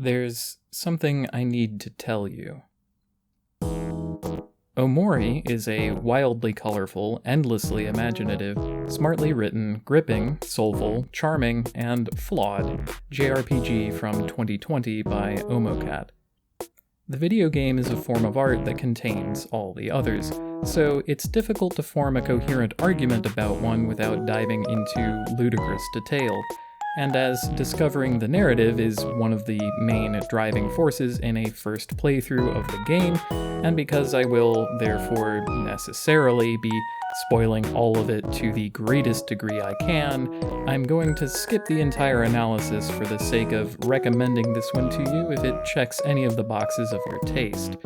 There's something I need to tell you. Omori is a wildly colorful, endlessly imaginative, smartly written, gripping, soulful, charming, and flawed JRPG from 2020 by Omocat. The video game is a form of art that contains all the others, so it's difficult to form a coherent argument about one without diving into ludicrous detail. And as discovering the narrative is one of the main driving forces in a first playthrough of the game, and because I will therefore necessarily be spoiling all of it to the greatest degree I can, I'm going to skip the entire analysis for the sake of recommending this one to you if it checks any of the boxes of your taste.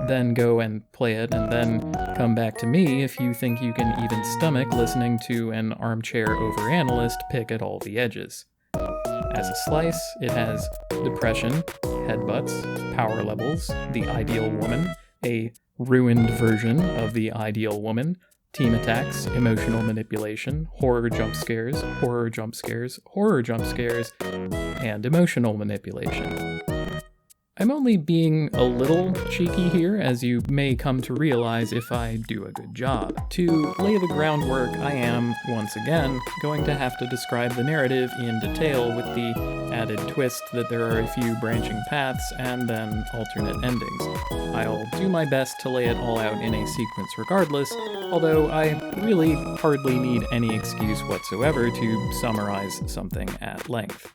Then go and play it, and then come back to me if you think you can even stomach listening to an armchair overanalyst pick at all the edges. As a slice, it has depression, headbutts, power levels, the ideal woman, a ruined version of the ideal woman, team attacks, emotional manipulation, horror jump scares, horror jump scares, horror jump scares, and emotional manipulation. I'm only being a little cheeky here, as you may come to realize if I do a good job. To lay the groundwork, I am, once again, going to have to describe the narrative in detail with the added twist that there are a few branching paths and then alternate endings. I'll do my best to lay it all out in a sequence regardless, although I really hardly need any excuse whatsoever to summarize something at length.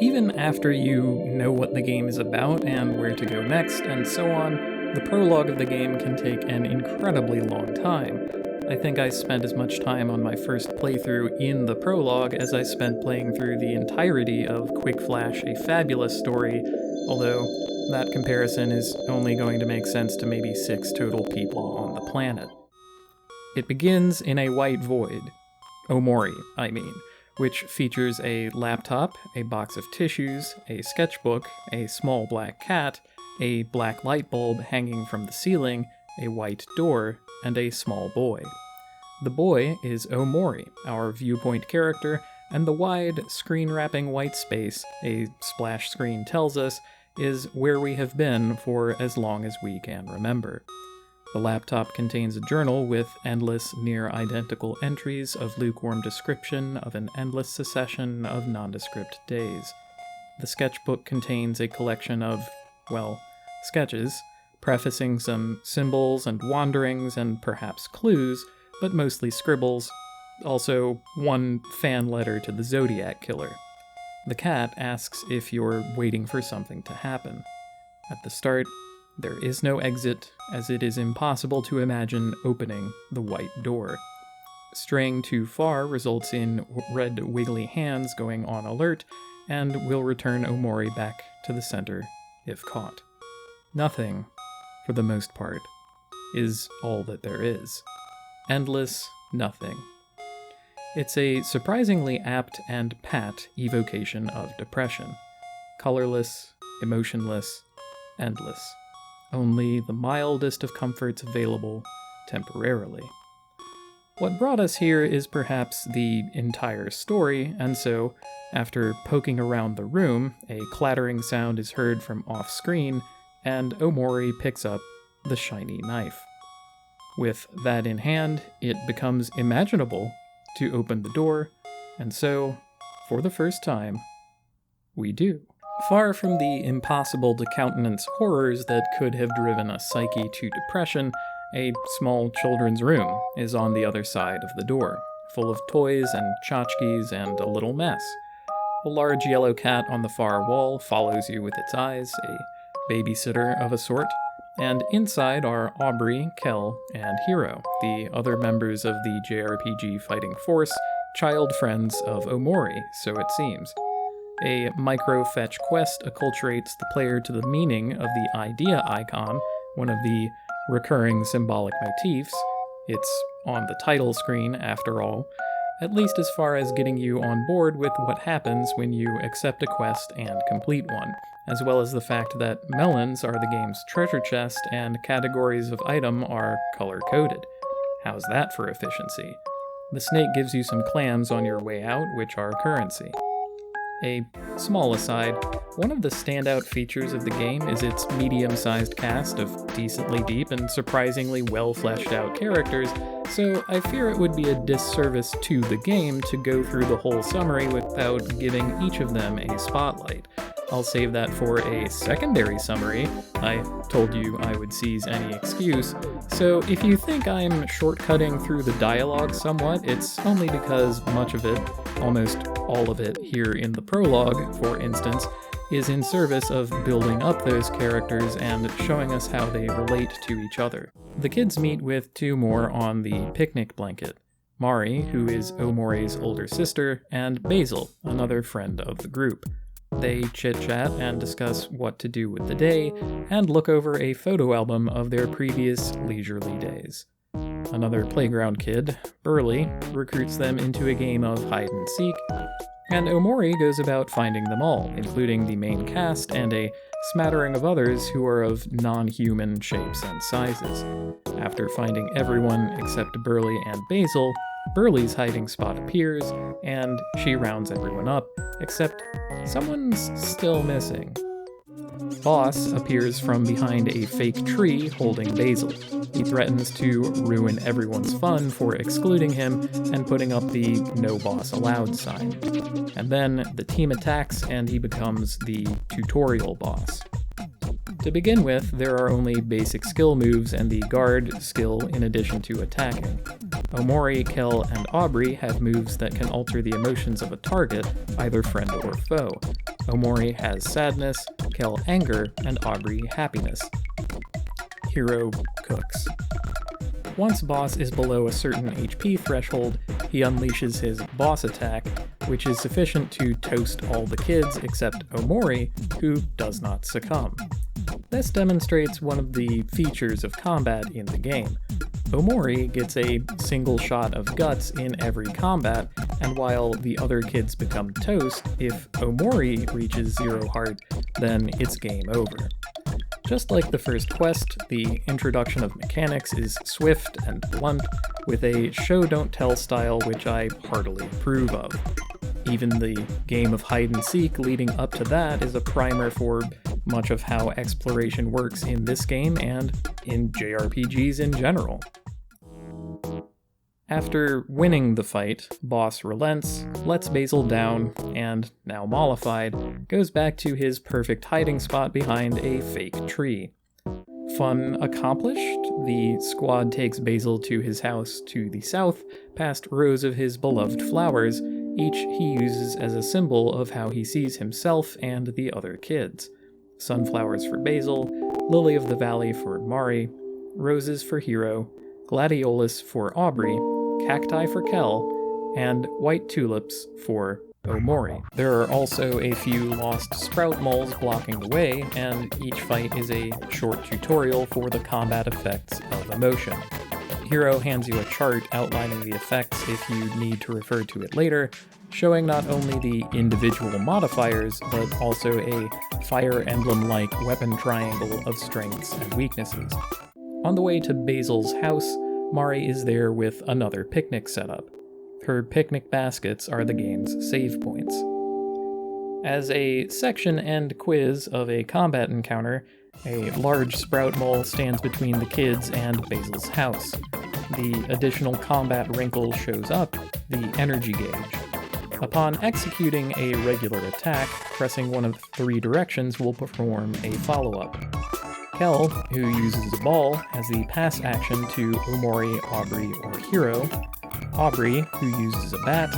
Even after you know what the game is about and where to go next and so on, the prologue of the game can take an incredibly long time. I think I spent as much time on my first playthrough in the prologue as I spent playing through the entirety of Quick Flash: A Fabulous Story, although that comparison is only going to make sense to maybe 6 total people on the planet. It begins in a white void. Omori, I mean. Which features a laptop, a box of tissues, a sketchbook, a small black cat, a black light bulb hanging from the ceiling, a white door, and a small boy. The boy is Omori, our viewpoint character, and the wide, screen-wrapping white space, a splash screen tells us, is where we have been for as long as we can remember. The laptop contains a journal with endless, near-identical entries of lukewarm description of an endless succession of nondescript days. The sketchbook contains a collection of, well, sketches, prefacing some symbols and wanderings and perhaps clues, but mostly scribbles, also one fan letter to the Zodiac Killer. The cat asks if you're waiting for something to happen. At the start, there is no exit, as it is impossible to imagine opening the white door. Straying too far results in red wiggly hands going on alert, and will return Omori back to the center if caught. Nothing, for the most part, is all that there is. Endless nothing. It's a surprisingly apt and pat evocation of depression. Colorless, emotionless, endless. Only the mildest of comforts available temporarily. What brought us here is perhaps the entire story, and so, after poking around the room, a clattering sound is heard from off-screen, and Omori picks up the shiny knife. With that in hand, it becomes imaginable to open the door, and so, for the first time, we do. Far from the impossible to countenance horrors that could have driven a psyche to depression, a small children's room is on the other side of the door, full of toys and tchotchkes and a little mess. A large yellow cat on the far wall follows you with its eyes, a babysitter of a sort, and inside are Aubrey, Kel, and Hiro, the other members of the JRPG fighting force, child friends of Omori, so it seems. A micro-fetch quest acculturates the player to the meaning of the idea icon, one of the recurring symbolic motifs. It's on the title screen, after all, at least as far as getting you on board with what happens when you accept a quest and complete one, as well as the fact that melons are the game's treasure chest and categories of item are color-coded. How's that for efficiency? The snake gives you some clams on your way out, which are currency. A small aside, one of the standout features of the game is its medium-sized cast of decently deep and surprisingly well-fleshed-out characters, so I fear it would be a disservice to the game to go through the whole summary without giving each of them a spotlight. I'll save that for a secondary summary. I told you I would seize any excuse, so if you think I'm shortcutting through the dialogue somewhat, it's only because much of it, almost all of it here in the prologue, for instance, is in service of building up those characters and showing us how they relate to each other. The kids meet with two more on the picnic blanket. Mari, who is Omori's older sister, and Basil, another friend of the group. They chit-chat and discuss what to do with the day, and look over a photo album of their previous leisurely days. Another playground kid, Burley, recruits them into a game of hide-and-seek, and Omori goes about finding them all, including the main cast and a smattering of others who are of non-human shapes and sizes. After finding everyone except Burley and Basil, Burley's hiding spot appears, and she rounds everyone up, except someone's still missing. Boss appears from behind a fake tree holding Basil. He threatens to ruin everyone's fun for excluding him and putting up the "No Boss Allowed" sign. And then the team attacks and he becomes the tutorial boss. To begin with, there are only basic skill moves and the guard skill in addition to attacking. Omori, Kel, and Aubrey have moves that can alter the emotions of a target, either friend or foe. Omori has sadness, Kel anger, and Aubrey happiness. Hero cooks. Once Boss is below a certain HP threshold, he unleashes his boss attack, which is sufficient to toast all the kids except Omori, who does not succumb. This demonstrates one of the features of combat in the game. Omori gets a single shot of guts in every combat, and while the other kids become toast, if Omori reaches 0 heart, then it's game over. Just like the first quest, the introduction of mechanics is swift and blunt, with a show-don't-tell style which I heartily approve of. Even the game of hide-and-seek leading up to that is a primer for much of how exploration works in this game and in JRPGs in general. After winning the fight, Boss relents, lets Basil down, and, now mollified, goes back to his perfect hiding spot behind a fake tree. Fun accomplished, the squad takes Basil to his house to the south, past rows of his beloved flowers, each he uses as a symbol of how he sees himself and the other kids. Sunflowers for Basil, Lily of the Valley for Mari, roses for Hero, gladiolus for Aubrey, cacti for Kel, and white tulips for Omori. There are also a few lost sprout moles blocking the way, and each fight is a short tutorial for the combat effects of emotion. Hero hands you a chart outlining the effects if you need to refer to it later, showing not only the individual modifiers, but also a Fire Emblem-like weapon triangle of strengths and weaknesses. On the way to Basil's house, Mari is there with another picnic setup. Her picnic baskets are the game's save points. As a section end quiz of a combat encounter, a large sprout mole stands between the kids and Basil's house. The additional combat wrinkle shows up, the energy gauge. Upon executing a regular attack, pressing one of 3 directions will perform a follow-up. Kel, who uses a ball, has the pass action to Omori, Aubrey, or Hero. Aubrey, who uses a bat,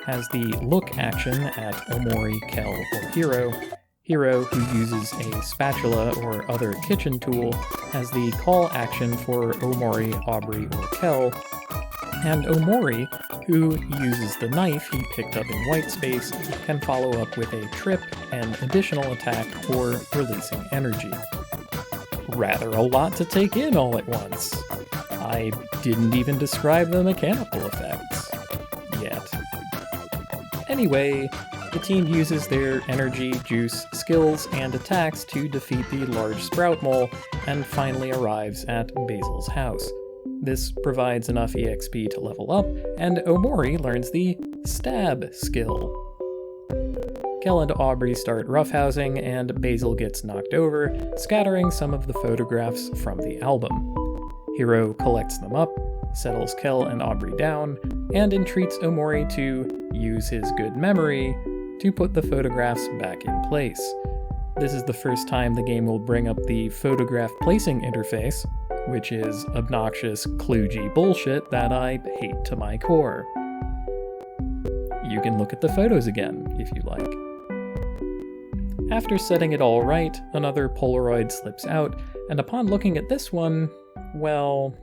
has the look action at Omori, Kel, or Hero. Hero, who uses a spatula or other kitchen tool, has the call action for Omori, Aubrey, or Kel. And Omori, who uses the knife he picked up in white space, can follow up with a trip, an additional attack for releasing energy. Rather a lot to take in all at once. I didn't even describe the mechanical effects yet. Anyway, the team uses their energy, juice, skills, and attacks to defeat the large sprout mole and finally arrives at Basil's house. This provides enough EXP to level up, and Omori learns the stab skill. Kel and Aubrey start roughhousing, and Basil gets knocked over, scattering some of the photographs from the album. Hiro collects them up, settles Kel and Aubrey down, and entreats Omori to use his good memory to put the photographs back in place. This is the first time the game will bring up the photograph placing interface, which is obnoxious, kludgy bullshit that I hate to my core. You can look at the photos again, if you like. After setting it all right, another Polaroid slips out, and upon looking at this one, well,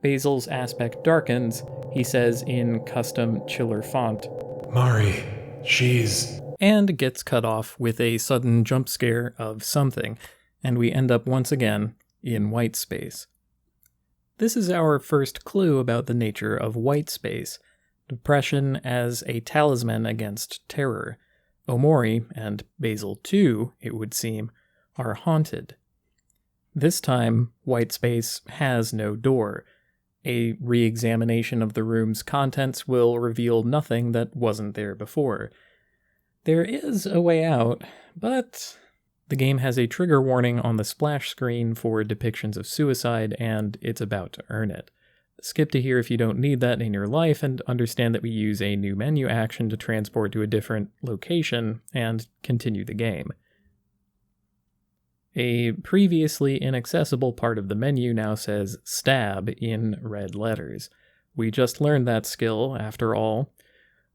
Basil's aspect darkens. He says in custom chiller font, "Mari, she's..." and gets cut off with a sudden jump scare of something, and we end up once again in white space. This is our first clue about the nature of white space, depression as a talisman against terror. Omori, and Basil too, it would seem, are haunted. This time, white space has no door. A re-examination of the room's contents will reveal nothing that wasn't there before. There is a way out, but the game has a trigger warning on the splash screen for depictions of suicide, and it's about to earn it. Skip to here if you don't need that in your life, and understand that we use a new menu action to transport to a different location and continue the game. A previously inaccessible part of the menu now says stab in red letters. We just learned that skill, after all.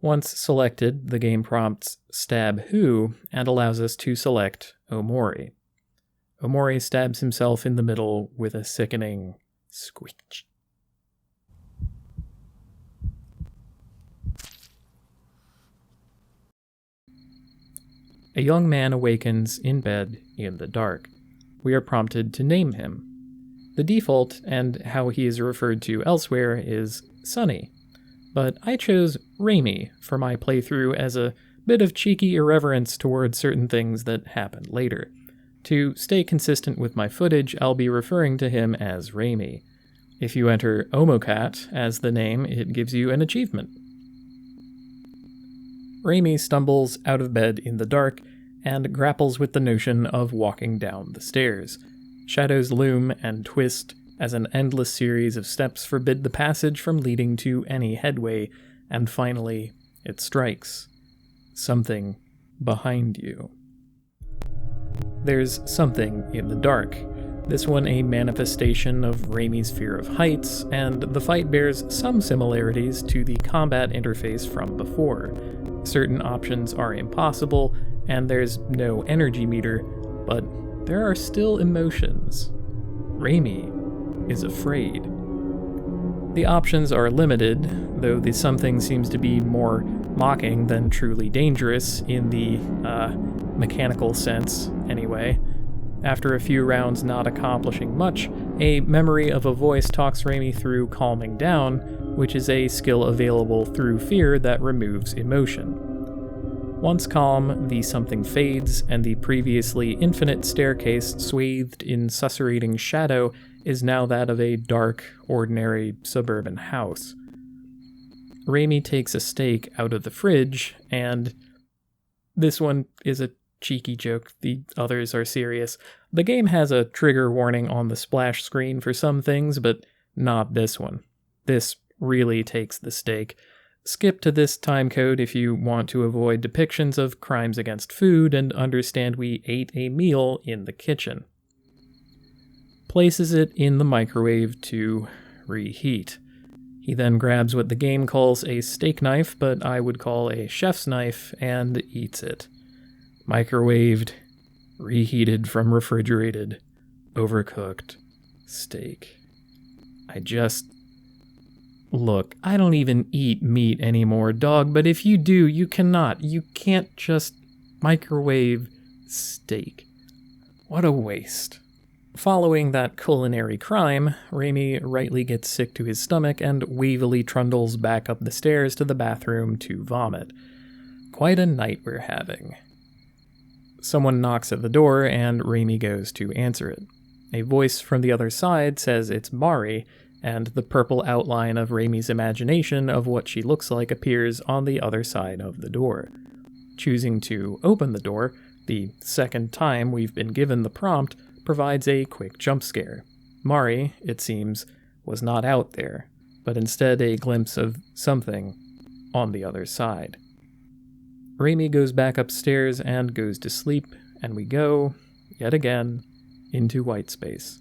Once selected, the game prompts stab who and allows us to select Omori. Omori stabs himself in the middle with a sickening squeak. A young man awakens in bed in the dark. We are prompted to name him. The default, and how he is referred to elsewhere, is Sonny, but I chose Raimi for my playthrough as a bit of cheeky irreverence towards certain things that happened later. To stay consistent with my footage, I'll be referring to him as Raimi. If you enter Omocat as the name, it gives you an achievement. Raimi stumbles out of bed in the dark and grapples with the notion of walking down the stairs. Shadows loom and twist as an endless series of steps forbid the passage from leading to any headway, and finally, it strikes. Something behind you. There's something in the dark. This one a manifestation of Raimi's fear of heights, and the fight bears some similarities to the combat interface from before. Certain options are impossible, and there's no energy meter, but there are still emotions. Raimi is afraid. The options are limited, though the something seems to be more mocking than truly dangerous in the, mechanical sense, anyway. After a few rounds not accomplishing much, a memory of a voice talks Raimi through calming down, which is a skill available through fear that removes emotion. Once calm, the something fades, and the previously infinite staircase swathed in susurrating shadow is now that of a dark, ordinary suburban house. Raimi takes a steak out of the fridge, and this one is a cheeky joke, the others are serious. The game has a trigger warning on the splash screen for some things, but not this one. This really takes the steak. Skip to this timecode if you want to avoid depictions of crimes against food and understand we ate a meal in the kitchen. Places it in the microwave to reheat. He then grabs what the game calls a steak knife, but I would call a chef's knife, and eats it. Microwaved, reheated from refrigerated, overcooked steak. Look, I don't even eat meat anymore, dog, but if you do, you can't just microwave steak. What a waste. Following that culinary crime, Raimi rightly gets sick to his stomach and weavily trundles back up the stairs to the bathroom to vomit. Quite a night we're having. Someone knocks at the door, and Raimi goes to answer it. A voice from the other side says it's Mari, and the purple outline of Raimi's imagination of what she looks like appears on the other side of the door. Choosing to open the door, the second time we've been given the prompt, provides a quick jump scare. Mari, it seems, was not out there, but instead a glimpse of something on the other side. Raimi goes back upstairs and goes to sleep, and we go, yet again, into white space.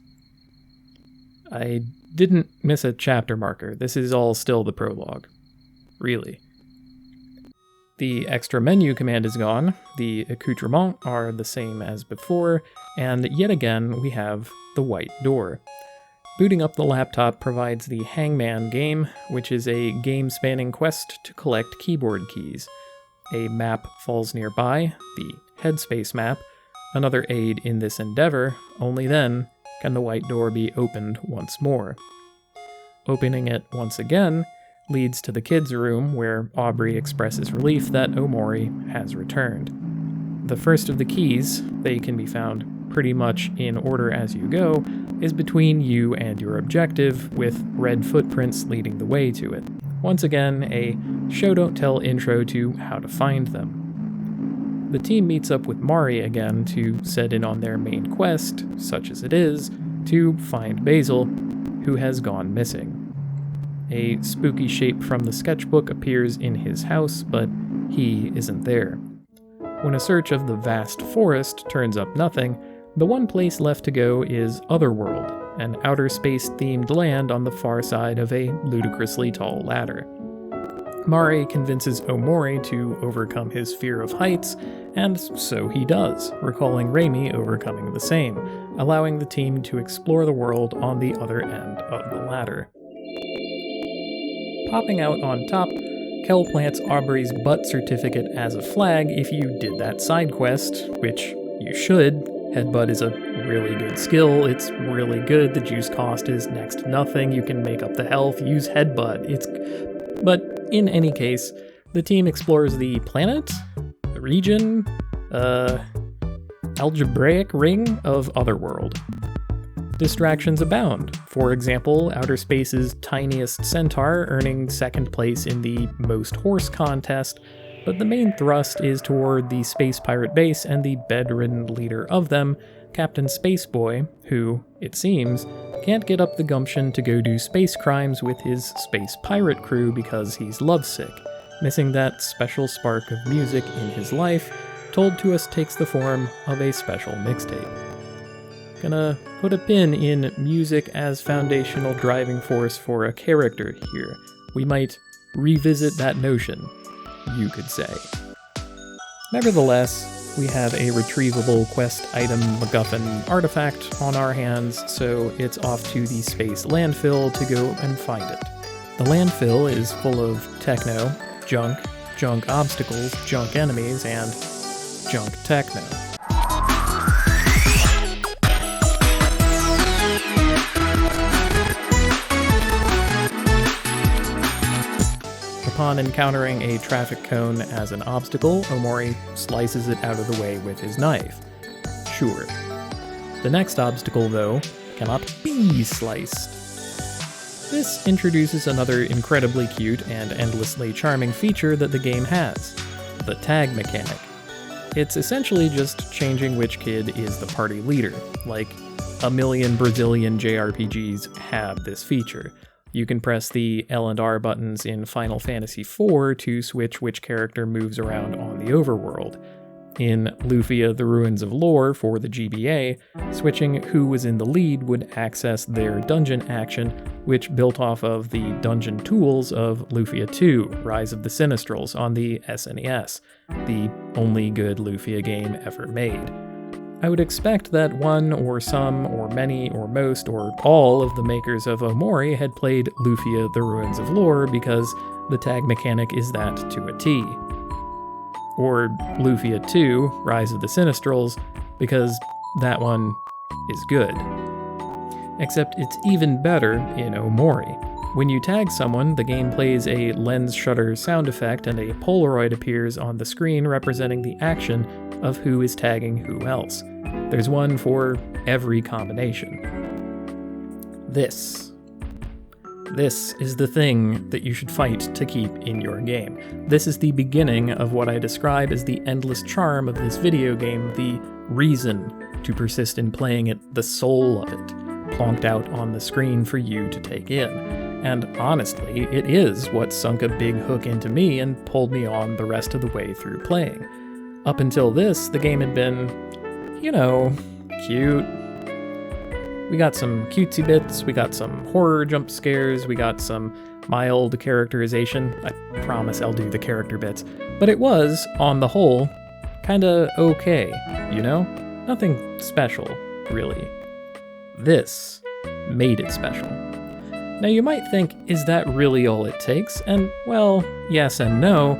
I didn't miss a chapter marker. This is all still the prologue. Really. The extra menu command is gone, the accoutrements are the same as before, and yet again we have the white door. Booting up the laptop provides the Hangman game, which is a game-spanning quest to collect keyboard keys. A map falls nearby, the Headspace map, another aid in this endeavor, only then can the white door be opened once more. Opening it once again leads to the kids' room, where Aubrey expresses relief that Omori has returned. The first of the keys, they can be found pretty much in order as you go, is between you and your objective, with red footprints leading the way to it. Once again, a show-don't-tell intro to how to find them. The team meets up with Mari again to set in on their main quest, such as it is, to find Basil, who has gone missing. A spooky shape from the sketchbook appears in his house, but he isn't there. When a search of the vast forest turns up nothing, the one place left to go is Otherworld, an outer space-themed land on the far side of a ludicrously tall ladder. Mari convinces Omori to overcome his fear of heights, and so he does, recalling Raimi overcoming the same, allowing the team to explore the world on the other end of the ladder. Popping out on top, Kel plants Aubrey's butt certificate as a flag if you did that side quest, which you should. Headbutt is a really good skill, it's really good, the juice cost is next to nothing, you can make up the health, use Headbutt, But in any case, the team explores the planet, the region, algebraic ring of Otherworld. Distractions abound. For example, outer space's tiniest centaur earning second place in the most horse contest, but the main thrust is toward the space pirate base and the bedridden leader of them, Captain Spaceboy, who, it seems, can't get up the gumption to go do space crimes with his space pirate crew because he's lovesick, missing that special spark of music in his life, told to us takes the form of a special mixtape. Gonna put a pin in music as foundational driving force for a character here. We might revisit that notion, you could say. Nevertheless, we have a retrievable quest item MacGuffin artifact on our hands, so it's off to the space landfill to go and find it. The landfill is full of techno, junk obstacles, junk enemies, and junk techno. Upon encountering a traffic cone as an obstacle, Omori slices it out of the way with his knife. Sure. The next obstacle, though, cannot be sliced. This introduces another incredibly cute and endlessly charming feature that the game has, the tag mechanic. It's essentially just changing which kid is the party leader, like a million Brazilian JRPGs have this feature. You can press the L and R buttons in Final Fantasy IV to switch which character moves around on the overworld. In Lufia: The Ruins of Lore for the GBA, switching who was in the lead would access their dungeon action, which built off of the dungeon tools of Lufia 2: Rise of the Sinistrals on the SNES, the only good Lufia game ever made. I would expect that one, or some, or many, or most, or all of the makers of Omori had played Lufia: The Ruins of Lore because the tag mechanic is that to a T. Or Lufia 2, Rise of the Sinistrals, because that one is good. Except it's even better in Omori. When you tag someone, the game plays a lens shutter sound effect and a Polaroid appears on the screen representing the action of who is tagging who else. There's one for every combination. This. This is the thing that you should fight to keep in your game. This is the beginning of what I describe as the endless charm of this video game, the reason to persist in playing it, the soul of it, plonked out on the screen for you to take in. And honestly, it is what sunk a big hook into me and pulled me on the rest of the way through playing. Up until this, the game had been, cute. We got some cutesy bits, we got some horror jump scares, we got some mild characterization. I promise I'll do the character bits. But it was, on the whole, kinda okay, Nothing special, really. This made it special. Now you might think, is that really all it takes? And, well, yes and no.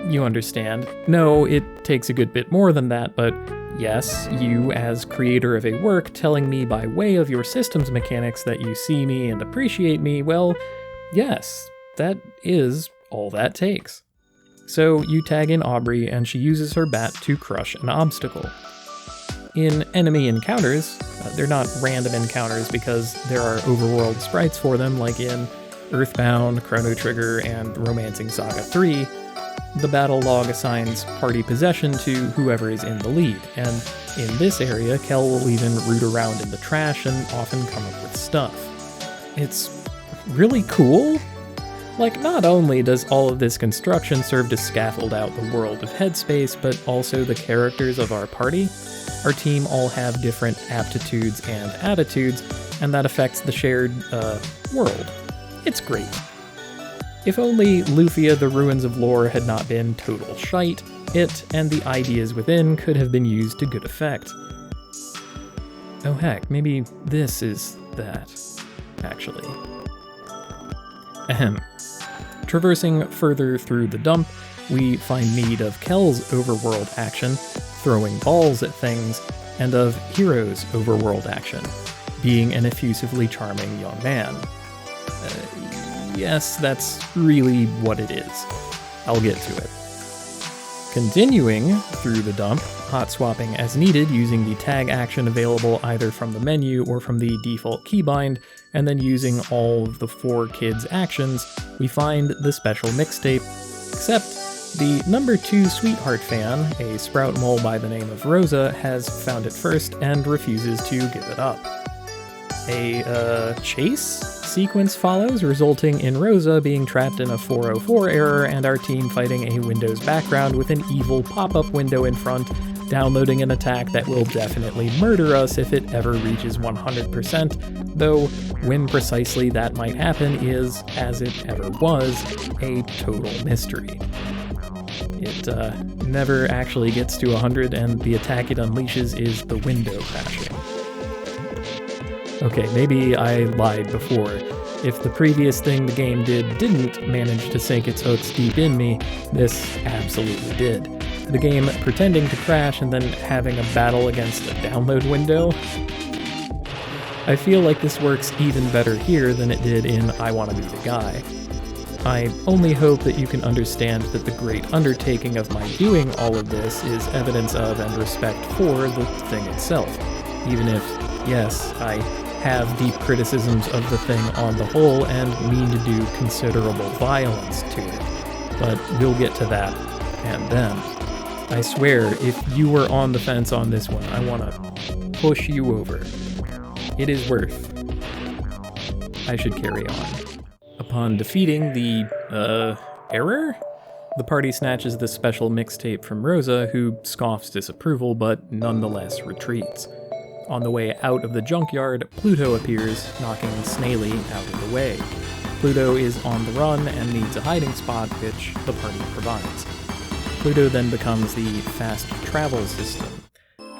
You understand. No, it takes a good bit more than that, but yes, you as creator of a work telling me by way of your systems mechanics that you see me and appreciate me, well, yes, that is all that takes. So you tag in Aubrey and she uses her bat to crush an obstacle. In enemy encounters, they're not random encounters because there are overworld sprites for them, like in Earthbound, Chrono Trigger, and Romancing Saga 3. The battle log assigns party possession to whoever is in the lead, and in this area, Kel will even root around in the trash and often come up with stuff. It's really cool. Not only does all of this construction serve to scaffold out the world of Headspace, but also the characters of our party. Our team all have different aptitudes and attitudes, and that affects the shared, world. It's great. If only Lufia the Ruins of Lore had not been total shite, it and the ideas within could have been used to good effect. Oh heck, maybe this is that, actually. Ahem. Traversing further through the dump, we find need of Kel's overworld action, throwing balls at things, and of Hiro's overworld action, being an effusively charming young man. Yes, that's really what it is. I'll get to it. Continuing through the dump, hot swapping as needed using the tag action available either from the menu or from the default keybind, and then using all of the 4 kids' actions, we find the special mixtape, except the number 2 Sweetheart fan, a sprout mole by the name of Rosa, has found it first and refuses to give it up. A chase sequence follows, resulting in Rosa being trapped in a 404 error and our team fighting a Windows background with an evil pop-up window in front, downloading an attack that will definitely murder us if it ever reaches 100%, though when precisely that might happen is, as it ever was, a total mystery. It never actually gets to 100, and the attack it unleashes is the window crashing. Okay, maybe I lied before. If the previous thing the game didn't manage to sink its hooks deep in me, this absolutely did. The game pretending to crash and then having a battle against a download window. I feel like this works even better here than it did in I Wanna Be the Guy. I only hope that you can understand that the great undertaking of my doing all of this is evidence of and respect for the thing itself, even if, yes, I have deep criticisms of the thing on the whole and mean to do considerable violence to it. But we'll get to that, and then. I swear, if you were on the fence on this one, I want to push you over. It is worth. I should carry on. Upon defeating the, error? The party snatches the special mixtape from Rosa, who scoffs disapproval but nonetheless retreats. On the way out of the junkyard, Pluto appears, knocking Snaily out of the way. Pluto is on the run and needs a hiding spot, which the party provides. Pluto then becomes the fast travel system.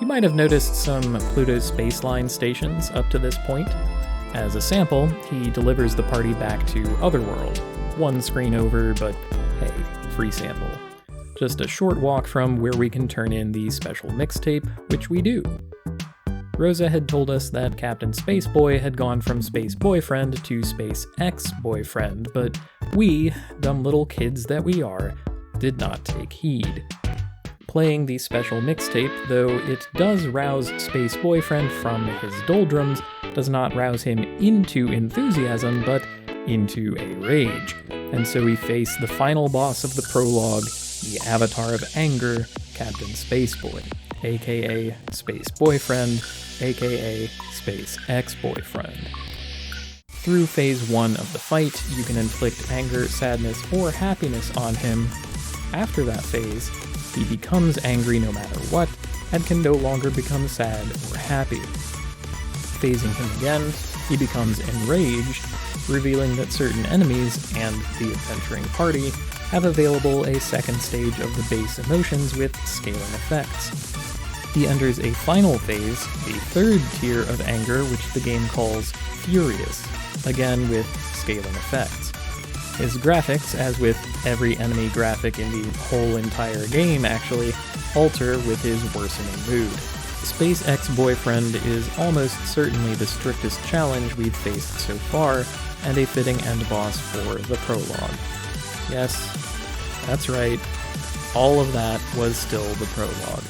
You might have noticed some Pluto spaceline stations up to this point. As a sample, he delivers the party back to Otherworld. One screen over, but hey, free sample. Just a short walk from where we can turn in the special mixtape, which we do. Rosa had told us that Captain Spaceboy had gone from Space Boyfriend to Space Ex-Boyfriend, but we, dumb little kids that we are, did not take heed. Playing the special mixtape, though it does rouse Space Boyfriend from his doldrums, does not rouse him into enthusiasm, but into a rage, and so we face the final boss of the prologue, the Avatar of Anger, Captain Spaceboy, aka Space Boyfriend, aka Space Ex-Boyfriend. Through phase 1 of the fight, you can inflict anger, sadness, or happiness on him. After that phase, he becomes angry no matter what, and can no longer become sad or happy. Phasing him again, he becomes enraged, revealing that certain enemies and the adventuring party have available a second stage of the base emotions with scaling effects. He enters a final phase, the third tier of anger, which the game calls Furious, again with scaling effects. His graphics, as with every enemy graphic in the whole entire game actually, alter with his worsening mood. Space Ex-Boyfriend is almost certainly the strictest challenge we've faced so far, and a fitting end boss for the prologue. Yes, that's right, all of that was still the prologue.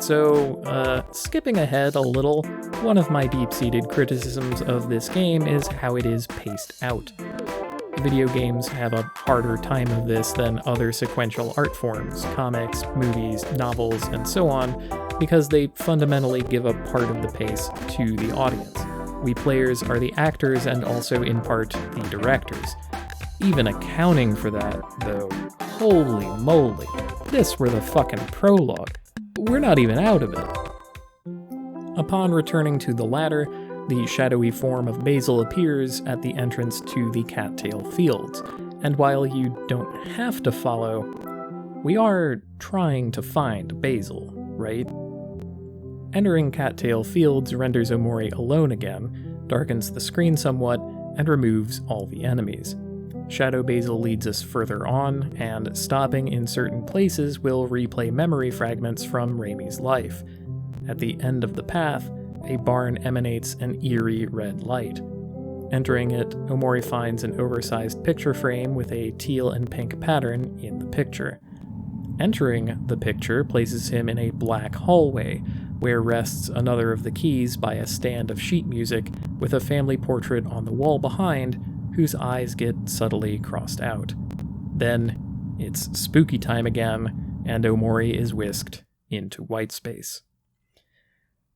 So, skipping ahead a little, one of my deep-seated criticisms of this game is how it is paced out. Video games have a harder time of this than other sequential art forms, comics, movies, novels, and so on, because they fundamentally give up part of the pace to the audience. We players are the actors and also in part the directors. Even accounting for that, though, holy moly, this were the fucking prologue. We're not even out of it. Upon returning to the latter, the shadowy form of Basil appears at the entrance to the Cattail Fields, and while you don't have to follow, we are trying to find Basil, right? Entering Cattail Fields renders Omori alone again, darkens the screen somewhat, and removes all the enemies. Shadow Basil leads us further on, and stopping in certain places will replay memory fragments from Raimi's life. At the end of the path, a barn emanates an eerie red light. Entering it, Omori finds an oversized picture frame with a teal and pink pattern in the picture. Entering the picture places him in a black hallway, where rests another of the keys by a stand of sheet music with a family portrait on the wall behind, whose eyes get subtly crossed out. Then, it's spooky time again, and Omori is whisked into white space.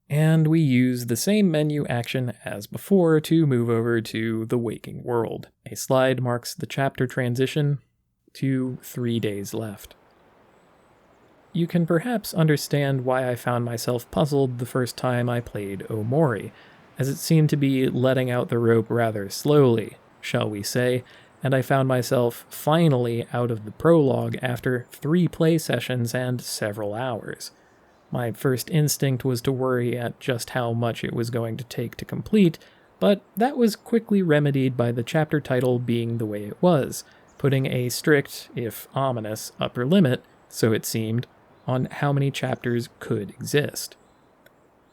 And we use the same menu action as before to move over to the waking world. A slide marks the chapter transition to 3 days left. You can perhaps understand why I found myself puzzled the first time I played Omori, as it seemed to be letting out the rope rather slowly, shall we say, and I found myself finally out of the prologue after 3 play sessions and several hours. My first instinct was to worry at just how much it was going to take to complete, but that was quickly remedied by the chapter title being the way it was, putting a strict, if ominous, upper limit, so it seemed, on how many chapters could exist.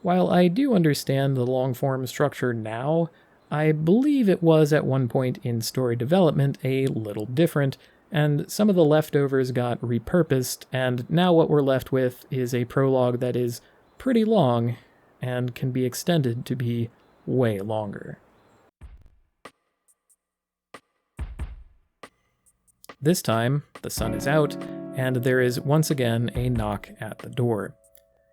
While I do understand the long-form structure now, I believe it was at one point in story development a little different, and some of the leftovers got repurposed, and now what we're left with is a prologue that is pretty long and can be extended to be way longer. This time, the sun is out, and there is once again a knock at the door.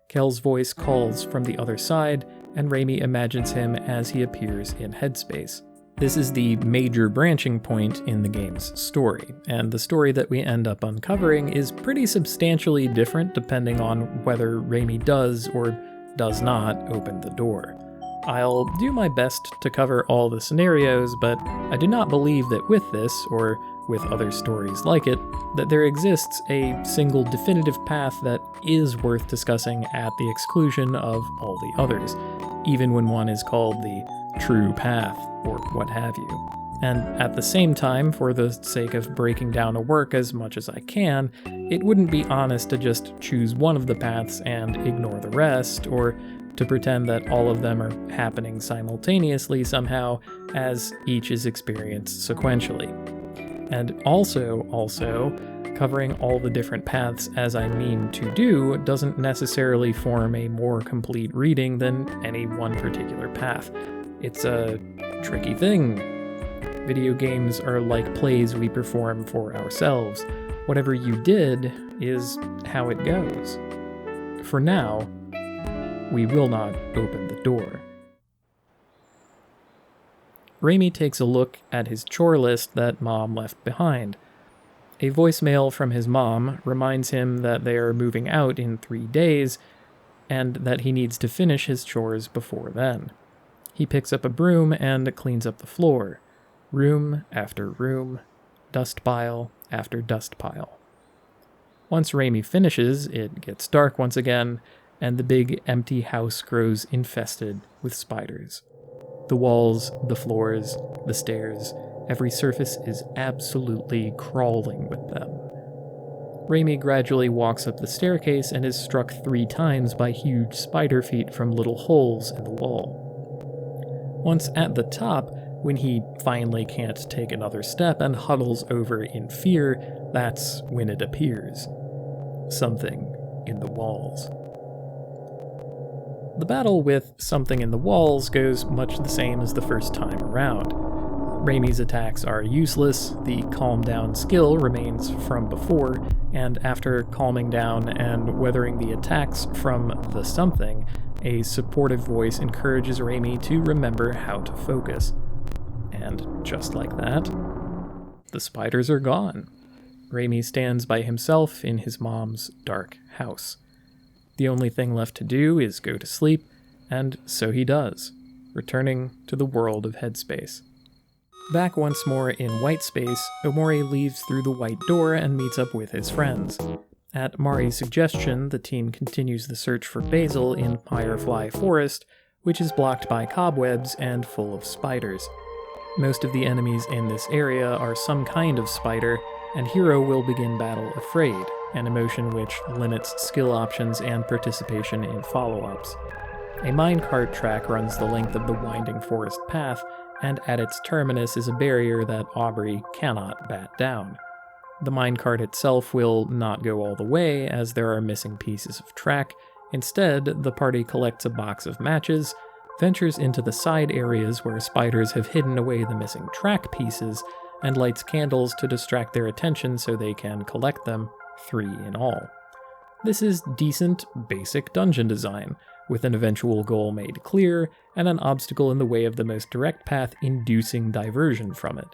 Kel's voice calls from the other side, and Raimi imagines him as he appears in headspace. This is the major branching point in the game's story, and the story that we end up uncovering is pretty substantially different depending on whether Raimi does or does not open the door. I'll do my best to cover all the scenarios, but I do not believe that with this, or with other stories like it, that there exists a single definitive path that is worth discussing at the exclusion of all the others, even when one is called the true path, or what have you. And at the same time, for the sake of breaking down a work as much as I can, it wouldn't be honest to just choose one of the paths and ignore the rest, or to pretend that all of them are happening simultaneously somehow, as each is experienced sequentially. And also, covering all the different paths as I mean to do doesn't necessarily form a more complete reading than any one particular path. It's a tricky thing. Video games are like plays we perform for ourselves. Whatever you did is how it goes. For now, we will not open the door. Raimi takes a look at his chore list that Mom left behind. A voicemail from his mom reminds him that they are moving out in 3 days, and that he needs to finish his chores before then. He picks up a broom and cleans up the floor. Room after room, dust pile after dust pile. Once Raimi finishes, it gets dark once again, and the big empty house grows infested with spiders. The walls, the floors, the stairs, every surface is absolutely crawling with them. Raimi gradually walks up the staircase and is struck 3 times by huge spider feet from little holes in the wall. Once at the top, when he finally can't take another step and huddles over in fear, that's when it appears. Something in the walls. The battle with something in the walls goes much the same as the first time around. Raimi's attacks are useless, the calm down skill remains from before, and after calming down and weathering the attacks from the something, a supportive voice encourages Raimi to remember how to focus. And just like that, the spiders are gone. Raimi stands by himself in his mom's dark house. The only thing left to do is go to sleep, and so he does, returning to the world of Headspace. Back once more in White Space, Omori leaves through the white door and meets up with his friends. At Mari's suggestion, the team continues the search for Basil in Firefly Forest, which is blocked by cobwebs and full of spiders. Most of the enemies in this area are some kind of spider, and Hero will begin battle afraid, an emotion which limits skill options and participation in follow-ups. A minecart track runs the length of the winding forest path, and at its terminus is a barrier that Aubrey cannot bat down. The minecart itself will not go all the way, as there are missing pieces of track. Instead, the party collects a box of matches, ventures into the side areas where spiders have hidden away the missing track pieces, and lights candles to distract their attention so they can collect them, 3 in all. This is decent, basic dungeon design, with an eventual goal made clear, and an obstacle in the way of the most direct path inducing diversion from it.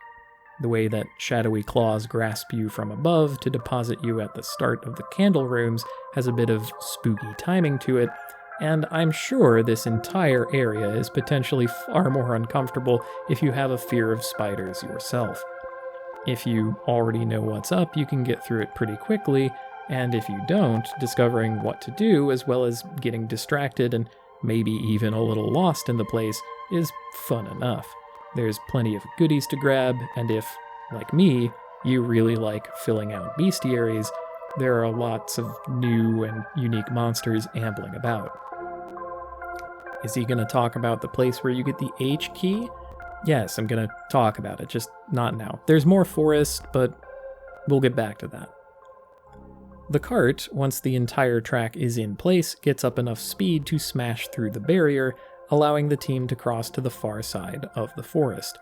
The way that shadowy claws grasp you from above to deposit you at the start of the candle rooms has a bit of spooky timing to it, and I'm sure this entire area is potentially far more uncomfortable if you have a fear of spiders yourself. If you already know what's up, you can get through it pretty quickly, and if you don't, discovering what to do as well as getting distracted and maybe even a little lost in the place is fun enough. There's plenty of goodies to grab, and if, like me, you really like filling out bestiaries, there are lots of new and unique monsters ambling about. Is he going to talk about the place where you get the H key? Yes, I'm going to talk about it, just not now. There's more forest, but we'll get back to that. The cart, once the entire track is in place, gets up enough speed to smash through the barrier, allowing the team to cross to the far side of the forest.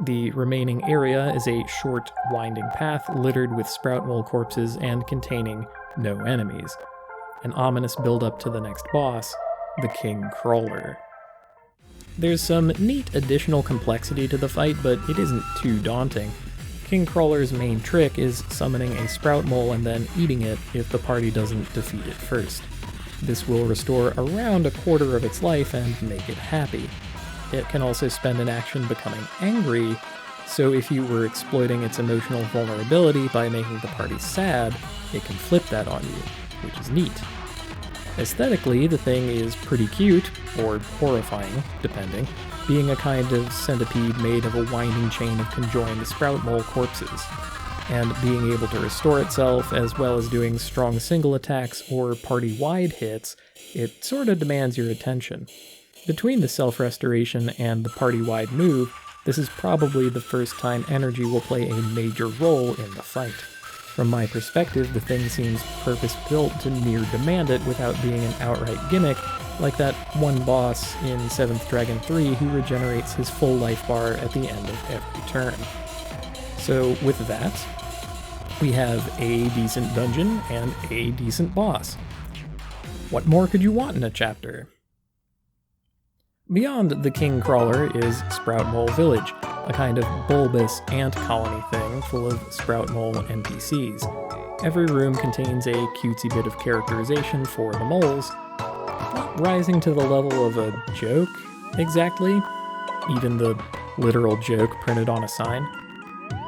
The remaining area is a short, winding path littered with sprout mole corpses and containing no enemies. An ominous build-up to the next boss, the King Crawler. There's some neat additional complexity to the fight, but it isn't too daunting. King Crawler's main trick is summoning a sprout mole and then eating it if the party doesn't defeat it first. This will restore around a quarter of its life and make it happy. It can also spend an action becoming angry, so if you were exploiting its emotional vulnerability by making the party sad, it can flip that on you, which is neat. Aesthetically, the thing is pretty cute, or horrifying, depending, being a kind of centipede made of a winding chain of conjoined sprout mole corpses, and being able to restore itself as well as doing strong single attacks or party-wide hits, it sorta demands your attention. Between the self-restoration and the party-wide move, this is probably the first time energy will play a major role in the fight. From my perspective, the thing seems purpose-built to near demand it without being an outright gimmick, like that one boss in 7th Dragon 3 who regenerates his full life bar at the end of every turn. So with that, we have a decent dungeon and a decent boss. What more could you want in a chapter? Beyond the King Crawler is Sprout Mole Village, a kind of bulbous ant colony thing full of Sprout Mole NPCs. Every room contains a cutesy bit of characterization for the moles, not rising to the level of a joke, exactly, even the literal joke printed on a sign.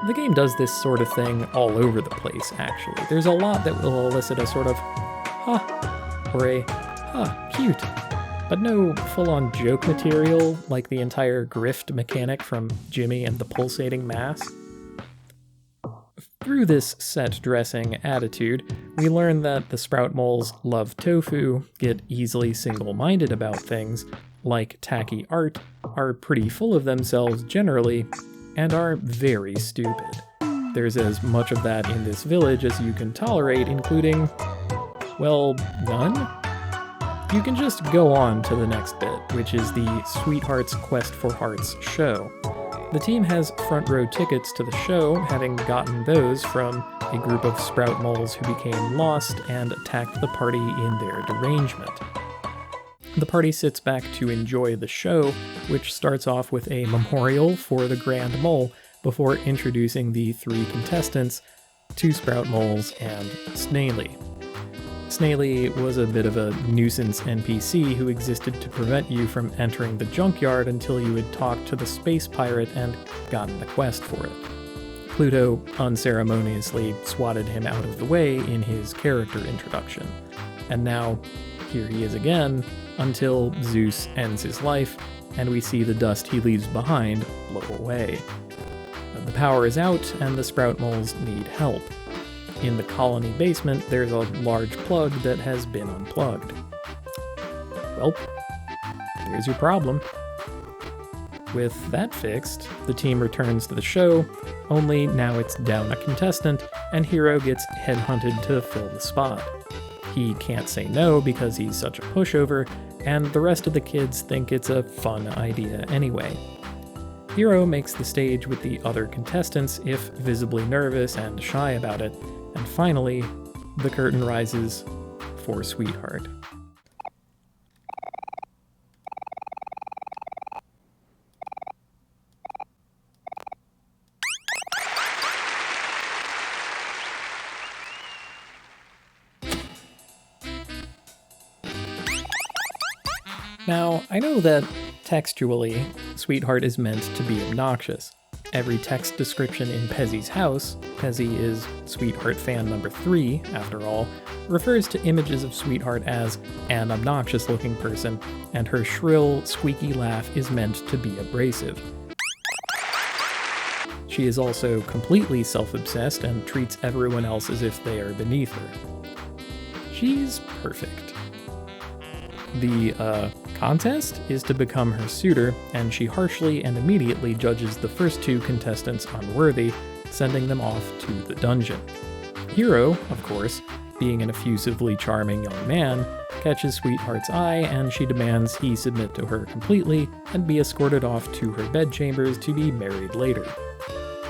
The game does this sort of thing all over the place, actually. There's a lot that will elicit a sort of, huh, or a, huh, cute, but no full-on joke material like the entire grift mechanic from Jimmy and the Pulsating Mass. Through this set-dressing attitude, we learn that the Sprout Moles love tofu, get easily single-minded about things, like tacky art, are pretty full of themselves generally, and are very stupid. There's as much of that in this village as you can tolerate, including, well, none? You can just go on to the next bit, which is the Sweetheart's Quest for Hearts show. The team has front row tickets to the show, having gotten those from a group of Sprout Moles who became lost and attacked the party in their derangement. The party sits back to enjoy the show, which starts off with a memorial for the Grand Mole before introducing the 3 contestants, 2 Sprout Moles and Snaily. Snaily was a bit of a nuisance NPC who existed to prevent you from entering the junkyard until you had talked to the space pirate and gotten the quest for it. Pluto unceremoniously swatted him out of the way in his character introduction, and now here he is again until Zeus ends his life and we see the dust he leaves behind blow away. The power is out and the Sprout Moles need help. In the colony basement, there's a large plug that has been unplugged. Well, here's your problem. With that fixed, the team returns to the show, only now it's down a contestant, and Hero gets headhunted to fill the spot. He can't say no because he's such a pushover, and the rest of the kids think it's a fun idea anyway. Hero makes the stage with the other contestants if visibly nervous and shy about it, and finally, the curtain rises for Sweetheart. Now, I know that textually, Sweetheart is meant to be obnoxious. Every text description in Pezzy's house, Pezzy is Sweetheart fan number 3, after all, refers to images of Sweetheart as an obnoxious-looking person, and her shrill, squeaky laugh is meant to be abrasive. She is also completely self-obsessed and treats everyone else as if they are beneath her. She's perfect. The, contest is to become her suitor, and she harshly and immediately judges the first 2 contestants unworthy, sending them off to the dungeon. Hero, of course, being an effusively charming young man, catches Sweetheart's eye and she demands he submit to her completely and be escorted off to her bedchambers to be married later.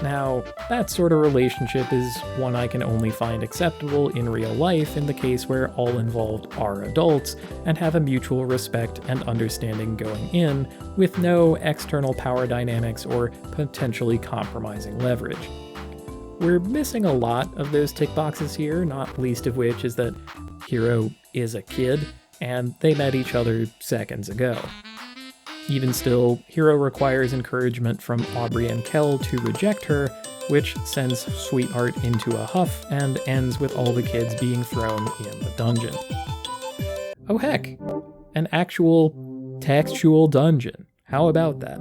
Now, that sort of relationship is one I can only find acceptable in real life in the case where all involved are adults and have a mutual respect and understanding going in, with no external power dynamics or potentially compromising leverage. We're missing a lot of those tick boxes here, not least of which is that Hero is a kid, and they met each other seconds ago. Even still, Hero requires encouragement from Aubrey and Kel to reject her, which sends Sweetheart into a huff and ends with all the kids being thrown in the dungeon. Oh heck, an actual textual dungeon. How about that?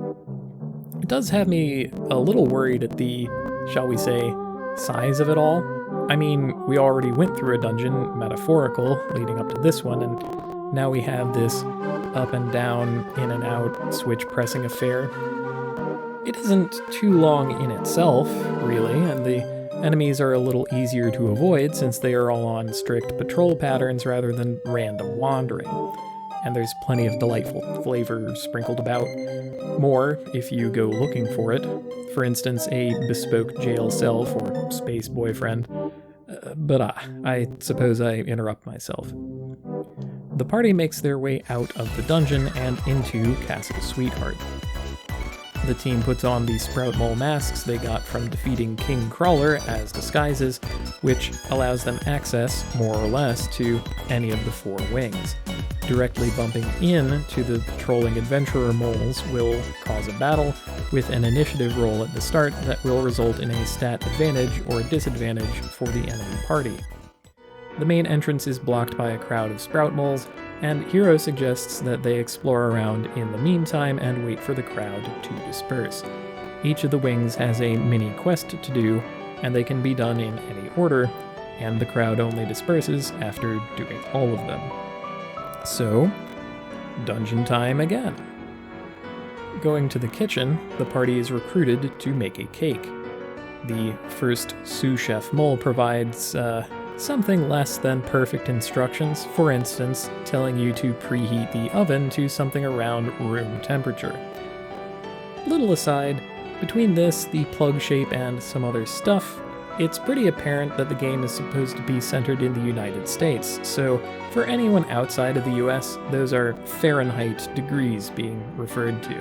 It does have me a little worried at the, shall we say, size of it all. I mean, we already went through a dungeon, metaphorical, leading up to this one, and now we have this up and down, in and out, switch pressing affair. It isn't too long in itself, really, and the enemies are a little easier to avoid since they are all on strict patrol patterns rather than random wandering. and there's plenty of delightful flavor sprinkled about. More if you go looking for it. For instance, a bespoke jail cell for space boyfriend. But I suppose I interrupt myself. The party makes their way out of the dungeon and into Castle Sweetheart. The team puts on the Sprout Mole masks they got from defeating King Crawler as disguises, which allows them access, more or less, to any of the 4 wings. Directly bumping into the patrolling adventurer moles will cause a battle, with an initiative roll at the start that will result in a stat advantage or disadvantage for the enemy party. The main entrance is blocked by a crowd of Sprout Moles, and Hero suggests that they explore around in the meantime and wait for the crowd to disperse. Each of the wings has a mini quest to do, and they can be done in any order, and the crowd only disperses after doing all of them. So, dungeon time again. Going to the kitchen, the party is recruited to make a cake. The first sous chef mole provides, something less than perfect instructions, for instance, telling you to preheat the oven to something around room temperature. Little aside, between this, the plug shape, and some other stuff, it's pretty apparent that the game is supposed to be centered in the United States, so for anyone outside of the US, those are Fahrenheit degrees being referred to.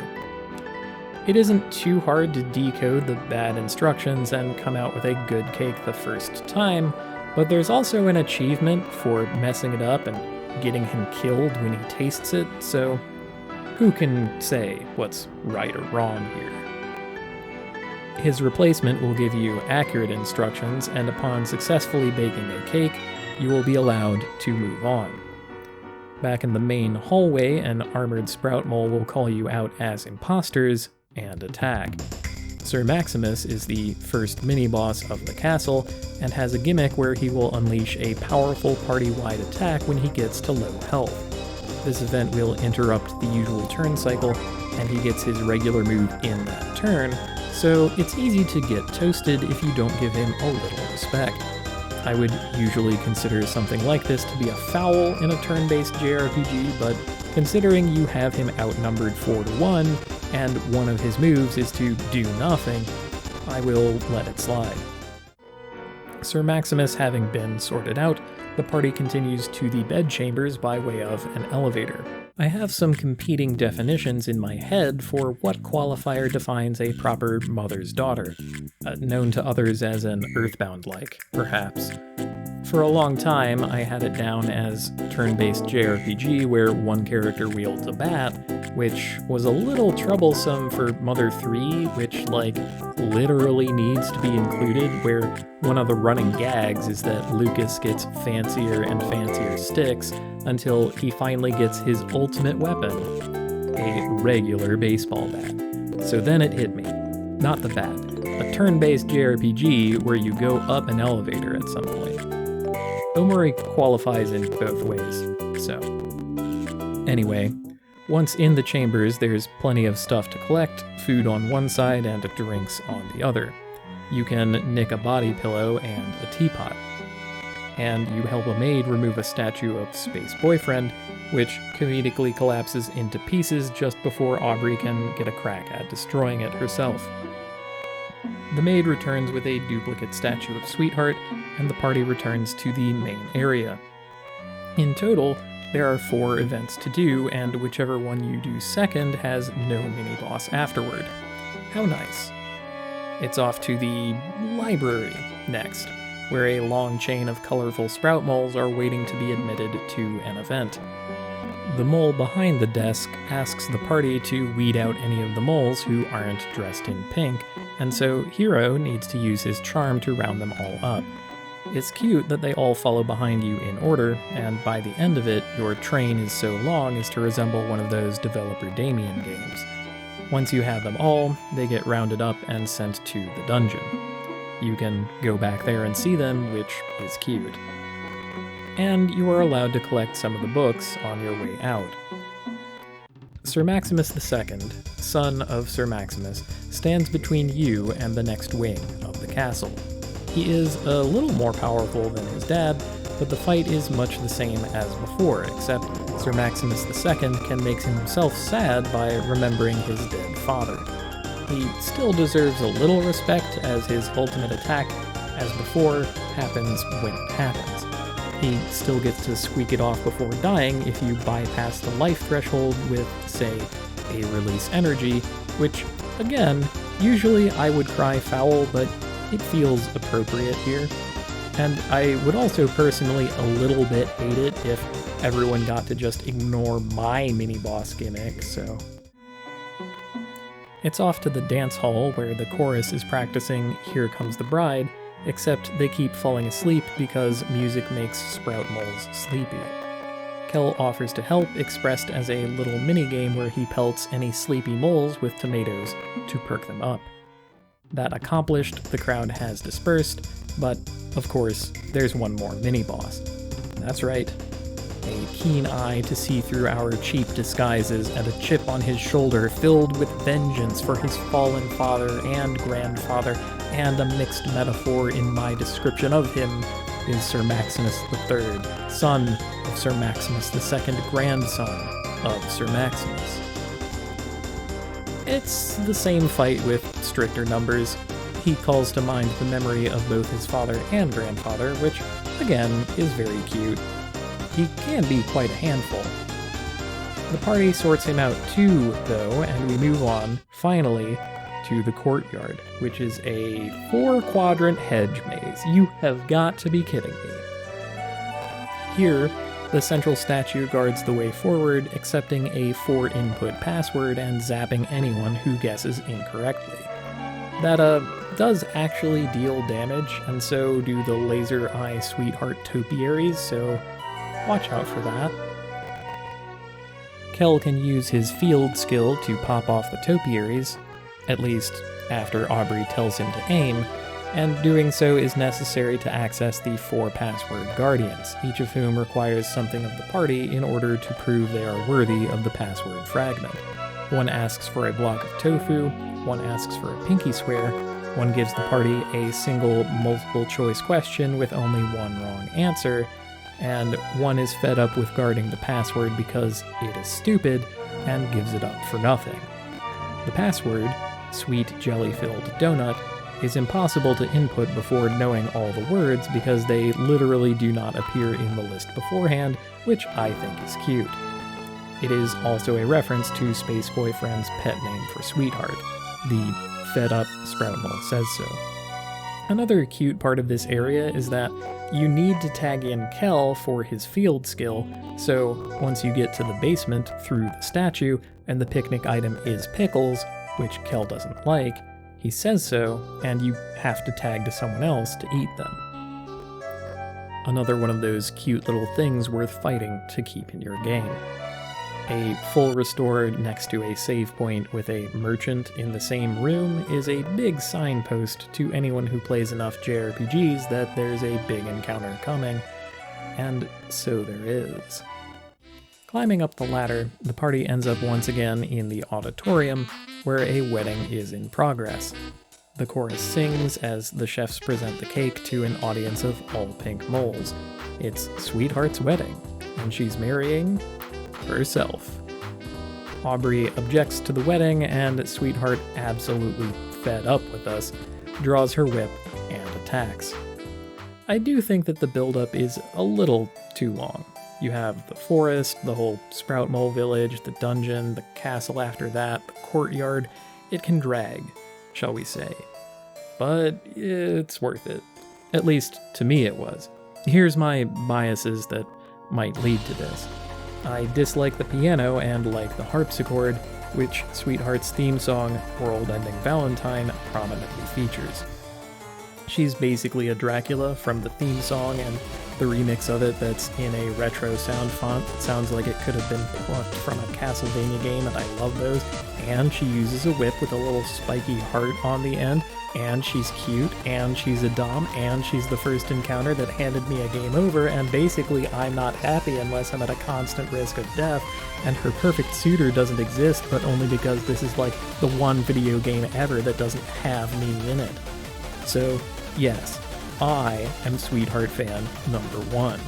It isn't too hard to decode the bad instructions and come out with a good cake the first time, but there's also an achievement for messing it up and getting him killed when he tastes it, so who can say what's right or wrong here? His replacement will give you accurate instructions, and upon successfully baking a cake, you will be allowed to move on. Back in the main hallway, an armored Sprout Mole will call you out as imposters and attack. Sir Maximus is the first mini-boss of the castle, and has a gimmick where he will unleash a powerful party-wide attack when he gets to low health. This event will interrupt the usual turn cycle, and he gets his regular move in that turn, so it's easy to get toasted if you don't give him a little respect. I would usually consider something like this to be a foul in a turn-based JRPG, but considering you have him outnumbered 4-1, and one of his moves is to do nothing, I will let it slide. Sir Maximus having been sorted out, the party continues to the bedchambers by way of an elevator. I have some competing definitions in my head for what qualifier defines a proper mother's daughter, known to others as an Earthbound-like, perhaps. For a long time, I had it down as turn-based JRPG where one character wields a bat, which was a little troublesome for Mother 3, which, literally needs to be included, where one of the running gags is that Lucas gets fancier and fancier sticks until he finally gets his ultimate weapon, a regular baseball bat. So then it hit me. Not the bat. A turn-based JRPG where you go up an elevator at some point. Omori qualifies in both ways, so. Anyway, once in the chambers, there's plenty of stuff to collect, food on one side and drinks on the other. You can nick a body pillow and a teapot. And you help a maid remove a statue of Space Boyfriend, which comedically collapses into pieces just before Aubrey can get a crack at destroying it herself. The maid returns with a duplicate statue of Sweetheart, and the party returns to the main area. In total, there are 4 events to do, and whichever one you do second has no mini-boss afterward. How nice. It's off to the library next, where a long chain of colorful Sprout Moles are waiting to be admitted to an event. The mole behind the desk asks the party to weed out any of the moles who aren't dressed in pink, and so Hero needs to use his charm to round them all up. It's cute that they all follow behind you in order, and by the end of it, your train is so long as to resemble one of those developer Damien games. Once you have them all, they get rounded up and sent to the dungeon. You can go back there and see them, which is cute. And you are allowed to collect some of the books on your way out. Sir Maximus II, son of Sir Maximus, stands between you and the next wing of the castle. He is a little more powerful than his dad, but the fight is much the same as before, except Sir Maximus II can make himself sad by remembering his dead father. He still deserves a little respect, as his ultimate attack, as before, happens when it happens. He still gets to squeak it off before dying if you bypass the life threshold with, say, a release energy, which, again, usually I would cry foul, but it feels appropriate here. And I would also personally a little bit hate it if everyone got to just ignore my mini-boss gimmick, so... It's off to the dance hall where the chorus is practicing Here Comes the Bride, except they keep falling asleep because music makes sprout moles sleepy. Kel offers to help, expressed as a little mini-game where he pelts any sleepy moles with tomatoes to perk them up. That accomplished, the crowd has dispersed, but, of course, there's one more mini-boss. That's right. A keen eye to see through our cheap disguises and a chip on his shoulder filled with vengeance for his fallen father and grandfather, and a mixed metaphor in my description of him, is Sir Maximus III, son of Sir Maximus II, grandson of Sir Maximus. It's the same fight with stricter numbers. He calls to mind the memory of both his father and grandfather, which, again, is very cute. He can be quite a handful. The party sorts him out too, though, and we move on, finally, to the courtyard, which is a 4-quadrant hedge maze. You have got to be kidding me. Here, the central statue guards the way forward, accepting a 4-input password and zapping anyone who guesses incorrectly. That, does actually deal damage, and so do the laser eye sweetheart topiaries, so watch out for that. Kel can use his field skill to pop off the topiaries, at least after Aubrey tells him to aim, and doing so is necessary to access the 4 password guardians, each of whom requires something of the party in order to prove they are worthy of the password fragment. One asks for a block of tofu, one asks for a pinky swear, one gives the party a single multiple choice question with only one wrong answer, and one is fed up with guarding the password because it is stupid and gives it up for nothing. The password, sweet jelly-filled donut, is impossible to input before knowing all the words because they literally do not appear in the list beforehand, which I think is cute. It is also a reference to Space Boyfriend's pet name for Sweetheart. The fed-up Sprout Mole says so. Another cute part of this area is that you need to tag in Kel for his field skill, so once you get to the basement through the statue and the picnic item is pickles, which Kel doesn't like, he says so, and you have to tag to someone else to eat them. Another one of those cute little things worth fighting to keep in your game. A full restore next to a save point with a merchant in the same room is a big signpost to anyone who plays enough JRPGs that there's a big encounter coming, and so there is. Climbing up the ladder, the party ends up once again in the auditorium, where a wedding is in progress. The chorus sings as the chefs present the cake to an audience of all pink moles. It's Sweetheart's wedding, and she's marrying herself. Aubrey objects to the wedding, and Sweetheart, absolutely fed up with us, draws her whip and attacks. I do think that the build-up is a little too long. You have the forest, the whole Sprout Mole village, the dungeon, the castle after that, the courtyard. It can drag, shall we say. But it's worth it. At least, to me it was. Here's my biases that might lead to this. I dislike the piano and like the harpsichord, which Sweetheart's theme song, World Ending Valentine, prominently features. She's basically a Dracula from the theme song, and the remix of it that's in a retro sound font that sounds like it could have been plucked from a Castlevania game, and I love those. And she uses a whip with a little spiky heart on the end, and she's cute, and she's a dom, and she's the first encounter that handed me a game over, and basically I'm not happy unless I'm at a constant risk of death, and her perfect suitor doesn't exist, but only because this is like the one video game ever that doesn't have me in it. So, yes, I am Sweetheart fan number 1.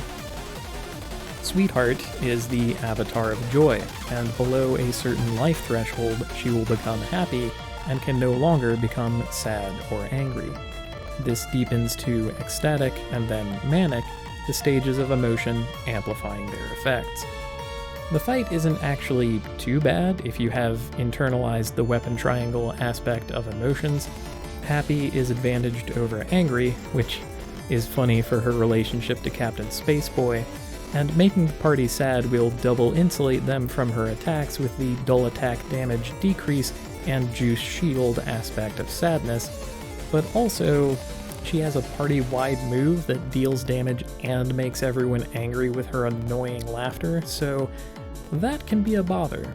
Sweetheart is the avatar of joy, and below a certain life threshold, she will become happy and can no longer become sad or angry. This deepens to ecstatic and then manic, the stages of emotion amplifying their effects. The fight isn't actually too bad if you have internalized the weapon triangle aspect of emotions. Happy is advantaged over angry, which is funny for her relationship to Captain Spaceboy, and making the party sad will double insulate them from her attacks with the dull attack damage decrease and juice shield aspect of sadness, but also she has a party-wide move that deals damage and makes everyone angry with her annoying laughter, so that can be a bother.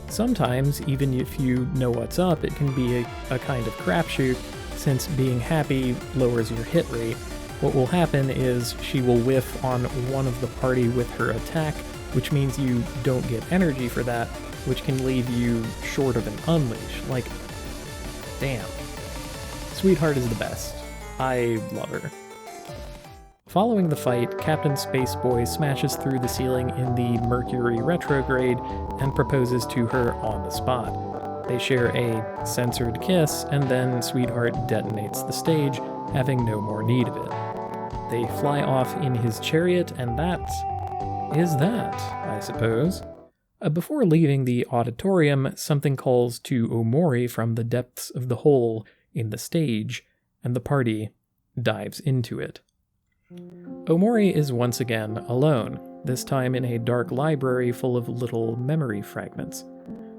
Sometimes, even if you know what's up, it can be a kind of crapshoot, since being happy lowers your hit rate. What will happen is she will whiff on one of the party with her attack, which means you don't get energy for that, which can leave you short of an unleash. Like, damn. Sweetheart is the best. I love her. Following the fight, Captain Spaceboy smashes through the ceiling in the Mercury retrograde and proposes to her on the spot. They share a censored kiss, and then Sweetheart detonates the stage, having no more need of it. They fly off in his chariot, and that is that, I suppose. Before leaving the auditorium, something calls to Omori from the depths of the hole in the stage, and the party dives into it. Omori is once again alone, this time in a dark library full of little memory fragments.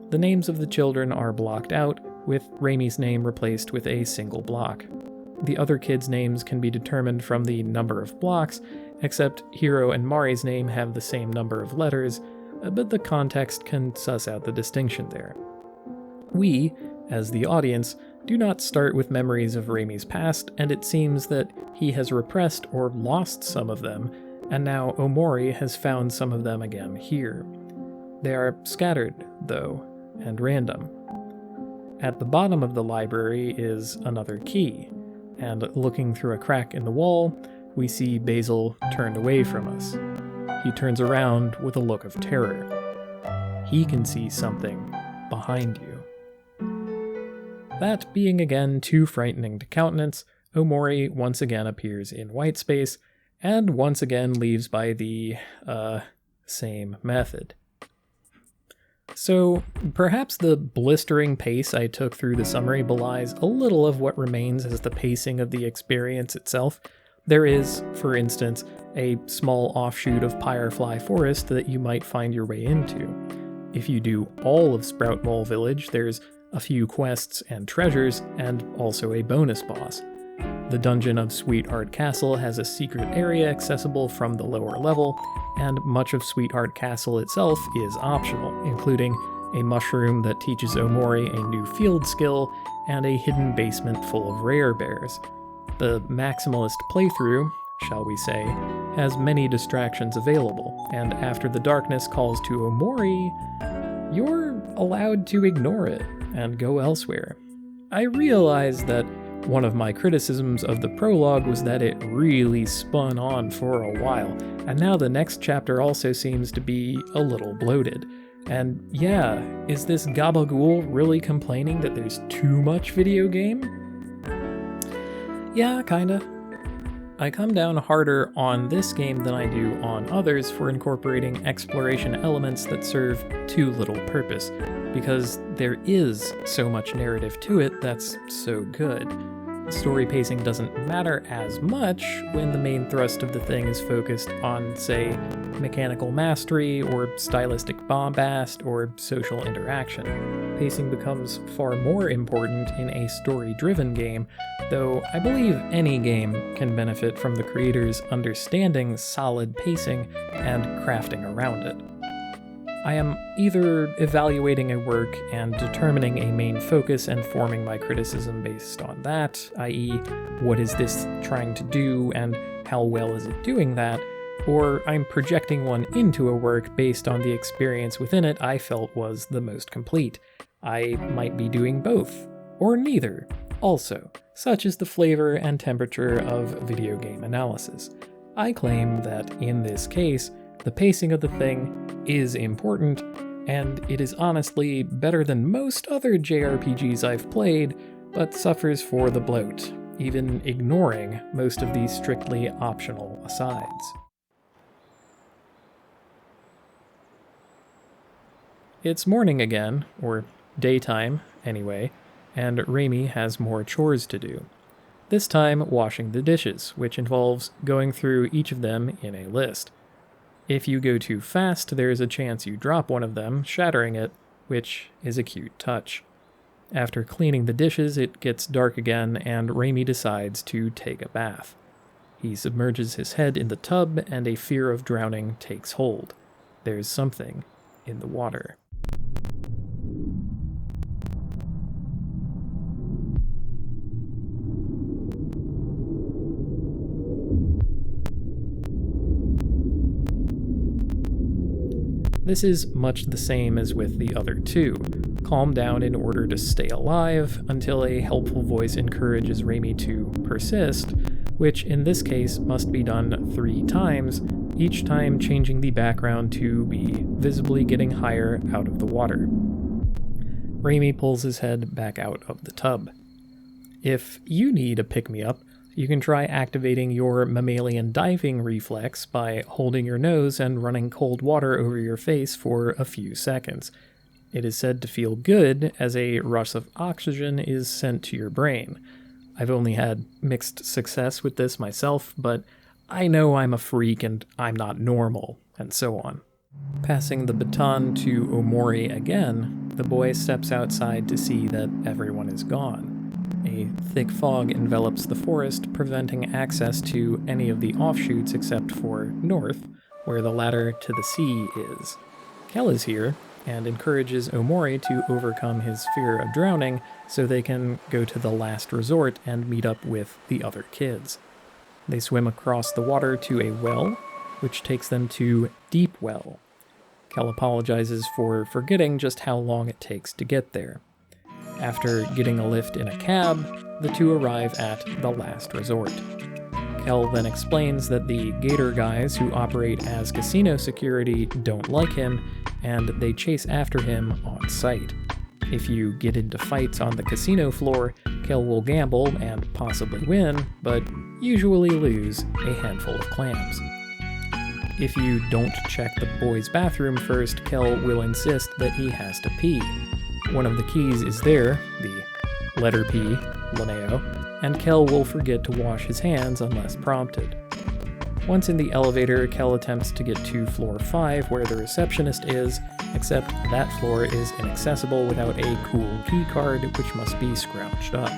The names of the children are blocked out, with Reimi's name replaced with a single block. The other kids' names can be determined from the number of blocks, except Hiro and Mari's name have the same number of letters, but the context can suss out the distinction there. We, as the audience, do not start with memories of Reimi's past, and it seems that he has repressed or lost some of them, and now Omori has found some of them again here. They are scattered, though, and random. At the bottom of the library is another key, and looking through a crack in the wall, we see Basil turned away from us. He turns around with a look of terror. He can see something behind you. That being again too frightening to countenance, Omori once again appears in white space, and once again leaves by the, same method. So, perhaps the blistering pace I took through the summary belies a little of what remains as the pacing of the experience itself. There is, for instance, a small offshoot of Firefly Forest that you might find your way into. If you do all of Sprout Mall Village, there's a few quests and treasures, and also a bonus boss. The dungeon of Sweetheart Castle has a secret area accessible from the lower level, and much of Sweetheart Castle itself is optional, including a mushroom that teaches Omori a new field skill, and a hidden basement full of rare bears. The maximalist playthrough, shall we say, has many distractions available, and after the darkness calls to Omori, you're allowed to ignore it and go elsewhere. I realize that one of my criticisms of the prologue was that it really spun on for a while, and now the next chapter also seems to be a little bloated. And yeah, is this gabagool really complaining that there's too much video game? Yeah, kinda. I come down harder on this game than I do on others for incorporating exploration elements that serve too little purpose, because there is so much narrative to it that's so good. Story pacing doesn't matter as much when the main thrust of the thing is focused on, say, mechanical mastery, or stylistic bombast, or social interaction. Pacing becomes far more important in a story-driven game, though I believe any game can benefit from the creators understanding solid pacing and crafting around it. I am either evaluating a work and determining a main focus and forming my criticism based on that, i.e., what is this trying to do and how well is it doing that, or I'm projecting one into a work based on the experience within it I felt was the most complete. I might be doing both, or neither, also. Such is the flavor and temperature of video game analysis. I claim that, in this case, The pacing of the thing is important, and it is honestly better than most other JRPGs I've played, but suffers for the bloat, even ignoring most of these strictly optional asides. It's morning again, or daytime anyway, and Raimi has more chores to do. This time washing the dishes, which involves going through each of them in a list. If you go too fast, there is a chance you drop one of them, shattering it, which is a cute touch. After cleaning the dishes, it gets dark again, and Raimi decides to take a bath. He submerges his head in the tub, and a fear of drowning takes hold. There's something in the water. This is much the same as with the other two. Calm down in order to stay alive, until a helpful voice encourages Raimi to persist, which in this case must be done 3 times, each time changing the background to be visibly getting higher out of the water. Raimi pulls his head back out of the tub. If you need a pick-me-up, you can try activating your mammalian diving reflex by holding your nose and running cold water over your face for a few seconds. It is said to feel good, as a rush of oxygen is sent to your brain. I've only had mixed success with this myself, but I know I'm a freak and I'm not normal, and so on. Passing the baton to Omori again, the boy steps outside to see that everyone is gone. A thick fog envelops the forest, preventing access to any of the offshoots except for north, where the ladder to the sea is. Kel is here, and encourages Omori to overcome his fear of drowning so they can go to the last resort and meet up with the other kids. They swim across the water to a well, which takes them to Deep Well. Kel apologizes for forgetting just how long it takes to get there. After getting a lift in a cab, the two arrive at the last resort. Kel then explains that the Gator guys who operate as casino security don't like him, and they chase after him on sight. If you get into fights on the casino floor, Kel will gamble and possibly win, but usually lose a handful of clams. If you don't check the boys' bathroom first, Kel will insist that he has to pee. One of the keys is there, the letter P, Linneo, and Kel will forget to wash his hands unless prompted. Once in the elevator, Kel attempts to get to floor 5 where the receptionist is, except that floor is inaccessible without a cool key card, which must be scrounged up.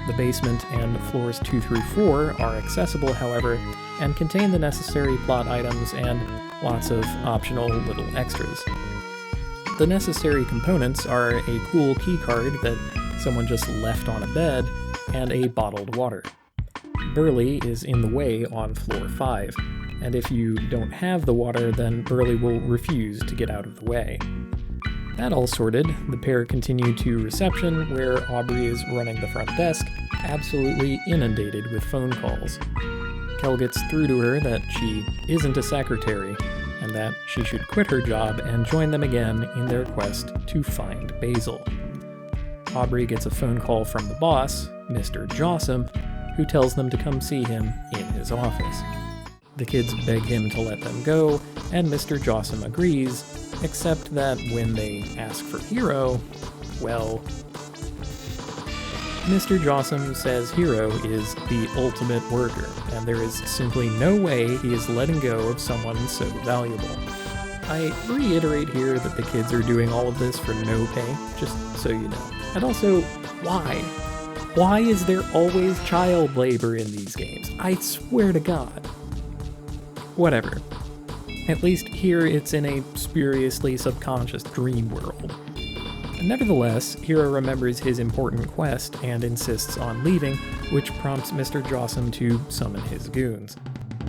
The basement and floors 2 through 4 are accessible, however, and contain the necessary plot items and lots of optional little extras. The necessary components are a cool keycard that someone just left on a bed, and a bottled water. Burley is in the way on floor 5, and if you don't have the water, then Burley will refuse to get out of the way. That all sorted, the pair continue to reception, where Aubrey is running the front desk, absolutely inundated with phone calls. Kel gets through to her that she isn't a secretary, and that she should quit her job and join them again in their quest to find Basil. Aubrey gets a phone call from the boss, Mr. Jossam, who tells them to come see him in his office. The kids beg him to let them go, and Mr. Jossam agrees, except that when they ask for Hiro, well, Mr. Jossam says Hiro is the ultimate worker, and there is simply no way he is letting go of someone so valuable. I reiterate here that the kids are doing all of this for no pay, just so you know. And also, why? Why is there always child labor in these games? I swear to God. Whatever. At least here it's in a spuriously subconscious dream world. Nevertheless, Hiro remembers his important quest and insists on leaving, which prompts Mr. Jossam to summon his goons.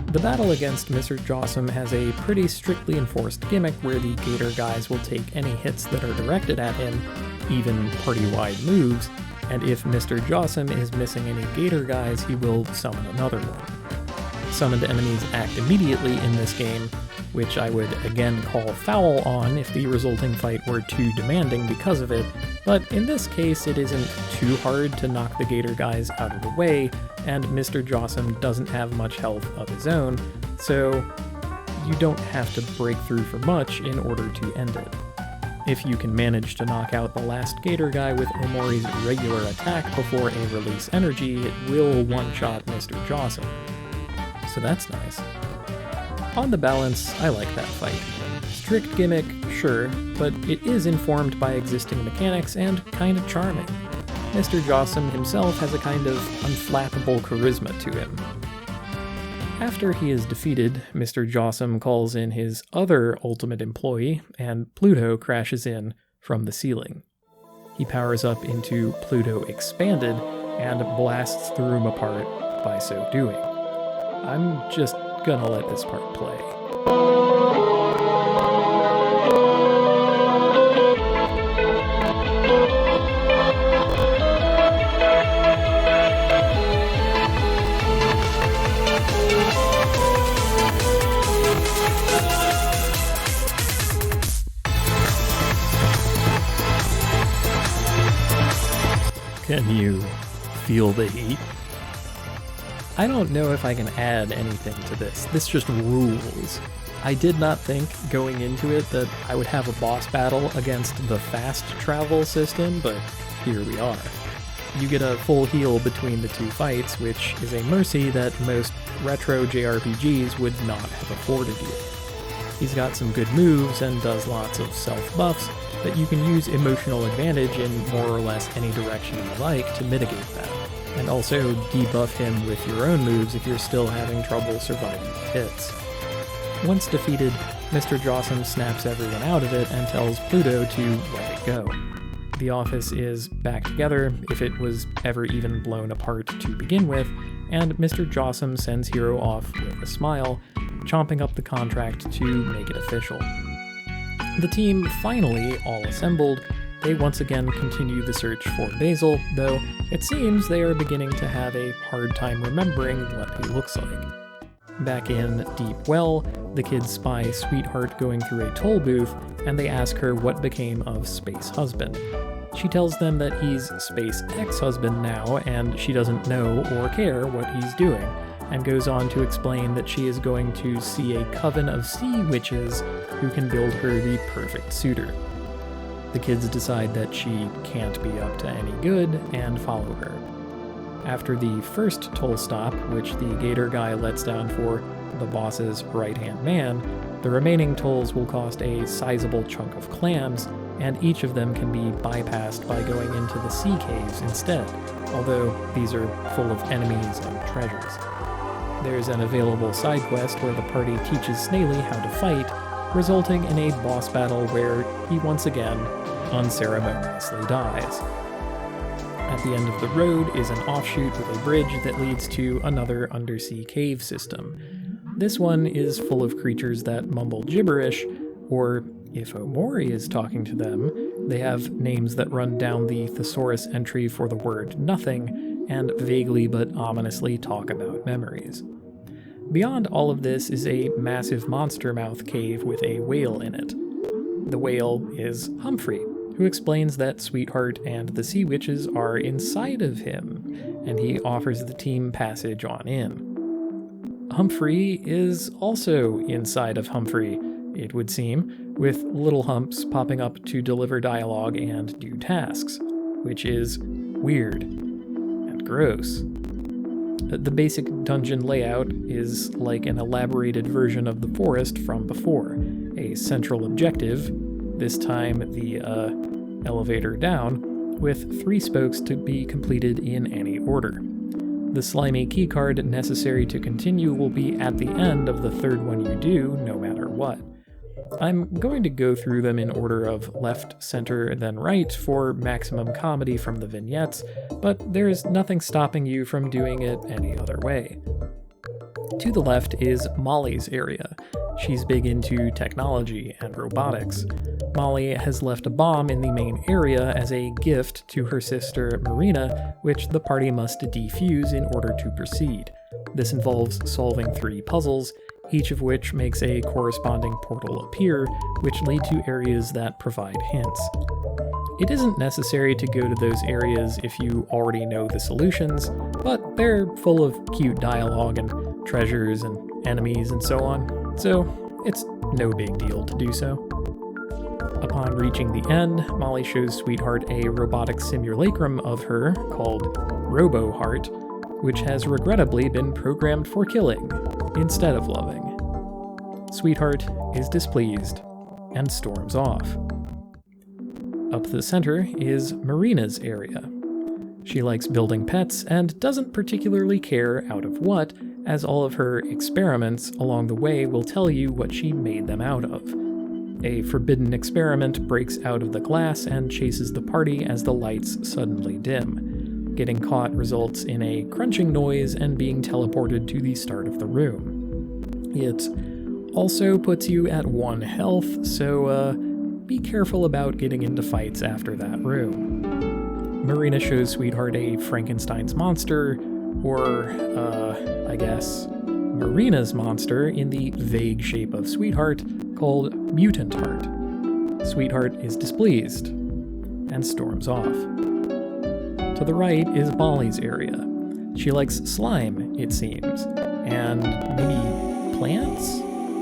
The battle against Mr. Jossam has a pretty strictly enforced gimmick where the Gator guys will take any hits that are directed at him, even party-wide moves, and if Mr. Jossam is missing any Gator guys, he will summon another one. Summoned enemies act immediately in this game, which I would again call foul on if the resulting fight were too demanding because of it, but in this case it isn't too hard to knock the gator guys out of the way, and Mr. Jossum doesn't have much health of his own, so you don't have to break through for much in order to end it. If you can manage to knock out the last gator guy with Omori's regular attack before a release energy, it will one-shot Mr. Jossum. So that's nice. On the balance, I like that fight. Strict gimmick, sure, but it is informed by existing mechanics and kinda charming. Mr. Jossum himself has a kind of unflappable charisma to him. After he is defeated, Mr. Jossum calls in his other ultimate employee, and Pluto crashes in from the ceiling. He powers up into Pluto Expanded and blasts the room apart by so doing. I'm just gonna let this part play. Can you feel the heat? I don't know if I can add anything to this. This just rules. I did not think going into it that I would have a boss battle against the fast travel system, but here we are. You get a full heal between the two fights, which is a mercy that most retro JRPGs would not have afforded you. He's got some good moves and does lots of self-buffs, but you can use emotional advantage in more or less any direction you like to mitigate that, and also debuff him with your own moves if you're still having trouble surviving the hits. Once defeated, Mr. Jossum snaps everyone out of it and tells Pluto to let it go. The office is back together, if it was ever even blown apart to begin with, and Mr. Jossum sends Hiro off with a smile, chomping up the contract to make it official. The team finally all assembled. They once again continue the search for Basil, though it seems they are beginning to have a hard time remembering what he looks like. Back in Deep Well, the kids spy Sweetheart going through a toll booth, and they ask her what became of Space Husband. She tells them that he's Space Ex-Husband now, and she doesn't know or care what he's doing, and goes on to explain that she is going to see a coven of sea witches who can build her the perfect suitor. The kids decide that she can't be up to any good and follow her. After the first toll stop, which the gator guy lets down for the boss's right-hand man, the remaining tolls will cost a sizable chunk of clams, and each of them can be bypassed by going into the sea caves instead, although these are full of enemies and treasures. There's an available side quest where the party teaches Snaily how to fight, resulting in a boss battle where he once again unceremoniously dies. At the end of the road is an offshoot with a bridge that leads to another undersea cave system. This one is full of creatures that mumble gibberish, or if Omori is talking to them, they have names that run down the thesaurus entry for the word nothing, and vaguely but ominously talk about memories. Beyond all of this is a massive monster mouth cave with a whale in it. The whale is Humphrey, who explains that Sweetheart and the sea witches are inside of him, and he offers the team passage on in. Humphrey is also inside of Humphrey, it would seem, with little humps popping up to deliver dialogue and do tasks, which is weird and gross. The basic dungeon layout is like an elaborated version of the forest from before. A central objective, this time the elevator down, with 3 spokes to be completed in any order. The slimy keycard necessary to continue will be at the end of the 3rd one you do, no matter what. I'm going to go through them in order of left, center, then right for maximum comedy from the vignettes, but there is nothing stopping you from doing it any other way. To the left is Molly's area. She's big into technology and robotics. Molly has left a bomb in the main area as a gift to her sister Marina, which the party must defuse in order to proceed. This involves solving 3 puzzles, each of which makes a corresponding portal appear, which lead to areas that provide hints. It isn't necessary to go to those areas if you already know the solutions, but they're full of cute dialogue and treasures and enemies and so on, so it's no big deal to do so. Upon reaching the end, Molly shows Sweetheart a robotic simulacrum of her called Robo-Heart, which has regrettably been programmed for killing instead of loving. Sweetheart is displeased and storms off. Up the center is Marina's area. She likes building pets and doesn't particularly care out of what, as all of her experiments along the way will tell you what she made them out of. A forbidden experiment breaks out of the glass and chases the party as the lights suddenly dim. Getting caught results in a crunching noise and being teleported to the start of the room. It also puts you at 1 health, so be careful about getting into fights after that room. Marina shows Sweetheart a Frankenstein's monster, or, I guess, Marina's monster in the vague shape of Sweetheart, called Mutant Heart. Sweetheart is displeased and storms off. To the right is Molly's area. She likes slime, it seems, and maybe plants,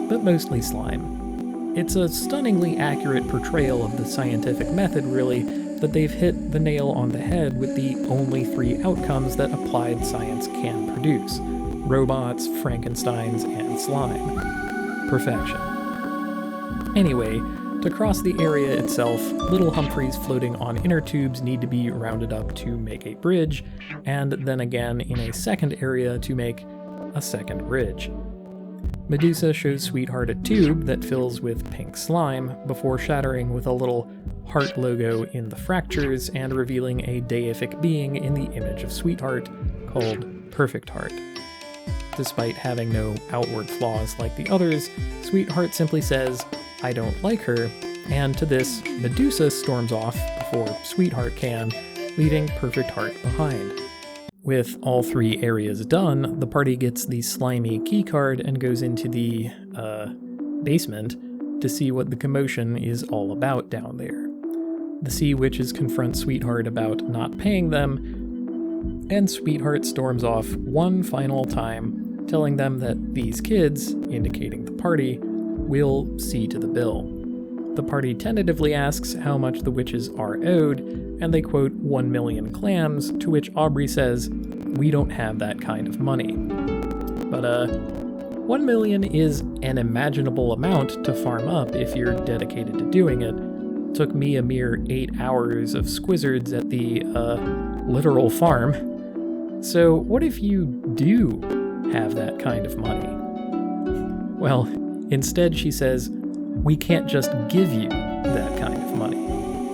but mostly slime. It's a stunningly accurate portrayal of the scientific method, really, that they've hit the nail on the head with the only 3 outcomes that applied science can produce: robots, Frankensteins, and slime. Perfection. Anyway, to cross the area itself, little Humphreys floating on inner tubes need to be rounded up to make a bridge, and then again in a second area to make a second bridge. Medusa shows Sweetheart a tube that fills with pink slime before shattering with a little heart logo in the fractures and revealing a deific being in the image of Sweetheart called Perfect Heart. Despite having no outward flaws like the others, Sweetheart simply says, "I don't like her," and to this, Medusa storms off before Sweetheart can, leaving Perfect Heart behind. With all 3 areas done, the party gets the slimy keycard and goes into the, basement to see what the commotion is all about down there. The Sea Witches confront Sweetheart about not paying them, and Sweetheart storms off one final time, telling them that these kids, indicating the party, will see to the bill. The party tentatively asks how much the witches are owed, and they quote 1 million clams, to which Aubrey says, "We don't have that kind of money." But 1 million is an imaginable amount to farm up if you're dedicated to doing it. Took me a mere 8 hours of squizzards at the, literal farm. So what if you do have that kind of money? Well, instead she says, "We can't just give you that kind of money,"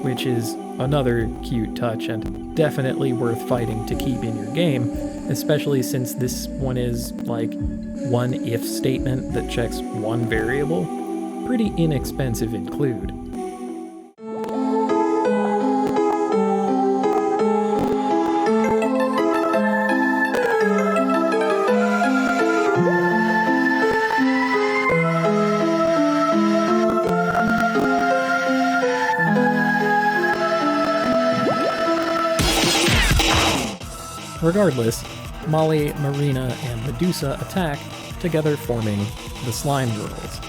which is another cute touch and definitely worth fighting to keep in your game, especially since this one is like one if statement that checks one variable. Pretty inexpensive include. Regardless, Molly, Marina, and Medusa attack, together forming the Slime Girls.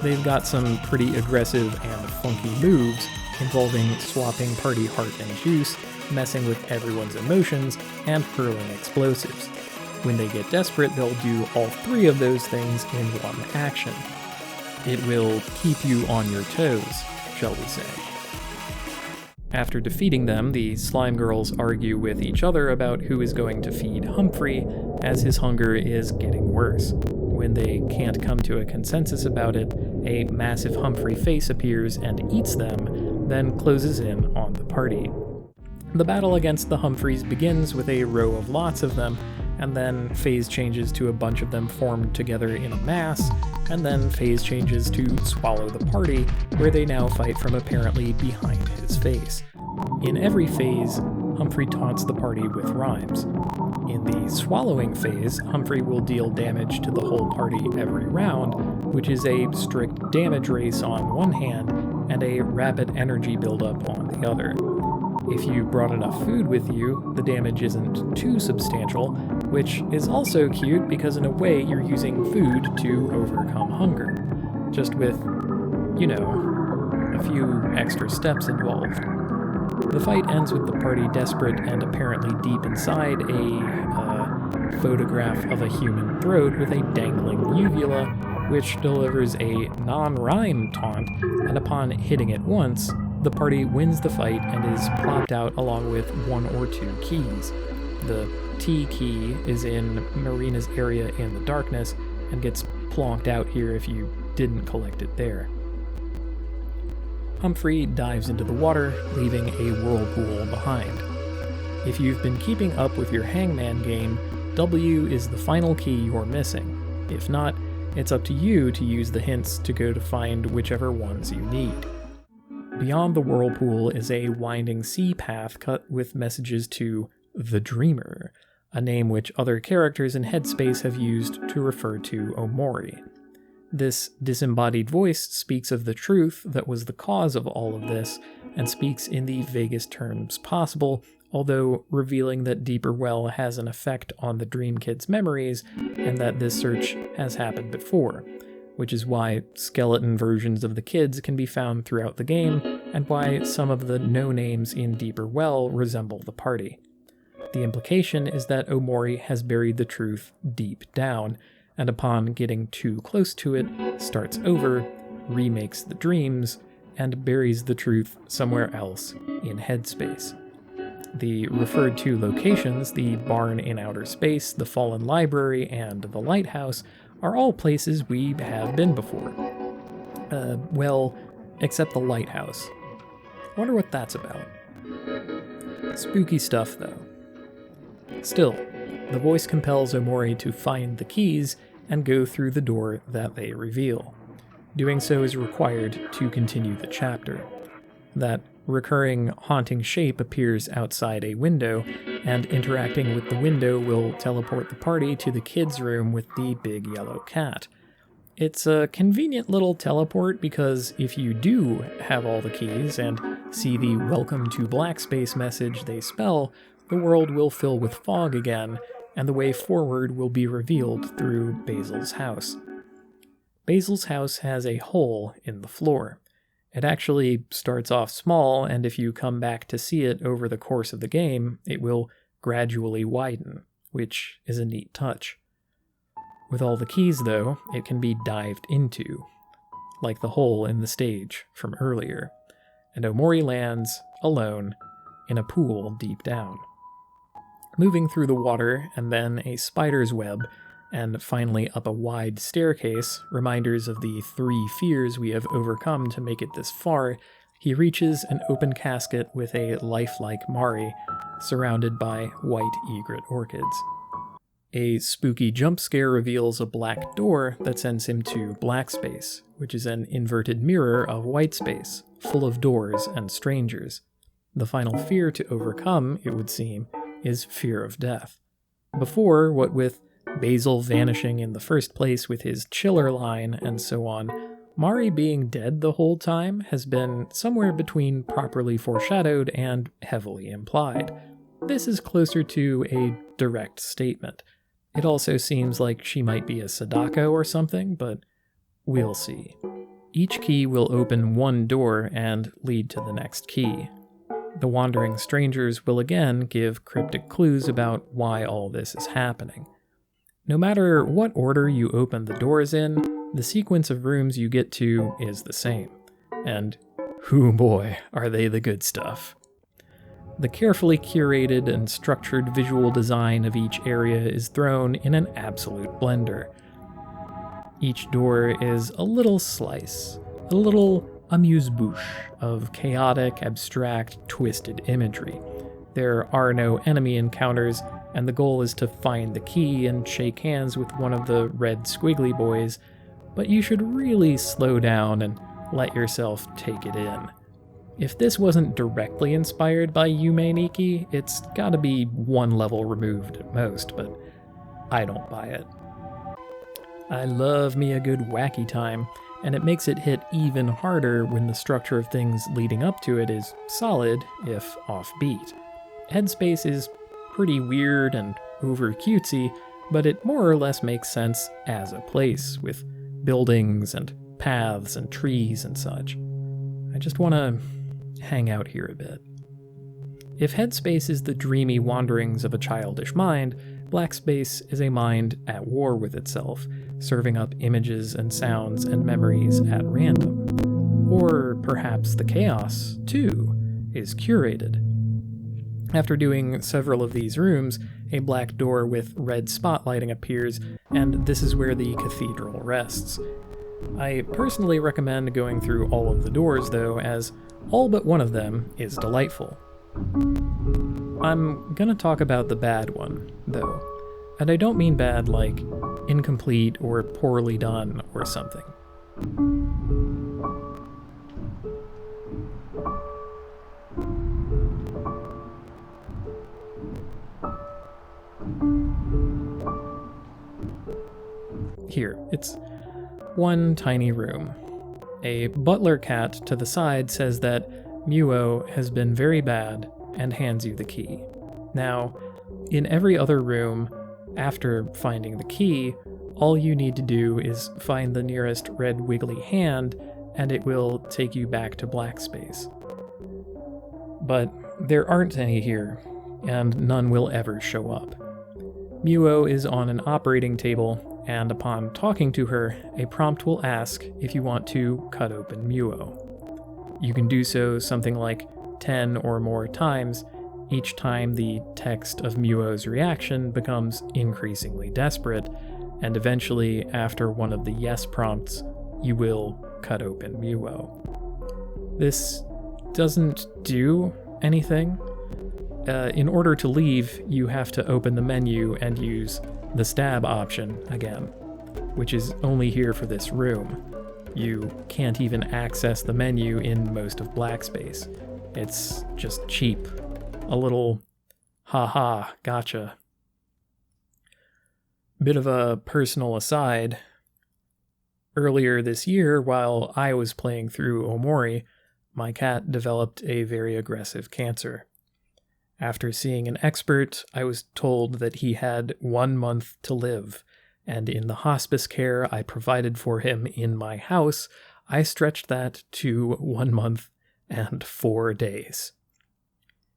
They've got some pretty aggressive and funky moves, involving swapping party heart and juice, messing with everyone's emotions, and hurling explosives. When they get desperate, they'll do all 3 of those things in one action. It will keep you on your toes, shall we say. After defeating them, the Slime Girls argue with each other about who is going to feed Humphrey, as his hunger is getting worse. When they can't come to a consensus about it, a massive Humphrey face appears and eats them, then closes in on the party. The battle against the Humphreys begins with a row of lots of them, and then phase changes to a bunch of them formed together in a mass, and then phase changes to swallow the party, where they now fight from apparently behind his face. In every phase, Humphrey taunts the party with rhymes. In the swallowing phase, Humphrey will deal damage to the whole party every round, which is a strict damage race on one hand and a rapid energy buildup on the other. If you brought enough food with you, the damage isn't too substantial, which is also cute because in a way you're using food to overcome hunger, just with, a few extra steps involved. The fight ends with the party desperate and apparently deep inside a photograph of a human throat with a dangling uvula, which delivers a non-rhyme taunt, and upon hitting it once, the party wins the fight and is plopped out along with one or two keys. The T key is in Marina's area in the darkness and gets plonked out here if you didn't collect it there. Humphrey dives into the water, leaving a whirlpool behind. If you've been keeping up with your Hangman game, W is the final key you're missing. If not, it's up to you to use the hints to go to find whichever ones you need. Beyond the whirlpool is a winding sea path cut with messages to the Dreamer, a name which other characters in Headspace have used to refer to Omori. This disembodied voice speaks of the truth that was the cause of all of this, and speaks in the vaguest terms possible, although revealing that Deeper Well has an effect on the Dream Kid's memories, and that this search has happened before, which is why skeleton versions of the kids can be found throughout the game, and why some of the no-names in Deeper Well resemble the party. The implication is that Omori has buried the truth deep down, and upon getting too close to it, starts over, remakes the dreams, and buries the truth somewhere else in Headspace. The referred to locations, the barn in outer space, the fallen library, and the lighthouse, are all places we have been before. Except the lighthouse. Wonder what that's about. Spooky stuff, though. Still, the voice compels Omori to find the keys and go through the door that they reveal. Doing so is required to continue the chapter. That recurring haunting shape appears outside a window, and interacting with the window will teleport the party to the kids' room with the big yellow cat. It's a convenient little teleport because if you do have all the keys and see the Welcome to Black Space message they spell, the world will fill with fog again, and the way forward will be revealed through Basil's house. Basil's house has a hole in the floor. It actually starts off small, and if you come back to see it over the course of the game, it will gradually widen, which is a neat touch. With all the keys, though, it can be dived into, like the hole in the stage from earlier, and Omori lands, alone, in a pool deep down. Moving through the water, and then a spider's web, and finally up a wide staircase, reminders of the 3 fears we have overcome to make it this far, he reaches an open casket with a lifelike Mari, surrounded by white egret orchids. A spooky jump scare reveals a black door that sends him to black space, which is an inverted mirror of white space, full of doors and strangers. The final fear to overcome, it would seem, is fear of death. Before, what with Basil vanishing in the first place with his chiller line and so on, Mari being dead the whole time has been somewhere between properly foreshadowed and heavily implied. This is closer to a direct statement. It also seems like she might be a Sadako or something, but we'll see. Each key will open one door and lead to the next key. The wandering strangers will again give cryptic clues about why all this is happening. No matter what order you open the doors in, the sequence of rooms you get to is the same. And, hoo boy, are they the good stuff. The carefully curated and structured visual design of each area is thrown in an absolute blender. Each door is a little slice, a little amuse-bouche of chaotic, abstract, twisted imagery. There are no enemy encounters, and the goal is to find the key and shake hands with one of the red squiggly boys, but you should really slow down and let yourself take it in. If this wasn't directly inspired by Yume Nikki, it's gotta be one level removed at most, but I don't buy it. I love me a good wacky time, and it makes it hit even harder when the structure of things leading up to it is solid, if offbeat. Headspace is pretty weird and over cutesy, but it more or less makes sense as a place, with buildings and paths and trees and such. I just want to hang out here a bit. If Headspace is the dreamy wanderings of a childish mind, Blackspace is a mind at war with itself, serving up images and sounds and memories at random. Or perhaps the chaos, too, is curated. After doing several of these rooms, a black door with red spotlighting appears, and this is where the cathedral rests. I personally recommend going through all of the doors, though, as all but one of them is delightful. I'm gonna talk about the bad one, though, and I don't mean bad like incomplete or poorly done or something. Here, it's one tiny room. A butler cat to the side says that Muo has been very bad and hands you the key. Now, in every other room, after finding the key, all you need to do is find the nearest red wiggly hand and it will take you back to Blackspace. But there aren't any here, and none will ever show up. Muo is on an operating table, and upon talking to her, a prompt will ask if you want to cut open Muo. You can do so something like 10 or more times, each time the text of Muo's reaction becomes increasingly desperate, and eventually, after one of the yes prompts, you will cut open Muo. This doesn't do anything. In order to leave, you have to open the menu and use the stab option again, which is only here for this room. You can't even access the menu in most of Blackspace. It's just cheap. A little, haha, gotcha. Bit of a personal aside. Earlier this year, while I was playing through Omori, my cat developed a very aggressive cancer. After seeing an expert, I was told that he had 1 month to live, and in the hospice care I provided for him in my house, I stretched that to 1 month and 4 days.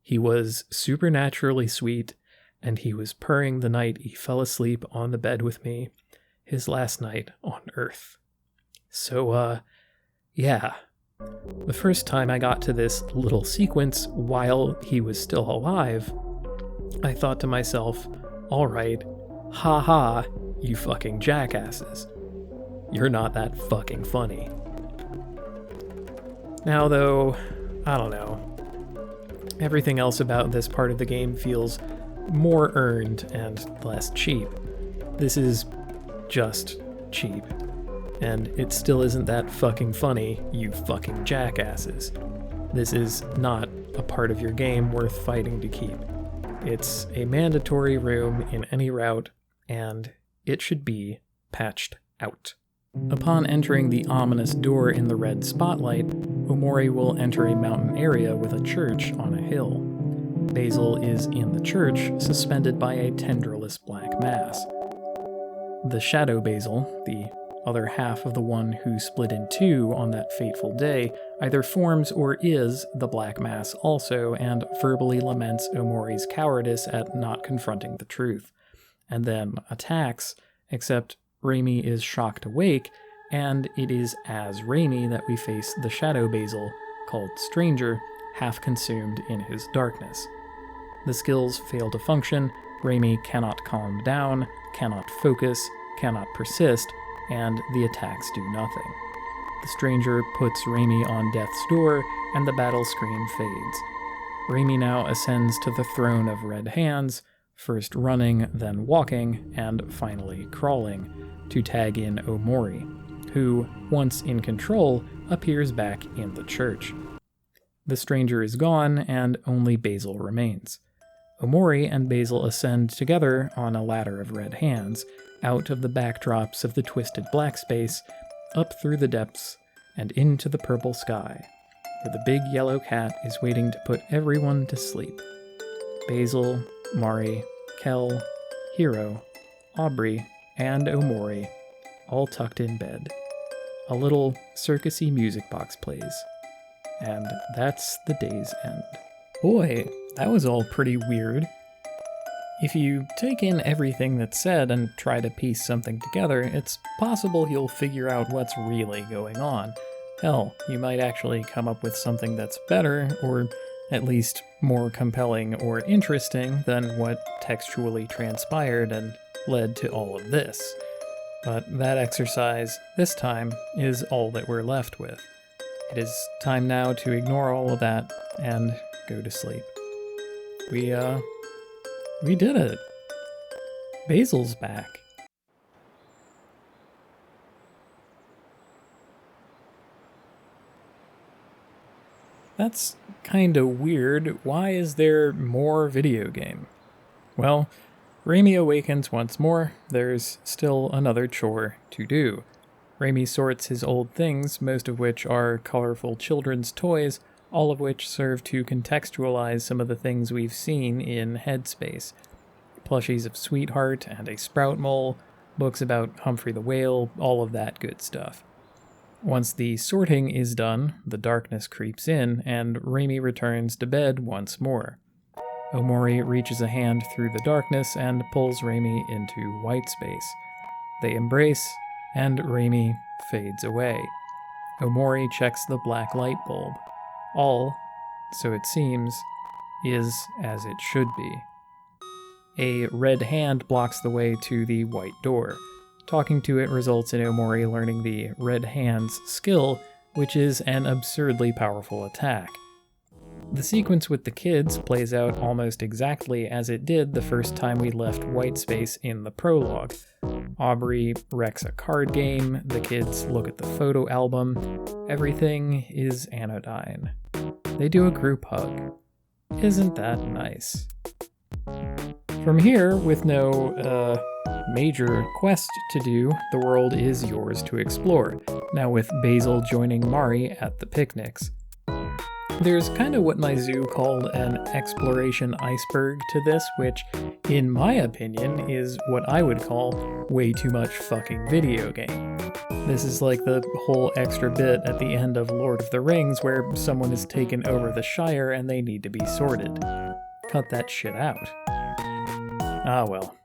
He was supernaturally sweet, and he was purring the night he fell asleep on the bed with me, his last night on Earth. So, yeah. The first time I got to this little sequence while he was still alive, I thought to myself, alright, haha, you fucking jackasses. You're not that fucking funny. Now though, I don't know. Everything else about this part of the game feels more earned and less cheap. This is just cheap. And it still isn't that fucking funny, you fucking jackasses. This is not a part of your game worth fighting to keep. It's a mandatory room in any route, and it should be patched out. Upon entering the ominous door in the red spotlight, Omori will enter a mountain area with a church on a hill. Basil is in the church, suspended by a tendrilless black mass. The shadow Basil, the other half of the one who split in two on that fateful day, either forms or is the black mass also, and verbally laments Omori's cowardice at not confronting the truth, and then attacks, except Raimi is shocked awake, and it is as Raimi that we face the shadow Basil, called Stranger, half consumed in his darkness. The skills fail to function, Raimi cannot calm down, cannot focus, cannot persist, and the attacks do nothing. The Stranger puts Raimi on death's door, and the battle screen fades. Raimi now ascends to the throne of red hands, first running, then walking, and finally crawling, to tag in Omori, who, once in control, appears back in the church. The stranger is gone, and only Basil remains. Omori and Basil ascend together on a ladder of red hands, out of the backdrops of the twisted black space, up through the depths, and into the purple sky, where the big yellow cat is waiting to put everyone to sleep. Basil, Mari, Kel, Hiro, Aubrey, and Omori, all tucked in bed. A little circusy music box plays. And that's the day's end. Boy, that was all pretty weird. If you take in everything that's said and try to piece something together, it's possible you'll figure out what's really going on. Hell, you might actually come up with something that's better, or at least more compelling or interesting than what textually transpired and led to all of this. But that exercise, this time, is all that we're left with. It is time now to ignore all of that and go to sleep. We did it. Basil's back. That's kinda weird. Why is there more video game? Well, Raimi awakens once more. There's still another chore to do. Raimi sorts his old things, most of which are colorful children's toys, all of which serve to contextualize some of the things we've seen in Headspace. Plushies of Sweetheart and a Sprout Mole, books about Humphrey the Whale, all of that good stuff. Once the sorting is done, the darkness creeps in, and Raimi returns to bed once more. Omori reaches a hand through the darkness and pulls Raimi into white space. They embrace, and Raimi fades away. Omori checks the black light bulb. All, so it seems, is as it should be. A red hand blocks the way to the white door. Talking to it results in Omori learning the red hand's skill, which is an absurdly powerful attack. The sequence with the kids plays out almost exactly as it did the first time we left white space in the prologue. Aubrey wrecks a card game, the kids look at the photo album, everything is anodyne. They do a group hug. Isn't that nice? From here, with no, major quest to do, the world is yours to explore, now with Basil joining Mari at the picnics. There's kind of what my zoo called an exploration iceberg to this, which, in my opinion, is what I would call way too much fucking video game. This is like the whole extra bit at the end of Lord of the Rings where someone has taken over the Shire and they need to be sorted. Cut that shit out. Ah well.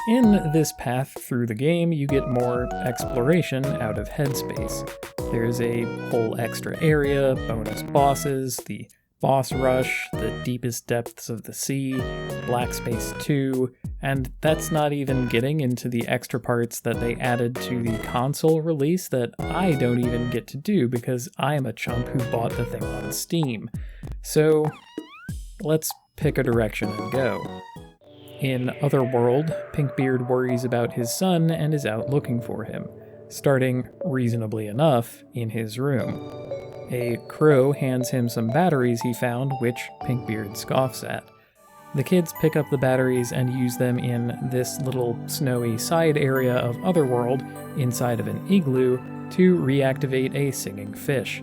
In this path through the game, you get more exploration out of Headspace. There's a whole extra area, bonus bosses, the boss rush, the deepest depths of the sea, Black Space 2, and that's not even getting into the extra parts that they added to the console release that I don't even get to do because I am a chump who bought the thing on Steam. So, let's pick a direction and go. In Otherworld, Pinkbeard worries about his son and is out looking for him, starting, reasonably enough, in his room. A crow hands him some batteries he found, which Pinkbeard scoffs at. The kids pick up the batteries and use them in this little snowy side area of Otherworld, inside of an igloo, to reactivate a singing fish.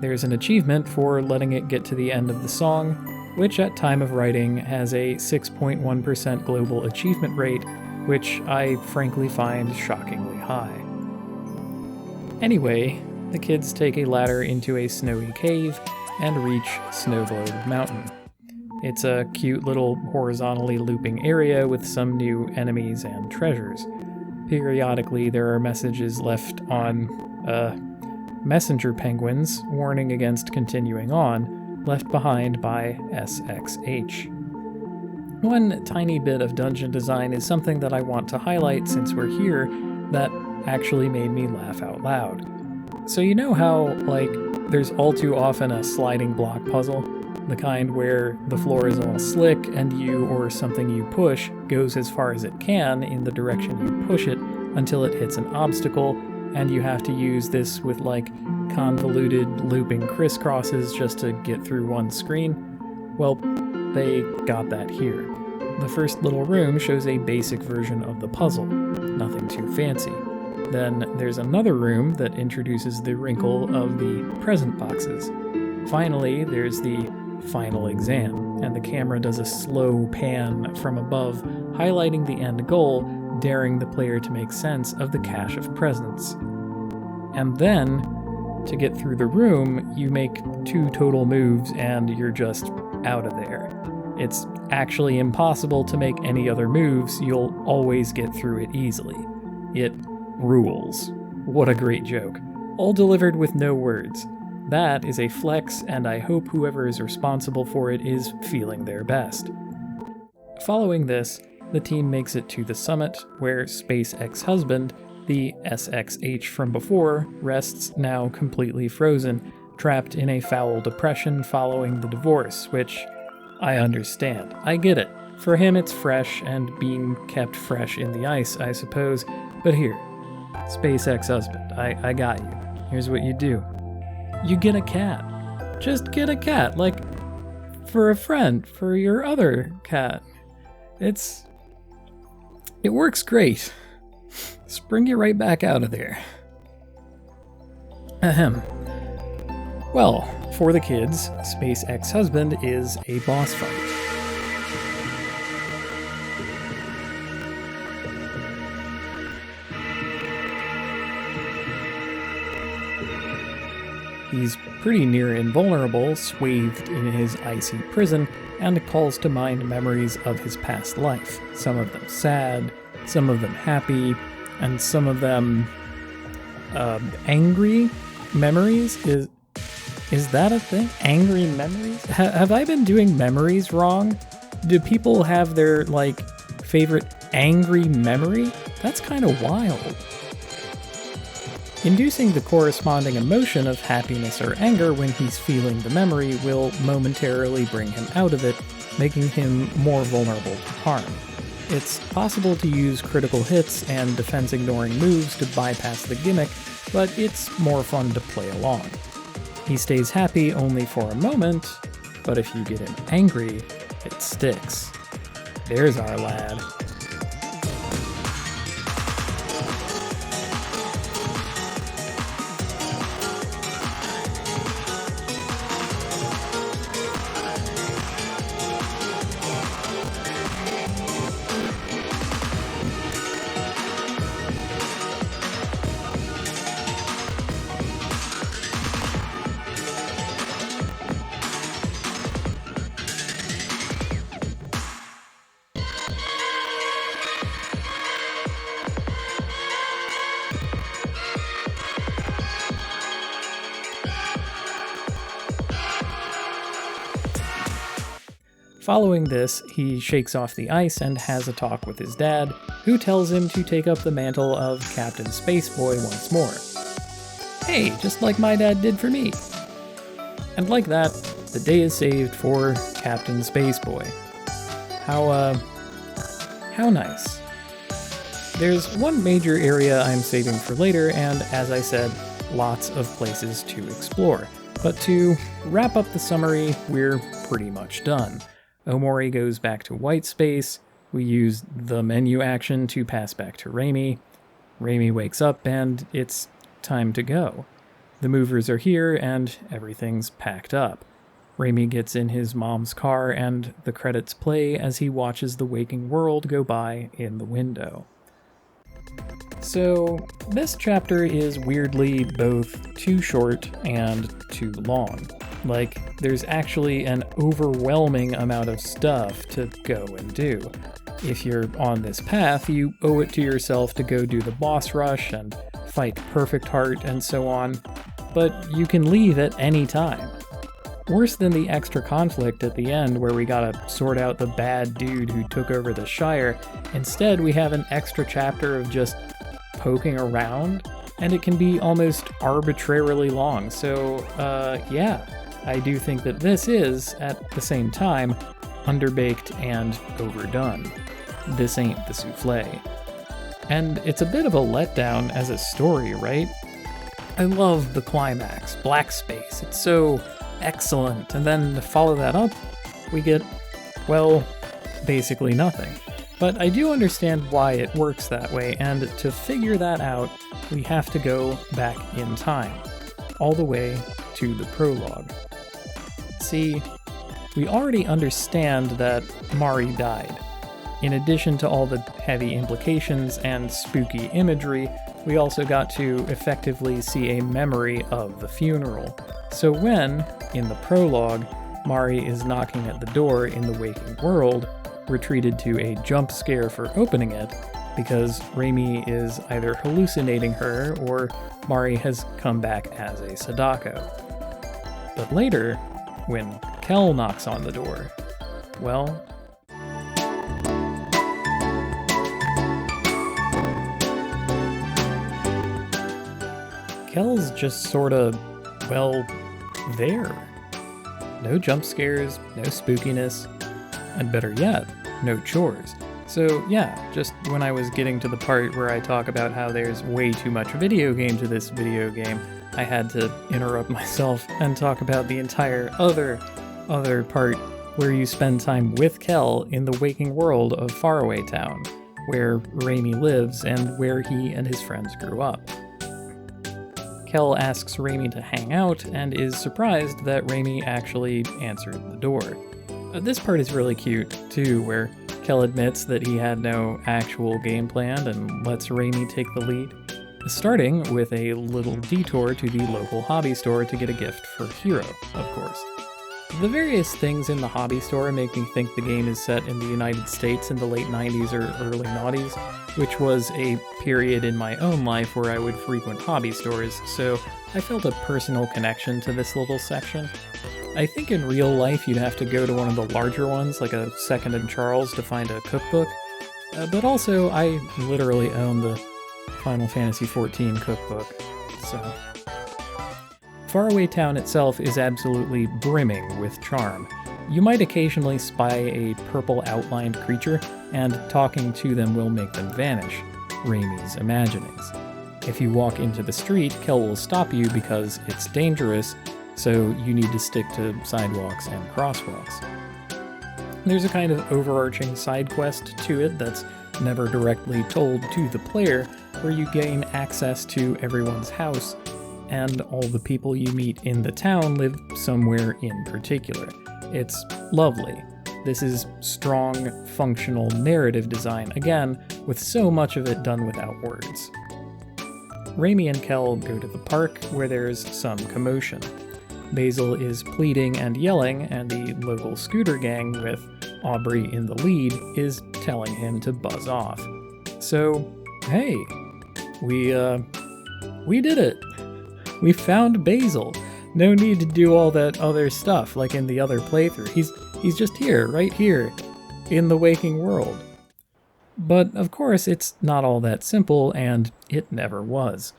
There's an achievement for letting it get to the end of the song, which at time of writing has a 6.1% global achievement rate, which I frankly find shockingly high. Anyway, the kids take a ladder into a snowy cave and reach Snowglobe Mountain. It's a cute little horizontally looping area with some new enemies and treasures. Periodically, there are messages left on, messenger penguins warning against continuing on, left behind by SXH. One tiny bit of dungeon design is something that I want to highlight since we're here that actually made me laugh out loud. So you know how, there's all too often a sliding block puzzle? The kind where the floor is all slick and you or something you push goes as far as it can in the direction you push it until it hits an obstacle, and you have to use this with like convoluted looping crisscrosses just to get through one screen. Well, they got that here. The first little room shows a basic version of the puzzle, nothing too fancy. Then there's another room that introduces the wrinkle of the present boxes. Finally, there's the final exam, and the camera does a slow pan from above, highlighting the end goal, daring the player to make sense of the cache of presents. And then, to get through the room, you make 2 total moves and you're just out of there. It's actually impossible to make any other moves, you'll always get through it easily. It rules. What a great joke. All delivered with no words. That is a flex, and I hope whoever is responsible for it is feeling their best. Following this, the team makes it to the summit, where Space Ex-Husband, the SXH from before, rests now completely frozen, trapped in a foul depression following the divorce, which I understand. I get it. For him it's fresh and being kept fresh in the ice, I suppose. But here, Space Ex-Husband, I got you. Here's what you do. You get a cat. Just get a cat, like, for a friend, for your other cat. It works great. Spring you right back out of there. Ahem. Well, for the kids, Space Ex-Husband is a boss fight. He's pretty near invulnerable, swathed in his icy prison, and calls to mind memories of his past life. Some of them sad, some of them happy, and some of them angry memories. Is that a thing? Angry memories? Have I been doing memories wrong? Do people have their, like, favorite angry memory? That's kind of wild. Inducing the corresponding emotion of happiness or anger when he's feeling the memory will momentarily bring him out of it, making him more vulnerable to harm. It's possible to use critical hits and defense-ignoring moves to bypass the gimmick, but it's more fun to play along. He stays happy only for a moment, but if you get him angry, it sticks. There's our lad. Following this, he shakes off the ice and has a talk with his dad, who tells him to take up the mantle of Captain Spaceboy once more. Hey, just like my dad did for me. And like that, the day is saved for Captain Spaceboy. How nice. There's one major area I'm saving for later, and as I said, lots of places to explore. But to wrap up the summary, we're pretty much done. Omori goes back to white space, we use the menu action to pass back to Raimi. Raimi wakes up and it's time to go. The movers are here and everything's packed up. Raimi gets in his mom's car and the credits play as he watches the waking world go by in the window. So, this chapter is weirdly both too short and too long. Like, there's actually an overwhelming amount of stuff to go and do. If you're on this path, you owe it to yourself to go do the boss rush and fight Perfect Heart and so on, but you can leave at any time. Worse than the extra conflict at the end where we gotta sort out the bad dude who took over the Shire, instead we have an extra chapter of just poking around, and it can be almost arbitrarily long, so yeah, I do think that this is, at the same time, underbaked and overdone. This ain't the souffle. And it's a bit of a letdown as a story, right? I love the climax, black space, it's so excellent, and then to follow that up, we get, well, basically nothing. But I do understand why it works that way, and to figure that out, we have to go back in time, all the way to the prologue. See, we already understand that Mari died. In addition to all the heavy implications and spooky imagery, we also got to effectively see a memory of the funeral. So when, in the prologue, Mari is knocking at the door in the waking world, we're treated to a jump scare for opening it, because Raimi is either hallucinating her or Mari has come back as a Sadako. But later, when Kel knocks on the door, well, Kel's just sorta, well, there. No jump scares, no spookiness, and better yet, no chores. So yeah, just when I was getting to the part where I talk about how there's way too much video game to this video game, I had to interrupt myself and talk about the entire other part where you spend time with Kel in the waking world of Faraway Town, where Raimi lives and where he and his friends grew up. Kel asks Raimi to hang out and is surprised that Raimi actually answered the door. This part is really cute, too, where Kel admits that he had no actual game planned and lets Raimi take the lead, starting with a little detour to the local hobby store to get a gift for Hiro, of course. The various things in the hobby store make me think the game is set in the United States in the late 90s or early noughties, which was a period in my own life where I would frequent hobby stores, so I felt a personal connection to this little section. I think in real life you'd have to go to one of the larger ones, like a Second and Charles, to find a cookbook, but also I literally own the Final Fantasy XIV cookbook, so... Faraway Town itself is absolutely brimming with charm. You might occasionally spy a purple outlined creature, and talking to them will make them vanish, Raimi's imaginings. If you walk into the street, Kel will stop you because it's dangerous, so you need to stick to sidewalks and crosswalks. There's a kind of overarching side quest to it that's never directly told to the player, where you gain access to everyone's house, and all the people you meet in the town live somewhere in particular. It's lovely. This is strong, functional narrative design, again, with so much of it done without words. Raimi and Kel go to the park, where there's some commotion. Basil is pleading and yelling, and the local scooter gang, with Aubrey in the lead, is telling him to buzz off. So, hey, we did it! We found Basil. No need to do all that other stuff like in the other playthrough. He's just here, right here, in the waking world. But of course it's not all that simple, and it never was.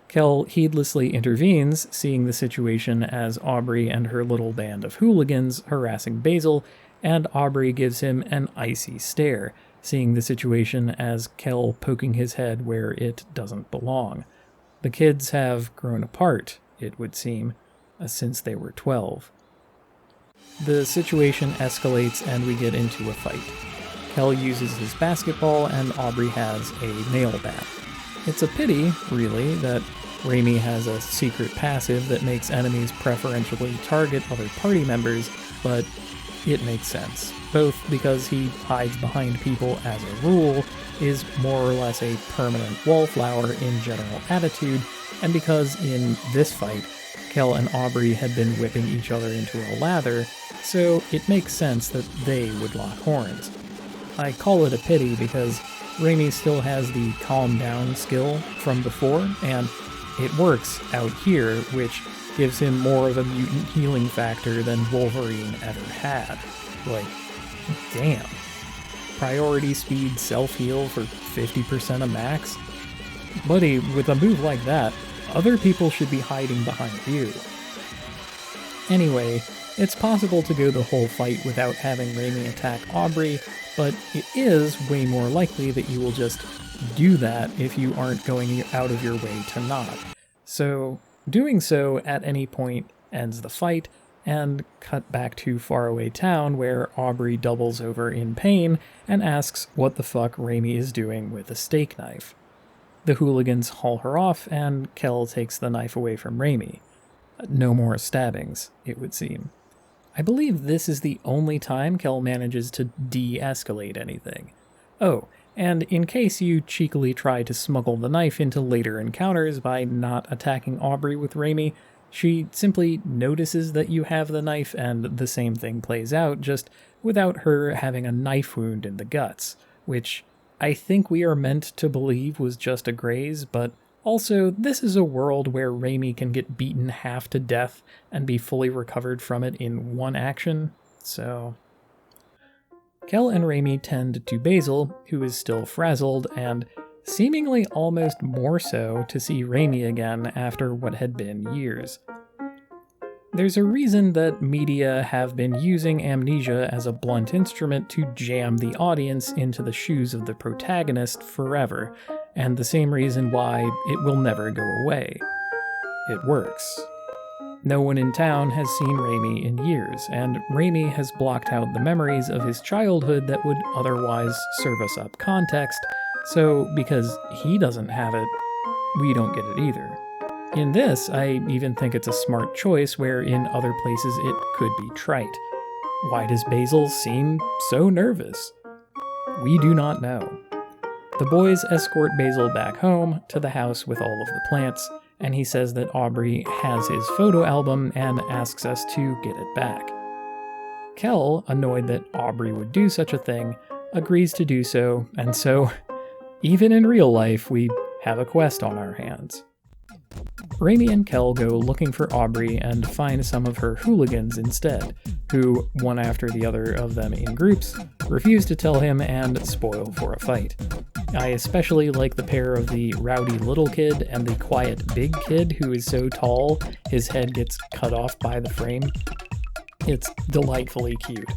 Kel heedlessly intervenes, seeing the situation as Aubrey and her little band of hooligans harassing Basil, and Aubrey gives him an icy stare, seeing the situation as Kel poking his head where it doesn't belong. The kids have grown apart, it would seem, since they were 12. The situation escalates and we get into a fight. Kel uses his basketball and Aubrey has a nail bat. It's a pity, really, that Raimi has a secret passive that makes enemies preferentially target other party members, but it makes sense, both because he hides behind people as a rule, is more or less a permanent wallflower in general attitude, and because in this fight, Kel and Aubrey had been whipping each other into a lather, so it makes sense that they would lock horns. I call it a pity because Raimi still has the calm down skill from before, and it works out here, which gives him more of a mutant healing factor than Wolverine ever had. Like, damn. Priority speed self-heal for 50% of max? Buddy, with a move like that, other people should be hiding behind you. Anyway, it's possible to go the whole fight without having Raimi attack Aubrey, but it is way more likely that you will just do that if you aren't going out of your way to not. So doing so at any point ends the fight, and cut back to faraway town where Aubrey doubles over in pain and asks what the fuck Raimi is doing with a steak knife. The hooligans haul her off, and Kel takes the knife away from Raimi. No more stabbings, it would seem. I believe this is the only time Kel manages to de-escalate anything. Oh, and in case you cheekily try to smuggle the knife into later encounters by not attacking Aubrey with Raimi, she simply notices that you have the knife and the same thing plays out, just without her having a knife wound in the guts, which I think we are meant to believe was just a graze, but also this is a world where Raimi can get beaten half to death and be fully recovered from it in one action, so... Kel and Raimi tend to Basil, who is still frazzled, and seemingly almost more so to see Raimi again after what had been years. There's a reason that media have been using amnesia as a blunt instrument to jam the audience into the shoes of the protagonist forever, and the same reason why it will never go away. It works. No one in town has seen Raimi in years, and Raimi has blocked out the memories of his childhood that would otherwise serve us up context, so because he doesn't have it, we don't get it either. In this, I even think it's a smart choice where in other places it could be trite. Why does Basil seem so nervous? We do not know. The boys escort Basil back home to the house with all of the plants, and he says that Aubrey has his photo album and asks us to get it back. Kel, annoyed that Aubrey would do such a thing, agrees to do so, and so, even in real life, we have a quest on our hands. Raimi and Kel go looking for Aubrey and find some of her hooligans instead, who, one after the other of them in groups, refuse to tell him and spoil for a fight. I especially like the pair of the rowdy little kid and the quiet big kid who is so tall his head gets cut off by the frame. It's delightfully cute.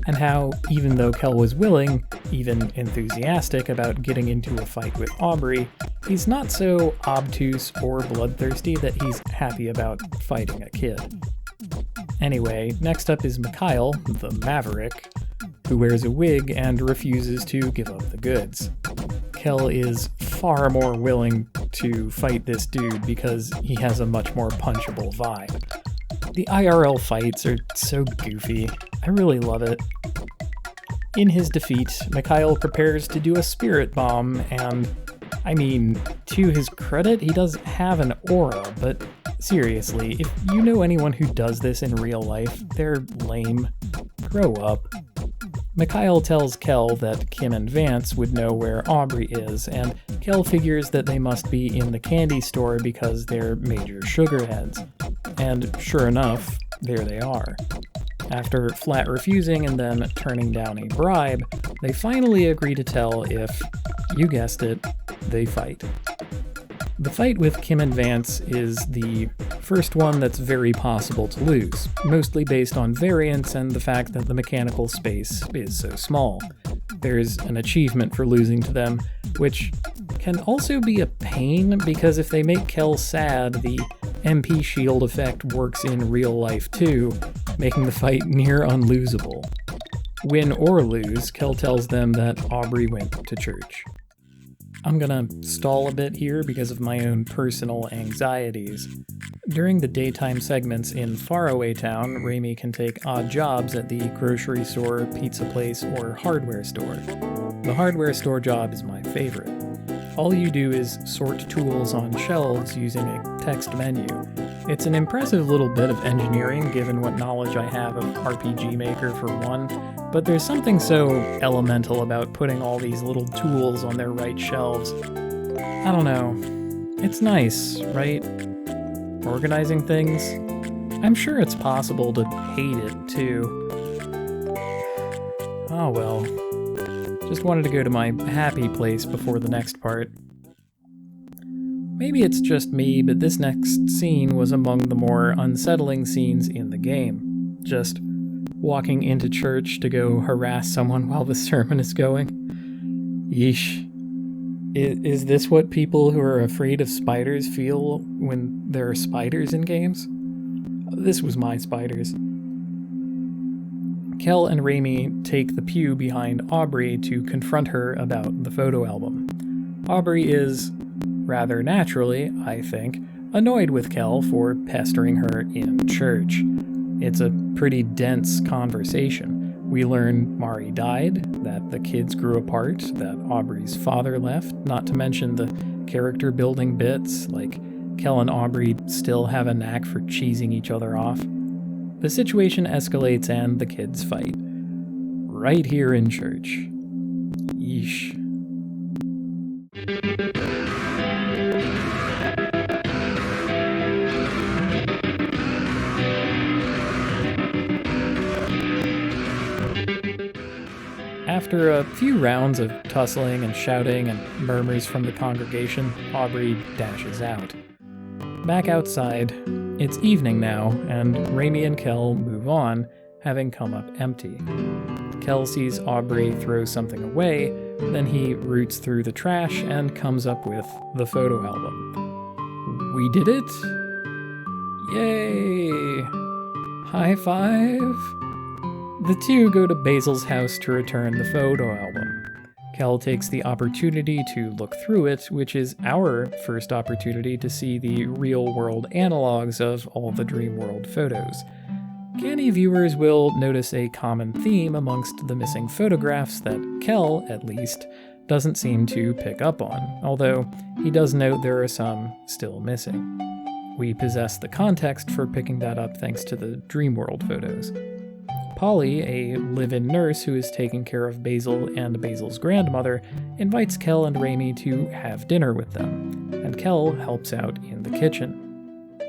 And how, even though Kel was willing, even enthusiastic about getting into a fight with Aubrey, he's not so obtuse or bloodthirsty that he's happy about fighting a kid. Anyway, next up is Mikhail, the Maverick, who wears a wig and refuses to give up the goods. Kel is far more willing to fight this dude because he has a much more punchable vibe. The IRL fights are so goofy. I really love it. In his defeat, Mikhail prepares to do a spirit bomb, and, I mean, to his credit, he does have an aura, but seriously, if you know anyone who does this in real life, they're lame. Grow up. Mikhail tells Kel that Kim and Vance would know where Aubrey is, and Kel figures that they must be in the candy store because they're major sugarheads. And sure enough, there they are. After flat refusing and then turning down a bribe, they finally agree to tell if, you guessed it, they fight. The fight with Kim and Vance is the first one that's very possible to lose, mostly based on variance and the fact that the mechanical space is so small. There's an achievement for losing to them, which can also be a pain because if they make Kel sad, the MP shield effect works in real life too, making the fight near unlosable. Win or lose, Kel tells them that Aubrey went to church. I'm gonna stall a bit here because of my own personal anxieties. During the daytime segments in Faraway Town, Raimi can take odd jobs at the grocery store, pizza place, or hardware store. The hardware store job is my favorite. All you do is sort tools on shelves using a text menu. It's an impressive little bit of engineering given what knowledge I have of RPG Maker for one, but there's something so elemental about putting all these little tools on their right shelves. I don't know. It's nice, right? Organizing things. I'm sure it's possible to hate it too. Oh well. Just wanted to go to my happy place before the next part. Maybe it's just me, but this next scene was among the more unsettling scenes in the game. Just walking into church to go harass someone while the sermon is going. Yeesh. Is this what people who are afraid of spiders feel when there are spiders in games? This was my spiders. Kel and Raimi take the pew behind Aubrey to confront her about the photo album. Aubrey is, rather naturally, I think, annoyed with Kel for pestering her in church. It's a pretty dense conversation. We learn Mari died, that the kids grew apart, that Aubrey's father left, not to mention the character building bits, like Kel and Aubrey still have a knack for cheesing each other off. The situation escalates and the kids fight. Right here in church. Yeesh. After a few rounds of tussling and shouting and murmurs from the congregation, Aubrey dashes out. Back outside, it's evening now, and Raimi and Kel move on, having come up empty. Kel sees Aubrey throw something away, then he roots through the trash and comes up with the photo album. We did it? Yay! High five! The two go to Basil's house to return the photo album. Kel takes the opportunity to look through it, which is our first opportunity to see the real-world analogs of all the Dreamworld photos. Canny viewers will notice a common theme amongst the missing photographs that Kel, at least, doesn't seem to pick up on, although he does note there are some still missing. We possess the context for picking that up thanks to the Dreamworld photos. Polly, a live-in nurse who is taking care of Basil and Basil's grandmother, invites Kel and Raimi to have dinner with them, and Kel helps out in the kitchen.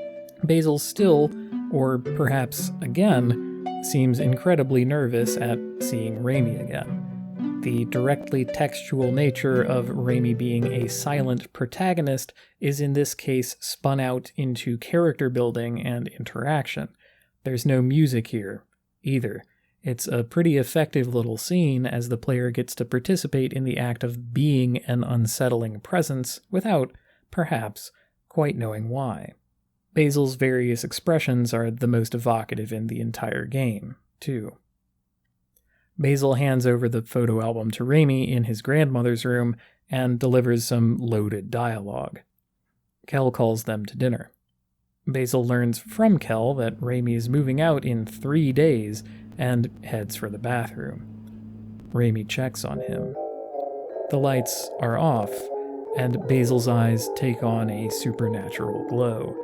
Basil still, or perhaps again, seems incredibly nervous at seeing Raimi again. The directly textual nature of Raimi being a silent protagonist is in this case spun out into character building and interaction. There's no music here either. It's a pretty effective little scene as the player gets to participate in the act of being an unsettling presence without, perhaps, quite knowing why. Basil's various expressions are the most evocative in the entire game, too. Basil hands over the photo album to Raimi in his grandmother's room and delivers some loaded dialogue. Kel calls them to dinner. Basil learns from Kel that Raimi is moving out in 3 days and heads for the bathroom. Raimi checks on him. The lights are off, and Basil's eyes take on a supernatural glow.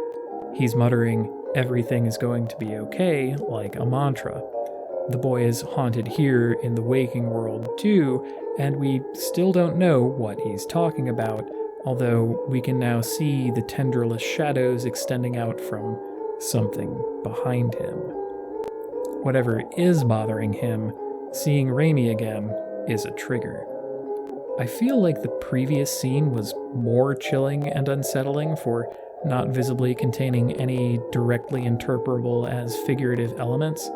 He's muttering, "Everything is going to be okay," like a mantra. The boy is haunted here in the waking world too, and we still don't know what he's talking about, although we can now see the tendrilless shadows extending out from something behind him. Whatever is bothering him, seeing Raimi again is a trigger. I feel like the previous scene was more chilling and unsettling for not visibly containing any directly interpretable as figurative elements.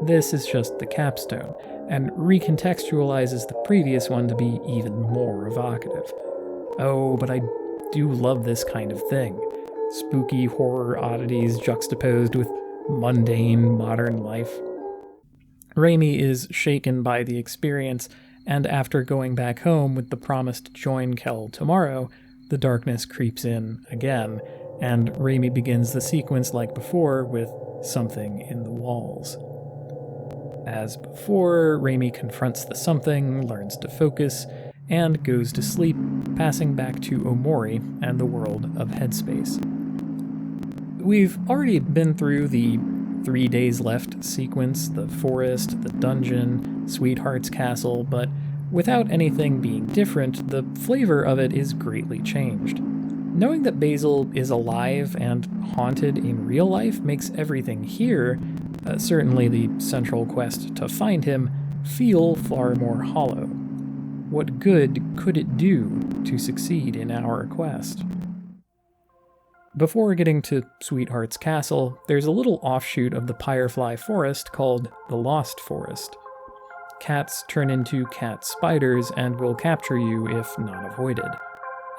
This is just the capstone, and recontextualizes the previous one to be even more evocative. Oh, but I do love this kind of thing. Spooky horror oddities juxtaposed with mundane modern life. Raimi is shaken by the experience, and after going back home with the promise to join Kel tomorrow, the darkness creeps in again, and Raimi begins the sequence like before with something in the walls. As before, Raimi confronts the something, learns to focus, and goes to sleep, passing back to Omori and the world of Headspace. We've already been through the 3 days left sequence, the forest, the dungeon, Sweetheart's castle, but without anything being different, the flavor of it is greatly changed. Knowing that Basil is alive and haunted in real life makes everything here, certainly the central quest to find him, feel far more hollow. What good could it do to succeed in our quest? Before getting to Sweetheart's Castle, there's a little offshoot of the Firefly Forest called the Lost Forest. Cats turn into cat spiders and will capture you if not avoided.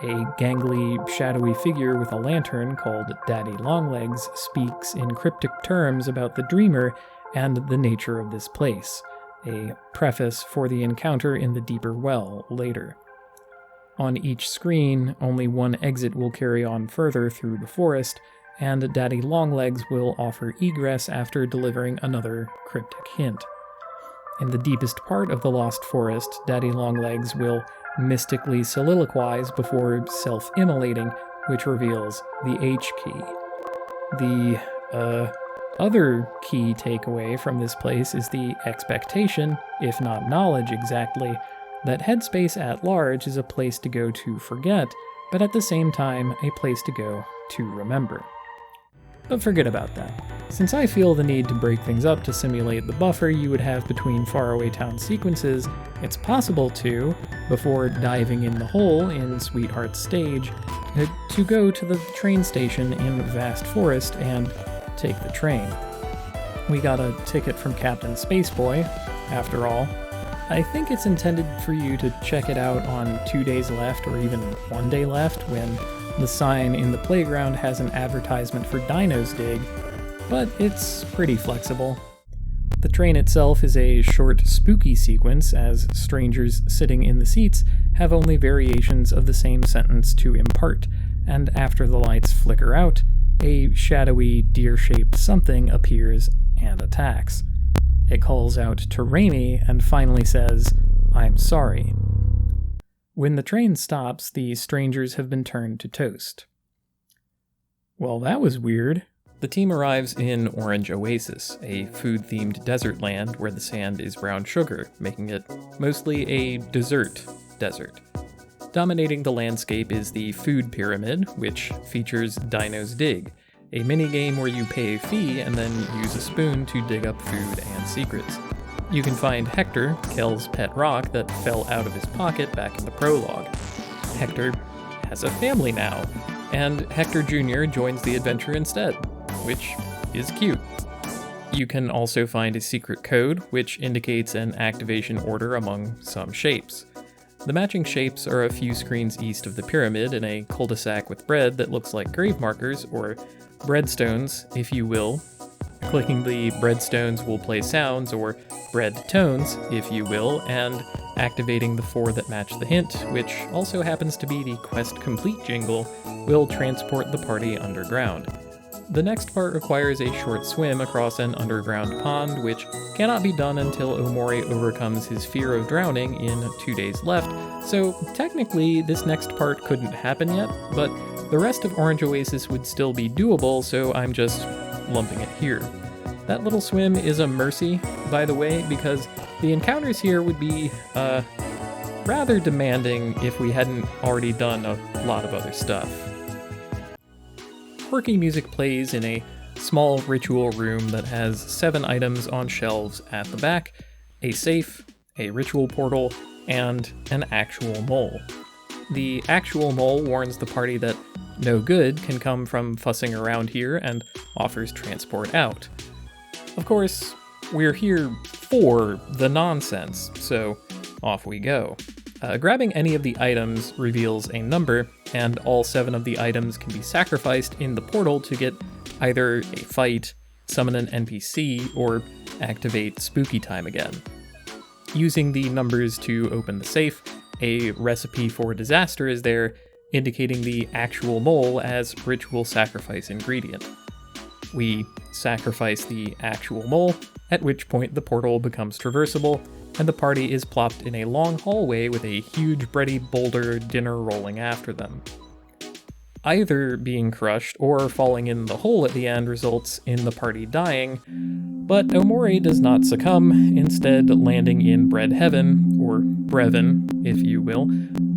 A gangly, shadowy figure with a lantern called Daddy Longlegs speaks in cryptic terms about the dreamer and the nature of this place, a preface for the encounter in the deeper well later. On each screen, only one exit will carry on further through the forest, and Daddy Longlegs will offer egress after delivering another cryptic hint. In the deepest part of the Lost Forest, Daddy Longlegs will mystically soliloquize before self-immolating, which reveals the H key. The, other key takeaway from this place is the expectation, if not knowledge exactly, that Headspace at large is a place to go to forget, but at the same time, a place to go to remember. But forget about that. Since I feel the need to break things up to simulate the buffer you would have between faraway town sequences, it's possible to, before diving in the hole in Sweetheart's stage, to go to the train station in Vast Forest and take the train. We got a ticket from Captain Spaceboy, after all. I think it's intended for you to check it out on 2 days left or even 1 day left when the sign in the playground has an advertisement for Dino's Dig, but it's pretty flexible. The train itself is a short, spooky sequence, as strangers sitting in the seats have only variations of the same sentence to impart, and after the lights flicker out, a shadowy, deer-shaped something appears and attacks. It calls out to Raimi and finally says, "I'm sorry." When the train stops, the strangers have been turned to toast. Well, that was weird. The team arrives in Orange Oasis, a food-themed desert land where the sand is brown sugar, making it mostly a dessert desert. Dominating the landscape is the Food Pyramid, which features Dino's Dig, a minigame where you pay a fee and then use a spoon to dig up food and secrets. You can find Hector, Kel's pet rock that fell out of his pocket back in the prologue. Hector has a family now, and Hector Jr. joins the adventure instead, which is cute. You can also find a secret code, which indicates an activation order among some shapes. The matching shapes are a few screens east of the pyramid in a cul-de-sac with bread that looks like grave markers, or breadstones, if you will. Clicking the breadstones will play sounds, or bread tones, if you will, and activating the 4 that match the hint, which also happens to be the Quest Complete jingle, will transport the party underground. The next part requires a short swim across an underground pond, which cannot be done until Omori overcomes his fear of drowning in 2 days left, so technically this next part couldn't happen yet, but the rest of Orange Oasis would still be doable, so I'm just lumping it here. That little swim is a mercy, by the way, because the encounters here would be, rather demanding if we hadn't already done a lot of other stuff. Quirky music plays in a small ritual room that has 7 items on shelves at the back, a safe, a ritual portal, and an actual mole. The actual mole warns the party that no good can come from fussing around here and offers transport out. Of course, we're here for the nonsense, so off we go. Grabbing any of the items reveals a number, and all 7 of the items can be sacrificed in the portal to get either a fight, summon an NPC, or activate Spooky Time again. Using the numbers to open the safe, a recipe for disaster is there, indicating the actual mole as ritual sacrifice ingredient. We sacrifice the actual mole, at which point the portal becomes traversable, and the party is plopped in a long hallway with a huge bready boulder dinner rolling after them. Either being crushed or falling in the hole at the end results in the party dying, but Omori does not succumb, instead landing in bread heaven, or brevin, if you will,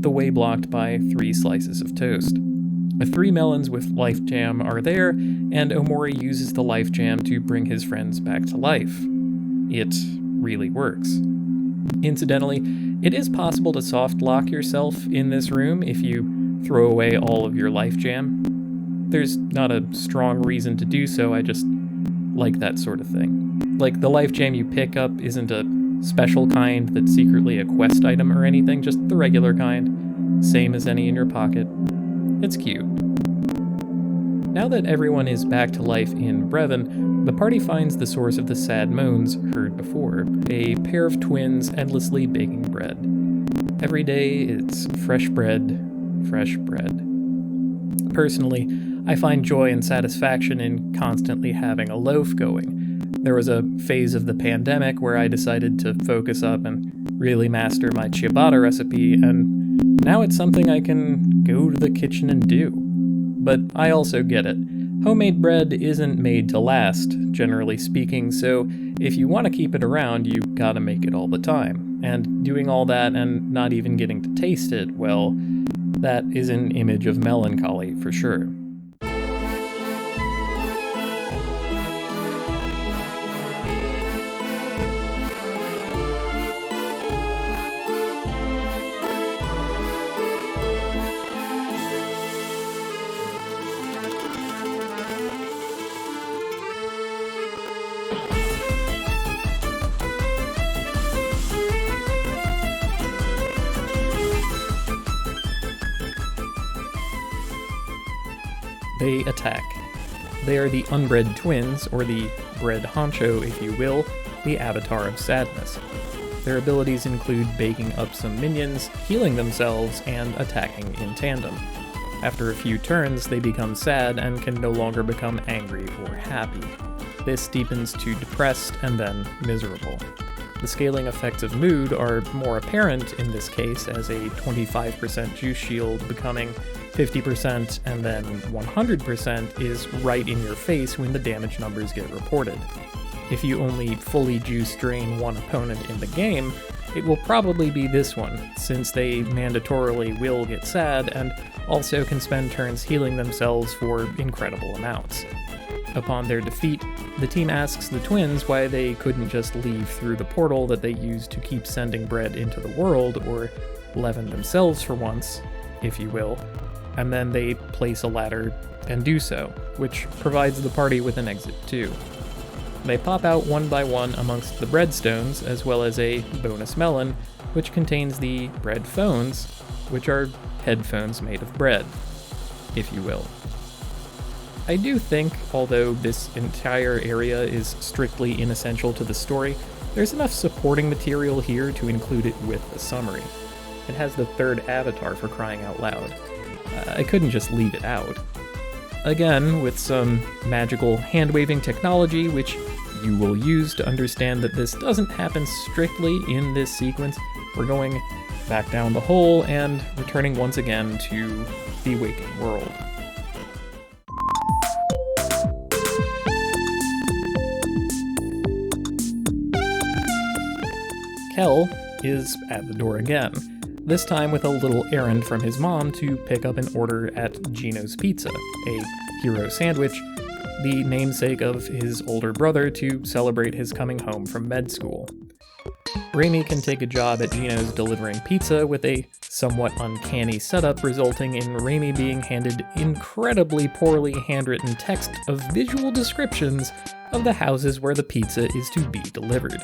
the way blocked by 3 slices of toast. 3 melons with life jam are there, and Omori uses the life jam to bring his friends back to life. It really works. Incidentally, it is possible to soft lock yourself in this room if you throw away all of your life jam. There's not a strong reason to do so, I just like that sort of thing. Like, the life jam you pick up isn't a special kind that's secretly a quest item or anything, just the regular kind. same as any in your pocket. It's cute. Now that everyone is back to life in Brevin, the party finds the source of the sad moans heard before, a pair of twins endlessly baking bread. Every day it's fresh bread, fresh bread. Personally, I find joy and satisfaction in constantly having a loaf going. There was a phase of the pandemic where I decided to focus up and really master my ciabatta recipe, and now it's something I can go to the kitchen and do. But I also get it. Homemade bread isn't made to last, generally speaking, so if you want to keep it around, you gotta make it all the time. And doing all that and not even getting to taste it, well, that is an image of melancholy for sure. They attack. They are the unbred twins, or the bread honcho, if you will, the avatar of sadness. Their abilities include baking up some minions, healing themselves, and attacking in tandem. After a few turns, they become sad and can no longer become angry or happy. This deepens to depressed and then miserable. The scaling effects of mood are more apparent in this case, as a 25% juice shield becoming 50% and then 100% is right in your face when the damage numbers get reported. If you only fully juice drain one opponent in the game, it will probably be this one, since they mandatorily will get sad and also can spend turns healing themselves for incredible amounts. Upon their defeat, the team asks the twins why they couldn't just leave through the portal that they used to keep sending bread into the world, or leaven themselves for once, if you will, and then they place a ladder and do so, which provides the party with an exit too. They pop out one by one amongst the breadstones, as well as a bonus melon, which contains the bread phones, which are headphones made of bread, if you will. I do think, although this entire area is strictly inessential to the story, there's enough supporting material here to include it with the summary. It has the third avatar, for crying out loud. I couldn't just leave it out. Again, with some magical hand-waving technology, which you will use to understand that this doesn't happen strictly in this sequence, we're going back down the hole and returning once again to the waking world. Kel is at the door again, this time with a little errand from his mom to pick up an order at Gino's Pizza, a hero sandwich, the namesake of his older brother, to celebrate his coming home from med school. Raimi can take a job at Gino's delivering pizza, with a somewhat uncanny setup resulting in Raimi being handed incredibly poorly handwritten text of visual descriptions of the houses where the pizza is to be delivered.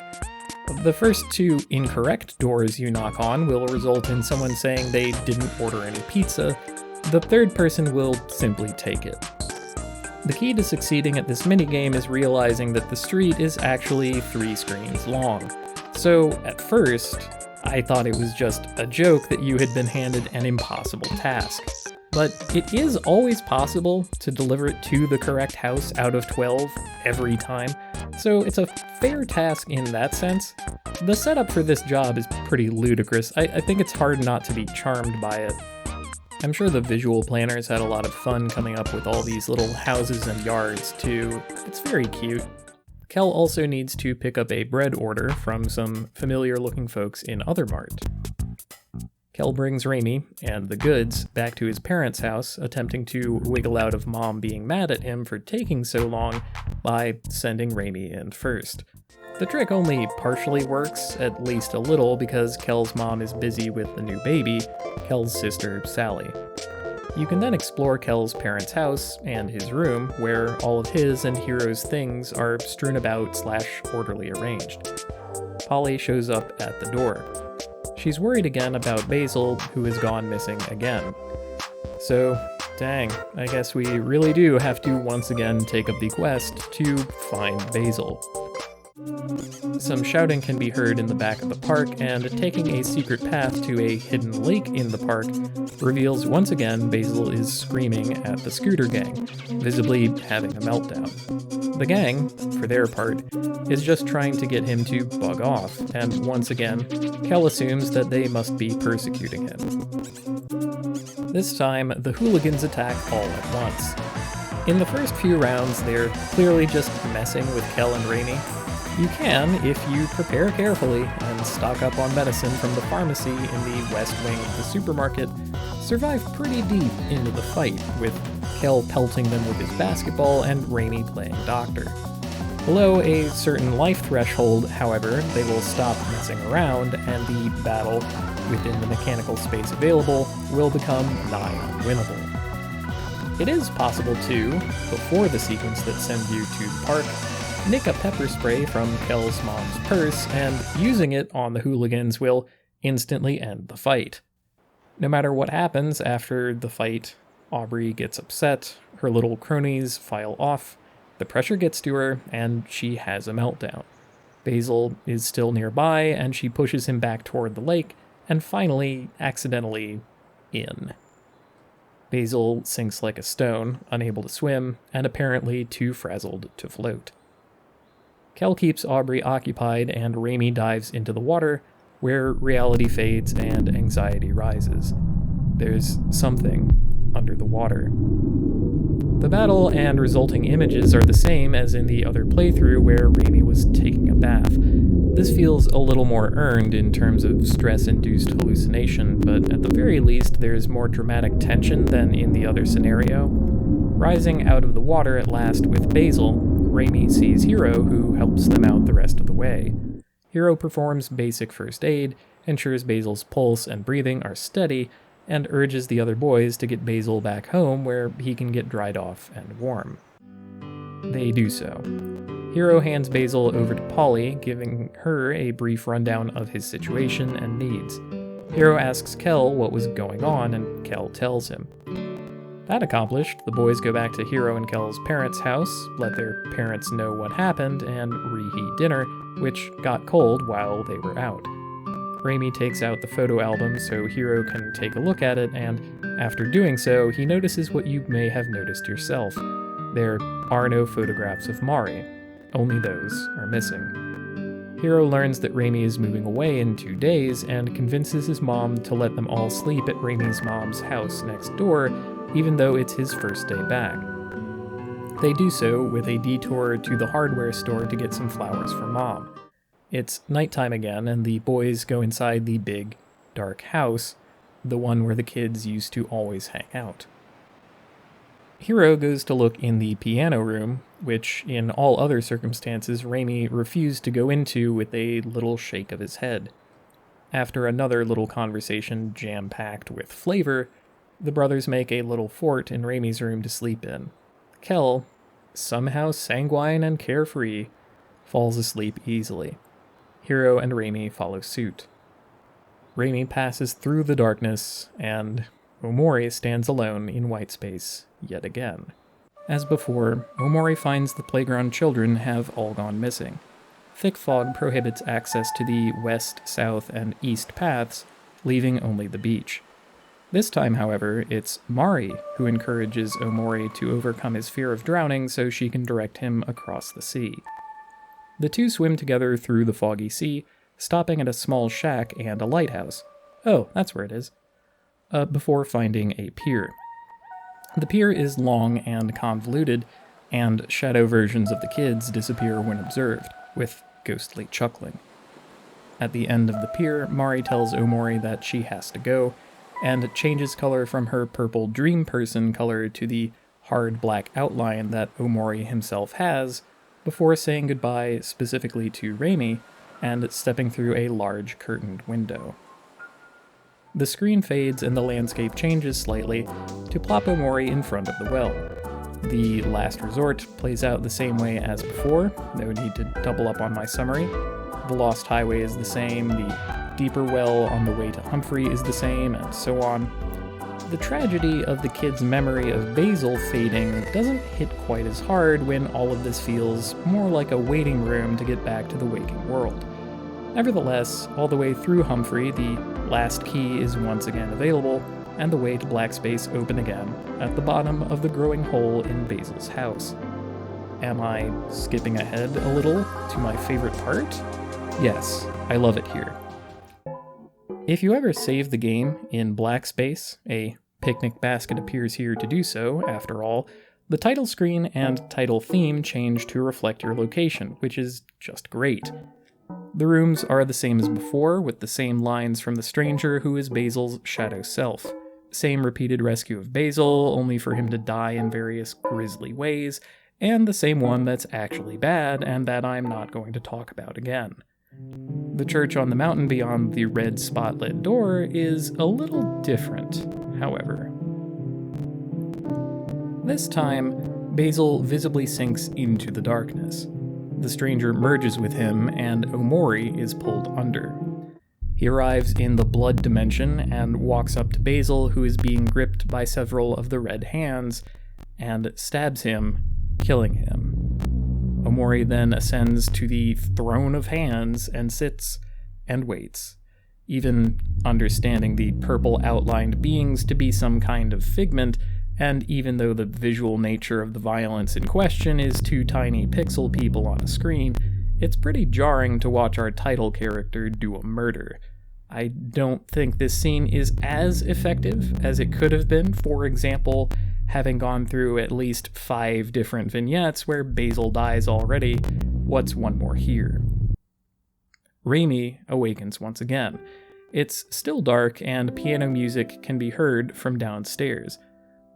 The first two incorrect doors you knock on will result in someone saying they didn't order any pizza. The third person will simply take it. The key to succeeding at this minigame is realizing that the street is actually 3 screens long. So, at first, I thought it was just a joke that you had been handed an impossible task. But it is always possible to deliver it to the correct house out of 12 every time, so it's a fair task in that sense. The setup for this job is pretty ludicrous. I think it's hard not to be charmed by it. I'm sure the visual planners had a lot of fun coming up with all these little houses and yards too. It's very cute. Kel also needs to pick up a bread order from some familiar looking folks in Otherworld. Kel brings Raimi and the goods back to his parents' house, attempting to wiggle out of Mom being mad at him for taking so long by sending Raimi in first. The trick only partially works, at least a little, because Kel's mom is busy with the new baby, Kel's sister, Sally. You can then explore Kel's parents' house and his room, where all of his and Hiro's things are strewn about / orderly arranged. Polly shows up at the door. she's worried again about Basil, who has gone missing again. So, dang, I guess we really do have to once again take up the quest to find Basil. Some shouting can be heard in the back of the park, and taking a secret path to a hidden lake in the park reveals once again Basil is screaming at the scooter gang, visibly having a meltdown. The gang, for their part, is just trying to get him to bug off, and once again, Kel assumes that they must be persecuting him. This time, the hooligans attack all at once. In the first few rounds, they're clearly just messing with Kel and Raimi. You can, if you prepare carefully and stock up on medicine from the pharmacy in the west wing of the supermarket, survive pretty deep into the fight, with Kel pelting them with his basketball and Raimi playing doctor. Below a certain life threshold, however, they will stop messing around, and the battle within the mechanical space available will become nigh unwinnable. It is possible to, before the sequence that sends you to the park, nick a pepper spray from Kel's mom's purse, and using it on the hooligans will instantly end the fight. No matter what happens after the fight, Aubrey gets upset, her little cronies file off, the pressure gets to her, and she has a meltdown. Basil is still nearby, and she pushes him back toward the lake, and finally, accidentally, in. Basil sinks like a stone, unable to swim, and apparently too frazzled to float. Kel keeps Aubrey occupied, and Raimi dives into the water, where reality fades and anxiety rises. There's something under the water. The battle and resulting images are the same as in the other playthrough where Raimi was taking a bath. This feels a little more earned in terms of stress-induced hallucination, but at the very least there's more dramatic tension than in the other scenario. Rising out of the water at last with Basil, Raimi sees Hiro, who helps them out the rest of the way. Hiro performs basic first aid, ensures Basil's pulse and breathing are steady, and urges the other boys to get Basil back home where he can get dried off and warm. They do so. Hiro hands Basil over to Polly, giving her a brief rundown of his situation and needs. Hiro asks Kel what was going on, and Kel tells him. That accomplished, the boys go back to Hiro and Kel's parents' house, let their parents know what happened, and reheat dinner, which got cold while they were out. Raimi takes out the photo album so Hiro can take a look at it, and after doing so, he notices what you may have noticed yourself. There are no photographs of Mari. Only those are missing. Hiro learns that Raimi is moving away in 2 days, and convinces his mom to let them all sleep at Raimi's mom's house next door, even though it's his first day back. They do so with a detour to the hardware store to get some flowers for Mom. It's nighttime again, and the boys go inside the big, dark house, the one where the kids used to always hang out. Hiro goes to look in the piano room, which in all other circumstances Raimi refused to go into with a little shake of his head. After another little conversation jam-packed with flavor, the brothers make a little fort in Raimi's room to sleep in. Kel, somehow sanguine and carefree, falls asleep easily. Hiro and Raimi follow suit. Raimi passes through the darkness, and Omori stands alone in white space yet again. As before, Omori finds the playground children have all gone missing. Thick fog prohibits access to the west, south, and east paths, leaving only the beach. This time, however, it's Mari who encourages Omori to overcome his fear of drowning so she can direct him across the sea. The two swim together through the foggy sea, stopping at a small shack and a lighthouse. Oh, that's where it is. Before finding a pier. The pier is long and convoluted, and shadow versions of the kids disappear when observed, with ghostly chuckling. At the end of the pier, Mari tells Omori that she has to go, and changes color from her purple dream person color to the hard black outline that Omori himself has, before saying goodbye specifically to Raimi and stepping through a large curtained window. The screen fades and the landscape changes slightly to plop Omori in front of the well. The last resort plays out the same way as before, no need to double up on my summary. The Lost Highway is the same, the deeper well on the way to Humphrey is the same, and so on. The tragedy of the kid's memory of Basil fading doesn't hit quite as hard when all of this feels more like a waiting room to get back to the waking world. Nevertheless, all the way through Humphrey, the last key is once again available, and the way to black space open again at the bottom of the growing hole in Basil's house. Am I skipping ahead a little to my favorite part? Yes, I love it here. If you ever save the game in black space, a picnic basket appears here to do so, after all, the title screen and title theme change to reflect your location, which is just great. The rooms are the same as before, with the same lines from the stranger who is Basil's shadow self. Same repeated rescue of Basil, only for him to die in various grisly ways, and the same one that's actually bad and that I'm not going to talk about again. The church on the mountain beyond the red spotlit door is a little different, however. This time, Basil visibly sinks into the darkness. The stranger merges with him, and Omori is pulled under. He arrives in the blood dimension and walks up to Basil, who is being gripped by several of the red hands, and stabs him, killing him. Omori then ascends to the throne of hands and sits and waits, even understanding the purple outlined beings to be some kind of figment, and even though the visual nature of the violence in question is two tiny pixel people on a screen, it's pretty jarring to watch our title character do a murder. I don't think this scene is as effective as it could have been, for example, having gone through at least 5 different vignettes where Basil dies already. What's one more here? Raimi awakens once again. It's still dark, and piano music can be heard from downstairs.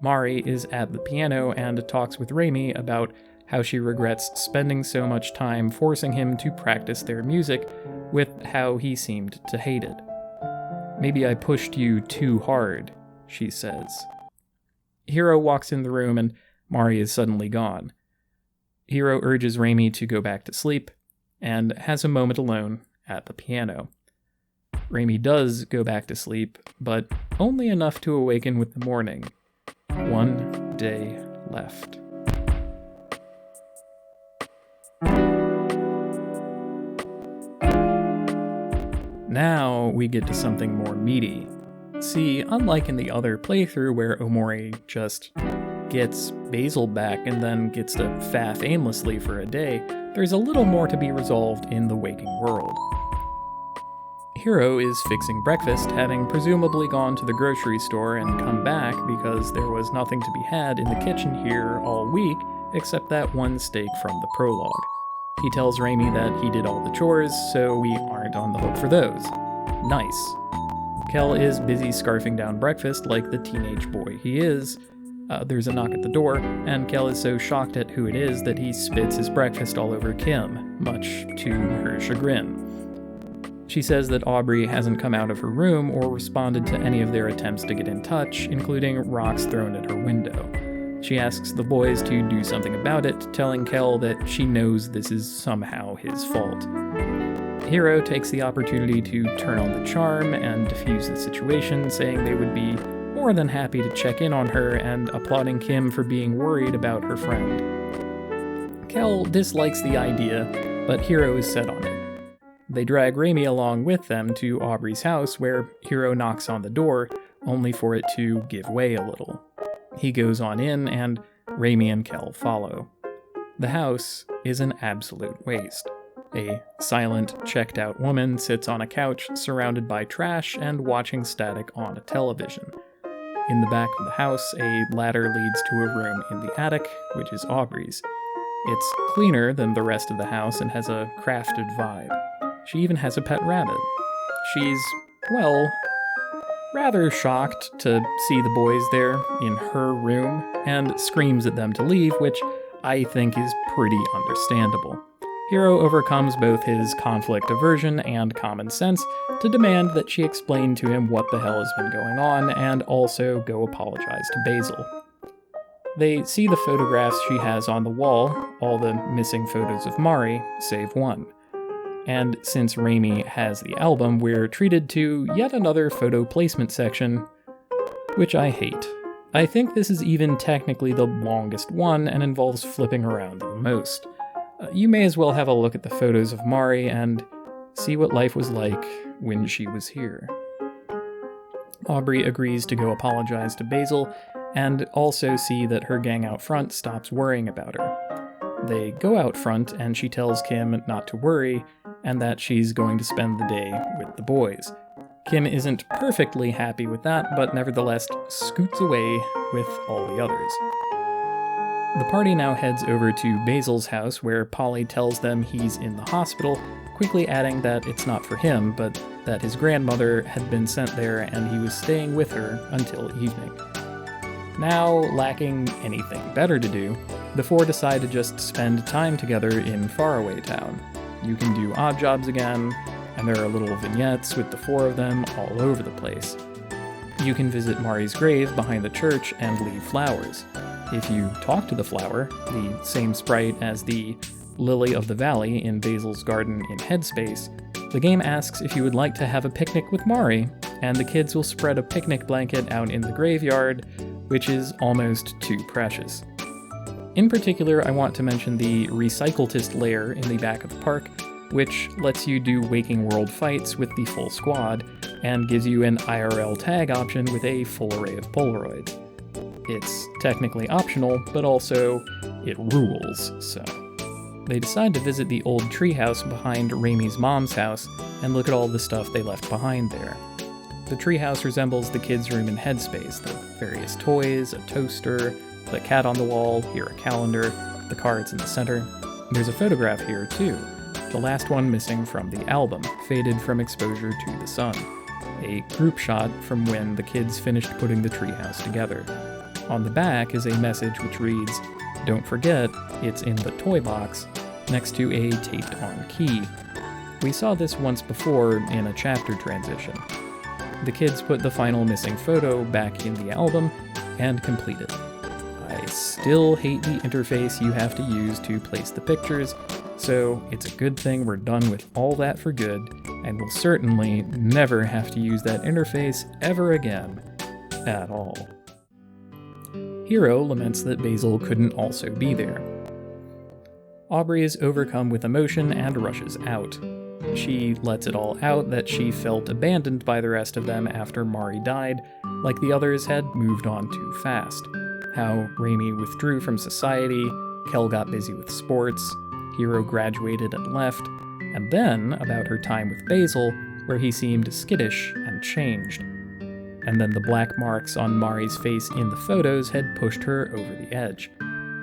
Mari is at the piano and talks with Raimi about how she regrets spending so much time forcing him to practice their music, with how he seemed to hate it. "Maybe I pushed you too hard," she says. Hiro walks in the room and Mari is suddenly gone. Hiro urges Raimi to go back to sleep, and has a moment alone at the piano. Raimi does go back to sleep, but only enough to awaken with the morning. 1 day left. Now we get to something more meaty. See, unlike in the other playthrough where Omori just gets Basil back and then gets to faff aimlessly for a day, there's a little more to be resolved in the waking world. Hiro is fixing breakfast, having presumably gone to the grocery store and come back because there was nothing to be had in the kitchen here all week except that one steak from the prologue. He tells Raimi that he did all the chores, so we aren't on the hook for those. Nice. Kel is busy scarfing down breakfast like the teenage boy he is. There's a knock at the door, and Kel is so shocked at who it is that he spits his breakfast all over Kim, much to her chagrin. She says that Aubrey hasn't come out of her room or responded to any of their attempts to get in touch, including rocks thrown at her window. She asks the boys to do something about it, telling Kel that she knows this is somehow his fault. Hiro takes the opportunity to turn on the charm and defuse the situation, saying they would be more than happy to check in on her and applauding Kim for being worried about her friend. Kel dislikes the idea, but Hiro is set on it. They drag Raimi along with them to Aubrey's house, where Hiro knocks on the door, only for it to give way a little. He goes on in, and Raimi and Kel follow. The house is an absolute waste. A silent, checked-out woman sits on a couch surrounded by trash and watching static on a television. In the back of the house, a ladder leads to a room in the attic, which is Aubrey's. It's cleaner than the rest of the house and has a crafted vibe. She even has a pet rabbit. She's, well, rather shocked to see the boys there in her room and screams at them to leave, which I think is pretty understandable. Hiro overcomes both his conflict aversion and common sense to demand that she explain to him what the hell has been going on and also go apologize to Basil. They see the photographs she has on the wall, all the missing photos of Mari, save one. And since Raimi has the album, we're treated to yet another photo placement section, which I hate. I think this is even technically the longest one and involves flipping around the most. You may as well have a look at the photos of Mari and see what life was like when she was here. Aubrey agrees to go apologize to Basil, and also see that her gang out front stops worrying about her. They go out front, and she tells Kim not to worry, and that she's going to spend the day with the boys. Kim isn't perfectly happy with that, but nevertheless scoots away with all the others. The party now heads over to Basil's house, where Polly tells them he's in the hospital, quickly adding that it's not for him, but that his grandmother had been sent there and he was staying with her until evening. Now, lacking anything better to do, the four decide to just spend time together in Faraway Town. You can do odd jobs again, and there are little vignettes with the four of them all over the place. You can visit Mari's grave behind the church and leave flowers. If you talk to the flower, the same sprite as the Lily of the Valley in Basil's garden in Headspace, the game asks if you would like to have a picnic with Mari, and the kids will spread a picnic blanket out in the graveyard, which is almost too precious. In particular, I want to mention the Recycletist lair in the back of the park, which lets you do Waking World fights with the full squad, and gives you an IRL tag option with a full array of Polaroids. It's technically optional, but also it rules, so. They decide to visit the old treehouse behind Raimi's mom's house and look at all the stuff they left behind there. The treehouse resembles the kids' room in Headspace, the various toys, a toaster, the cat on the wall, here a calendar, the cards in the center. There's a photograph here too, the last one missing from the album, faded from exposure to the sun. A group shot from when the kids finished putting the treehouse together. On the back is a message which reads, "Don't forget, it's in the toy box," next to a taped-on key. We saw this once before in a chapter transition. The kids put the final missing photo back in the album and complete it. I still hate the interface you have to use to place the pictures, so it's a good thing we're done with all that for good, and we'll certainly never have to use that interface ever again, at all. Hero laments that Basil couldn't also be there. Aubrey is overcome with emotion and rushes out. She lets it all out that she felt abandoned by the rest of them after Mari died, like the others had moved on too fast. How Raimi withdrew from society, Kel got busy with sports, Hero graduated and left, and then about her time with Basil, where he seemed skittish and changed. And then the black marks on Mari's face in the photos had pushed her over the edge.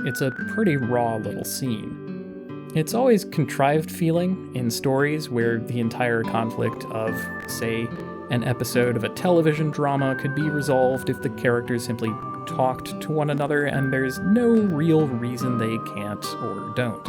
It's a pretty raw little scene. It's always contrived feeling in stories where the entire conflict of, say, an episode of a television drama could be resolved if the characters simply talked to one another and there's no real reason they can't or don't.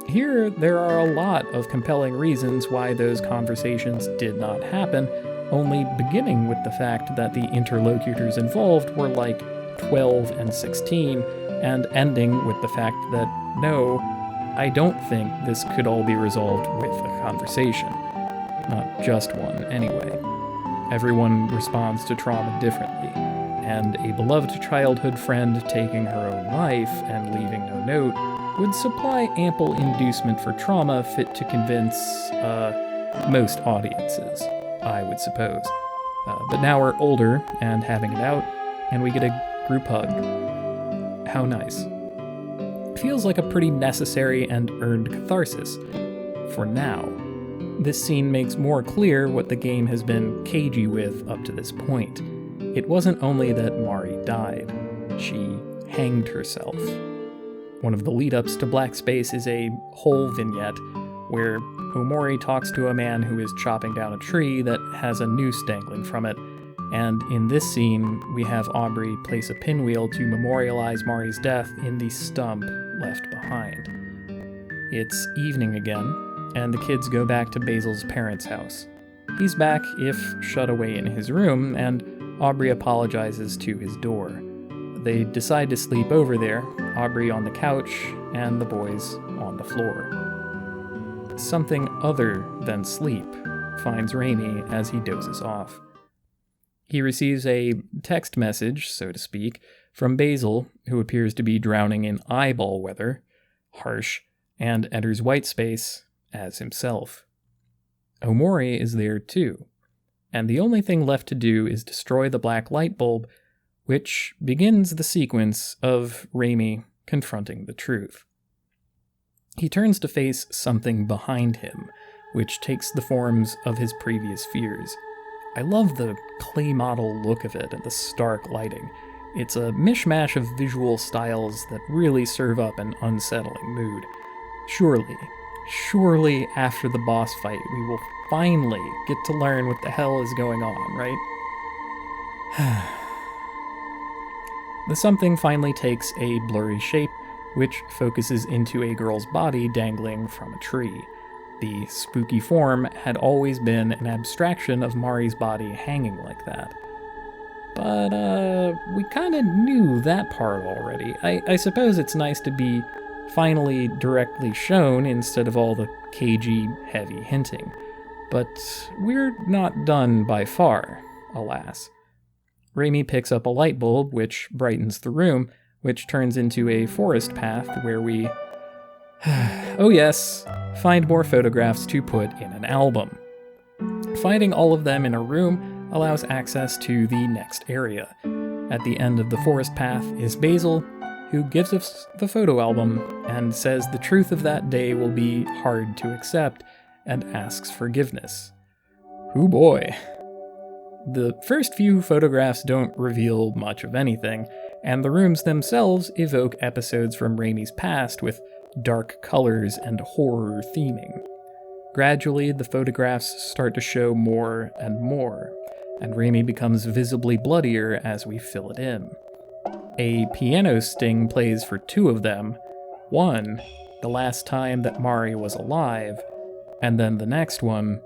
Here, there are a lot of compelling reasons why those conversations did not happen, only beginning with the fact that the interlocutors involved were like 12 and 16, and ending with the fact that, no, I don't think this could all be resolved with a conversation. Not just one, anyway. Everyone responds to trauma differently, and a beloved childhood friend taking her own life and leaving no note would supply ample inducement for trauma fit to convince, most audiences, I would suppose. But now we're older and having it out, and we get a group hug. How nice. Feels like a pretty necessary and earned catharsis. For now. This scene makes more clear what the game has been cagey with up to this point. It wasn't only that Mari died, she hanged herself. One of the lead-ups to Black Space is a whole vignette where Omori talks to a man who is chopping down a tree that has a noose dangling from it, and in this scene, we have Aubrey place a pinwheel to memorialize Mari's death in the stump left behind. It's evening again, and the kids go back to Basil's parents' house. He's back, if shut away in his room, and Aubrey apologizes to his door. They decide to sleep over there, Aubrey on the couch, and the boys on the floor. something other than sleep finds Raimi as he dozes off. He receives a text message, so to speak, from Basil, who appears to be drowning in eyeball weather, harsh, and enters white space as himself. Omori is there too, and the only thing left to do is destroy the black light bulb, which begins the sequence of Raimi confronting the truth. He turns to face something behind him, which takes the forms of his previous fears. I love the clay model look of it and the stark lighting. It's a mishmash of visual styles that really serve up an unsettling mood. Surely after the boss fight, we will finally get to learn what the hell is going on, right? The something finally takes a blurry shape, which focuses into a girl's body dangling from a tree. The spooky form had always been an abstraction of Mari's body hanging like that. But, we kinda knew that part already. I suppose it's nice to be finally directly shown instead of all the cagey, heavy hinting. But we're not done by far, alas. Raimi picks up a light bulb, which brightens the room, which turns into a forest path where we... oh yes, find more photographs to put in an album. Finding all of them in a room allows access to the next area. At the end of the forest path is Basil, who gives us the photo album and says the truth of that day will be hard to accept and asks forgiveness. Hoo boy. The first few photographs don't reveal much of anything, and the rooms themselves evoke episodes from Raimi's past with dark colors and horror theming. Gradually, the photographs start to show more, and Raimi becomes visibly bloodier as we fill it in. A piano sting plays for two of them, one, the last time that Mari was alive, and then the next one,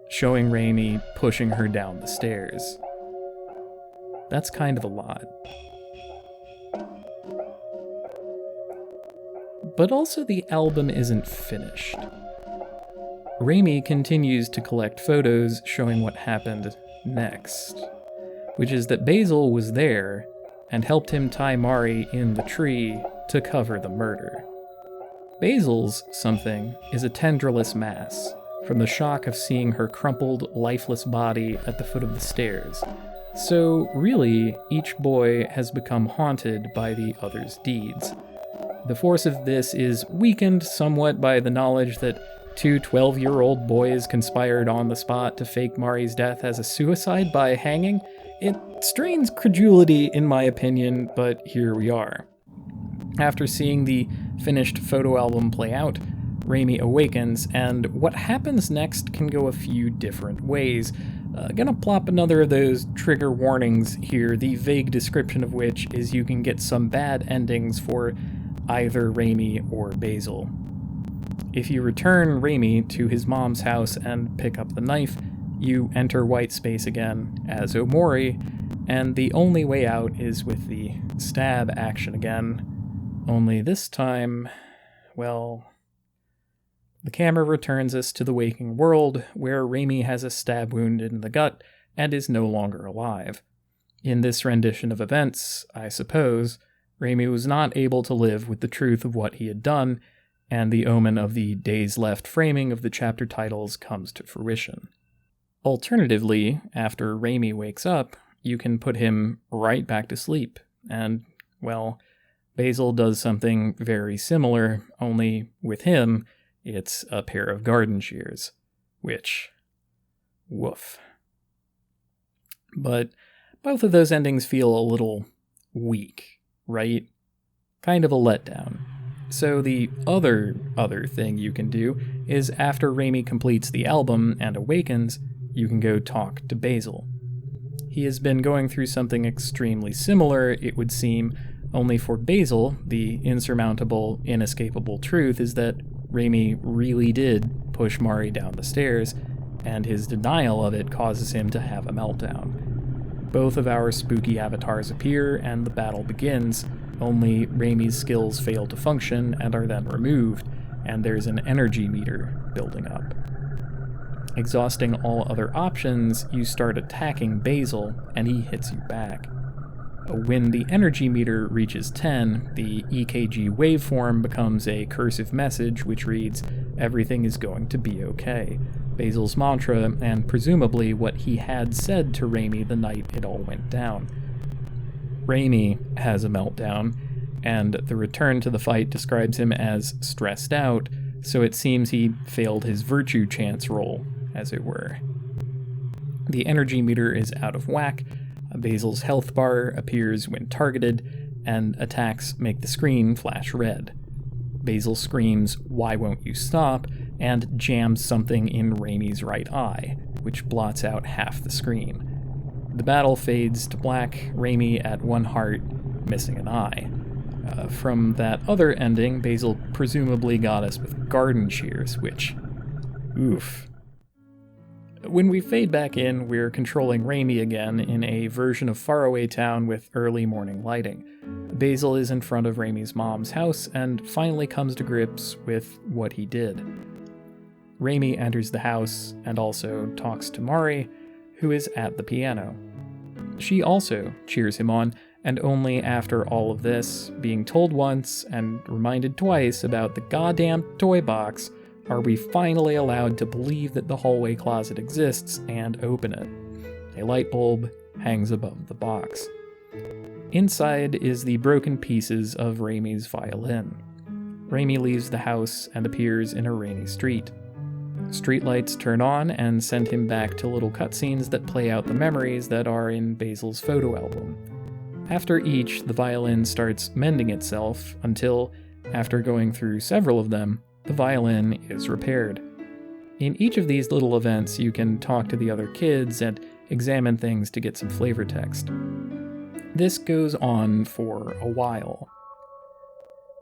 showing Raimi pushing her down the stairs. That's kind of a lot. But also the album isn't finished. Raimi continues to collect photos showing what happened next, which is that Basil was there and helped him tie Mari in the tree to cover the murder. Basil's something is a tendrilless mass, from the shock of seeing her crumpled, lifeless body at the foot of the stairs. So really, each boy has become haunted by the other's deeds. The force of this is weakened somewhat by the knowledge that two 12-year-old boys conspired on the spot to fake Mari's death as a suicide by hanging. It strains credulity, in my opinion, but here we are. After seeing the finished photo album play out, Raimi awakens, and what happens next can go a few different ways. Gonna plop another of those trigger warnings here, the vague description of which is you can get some bad endings for either Raimi or Basil. If you return Raimi to his mom's house and pick up the knife, you enter white space again as Omori, and the only way out is with the stab action again. Only this time, well... The camera returns us to the waking world, where Raimi has a stab wound in the gut and is no longer alive. In this rendition of events, I suppose, Raimi was not able to live with the truth of what he had done, and the omen of the days left framing of the chapter titles comes to fruition. Alternatively, after Raimi wakes up, you can put him right back to sleep, and, well, Basil does something very similar, only with him, it's a pair of garden shears, which, woof. But both of those endings feel a little weak, right? Kind of a letdown. So the other thing you can do is after Raimi completes the album and awakens, you can go talk to Basil. He has been going through something extremely similar, it would seem, only for Basil, the insurmountable, inescapable truth is that Raimi really did push Mari down the stairs, and his denial of it causes him to have a meltdown. Both of our spooky avatars appear, and the battle begins, only Raimi's skills fail to function and are then removed, and there's an energy meter building up. Exhausting all other options, you start attacking Basil, and he hits you back. When the energy meter reaches 10, the EKG waveform becomes a cursive message which reads, "Everything is going to be okay." Basil's mantra, and presumably what he had said to Raimi the night it all went down. Raimi has a meltdown, and the return to the fight describes him as stressed out, so it seems he failed his virtue chance roll, as it were. The energy meter is out of whack, Basil's health bar appears when targeted, and attacks make the screen flash red. Basil screams, "Why won't you stop?" and jams something in Raimi's right eye, which blots out half the screen. The battle fades to black, Raimi at 1 heart, missing an eye. From that other ending, Basil presumably got us with garden shears, which... oof. When we fade back in, we're controlling Raimi again in a version of Faraway Town with early morning lighting. Basil is in front of Raimi's mom's house and finally comes to grips with what he did. Raimi enters the house and also talks to Mari, who is at the piano. She also cheers him on, and only after all of this, being told once and reminded twice about the goddamn toy box, are we finally allowed to believe that the hallway closet exists and open it. A light bulb hangs above the box. Inside is the broken pieces of Raimi's violin. Raimi leaves the house and appears in a rainy street. Streetlights turn on and send him back to little cutscenes that play out the memories that are in Basil's photo album. After each, the violin starts mending itself until, after going through several of them, the violin is repaired. In each of these little events, you can talk to the other kids and examine things to get some flavor text. This goes on for a while.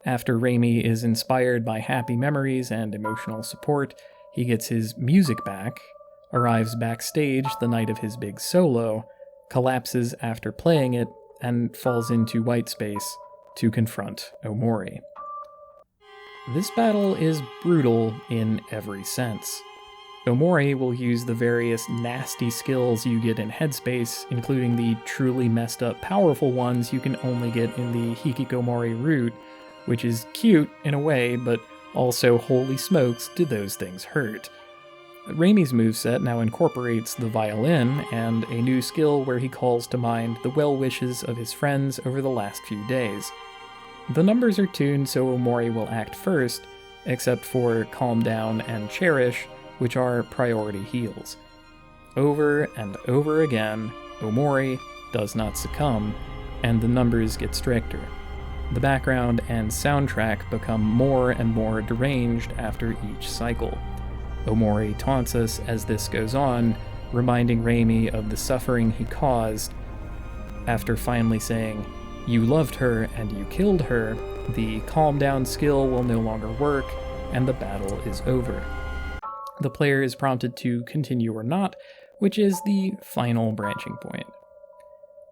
After Raimi is inspired by happy memories and emotional support, he gets his music back, arrives backstage the night of his big solo, collapses after playing it, and falls into white space to confront Omori. This battle is brutal in every sense. Omori will use the various nasty skills you get in Headspace, including the truly messed up powerful ones you can only get in the Hikikomori route, which is cute in a way, but also holy smokes do those things hurt. Raimi's moveset now incorporates the violin and a new skill where he calls to mind the well wishes of his friends over the last few days. The numbers are tuned so Omori will act first, except for Calm Down and Cherish, which are priority heals. Over and over again, Omori does not succumb, and the numbers get stricter. The background and soundtrack become more and more deranged after each cycle. Omori taunts us as this goes on, reminding Raimi of the suffering he caused. After finally saying, "You loved her and you killed her," the calm down skill will no longer work, and the battle is over. The player is prompted to continue or not, which is the final branching point.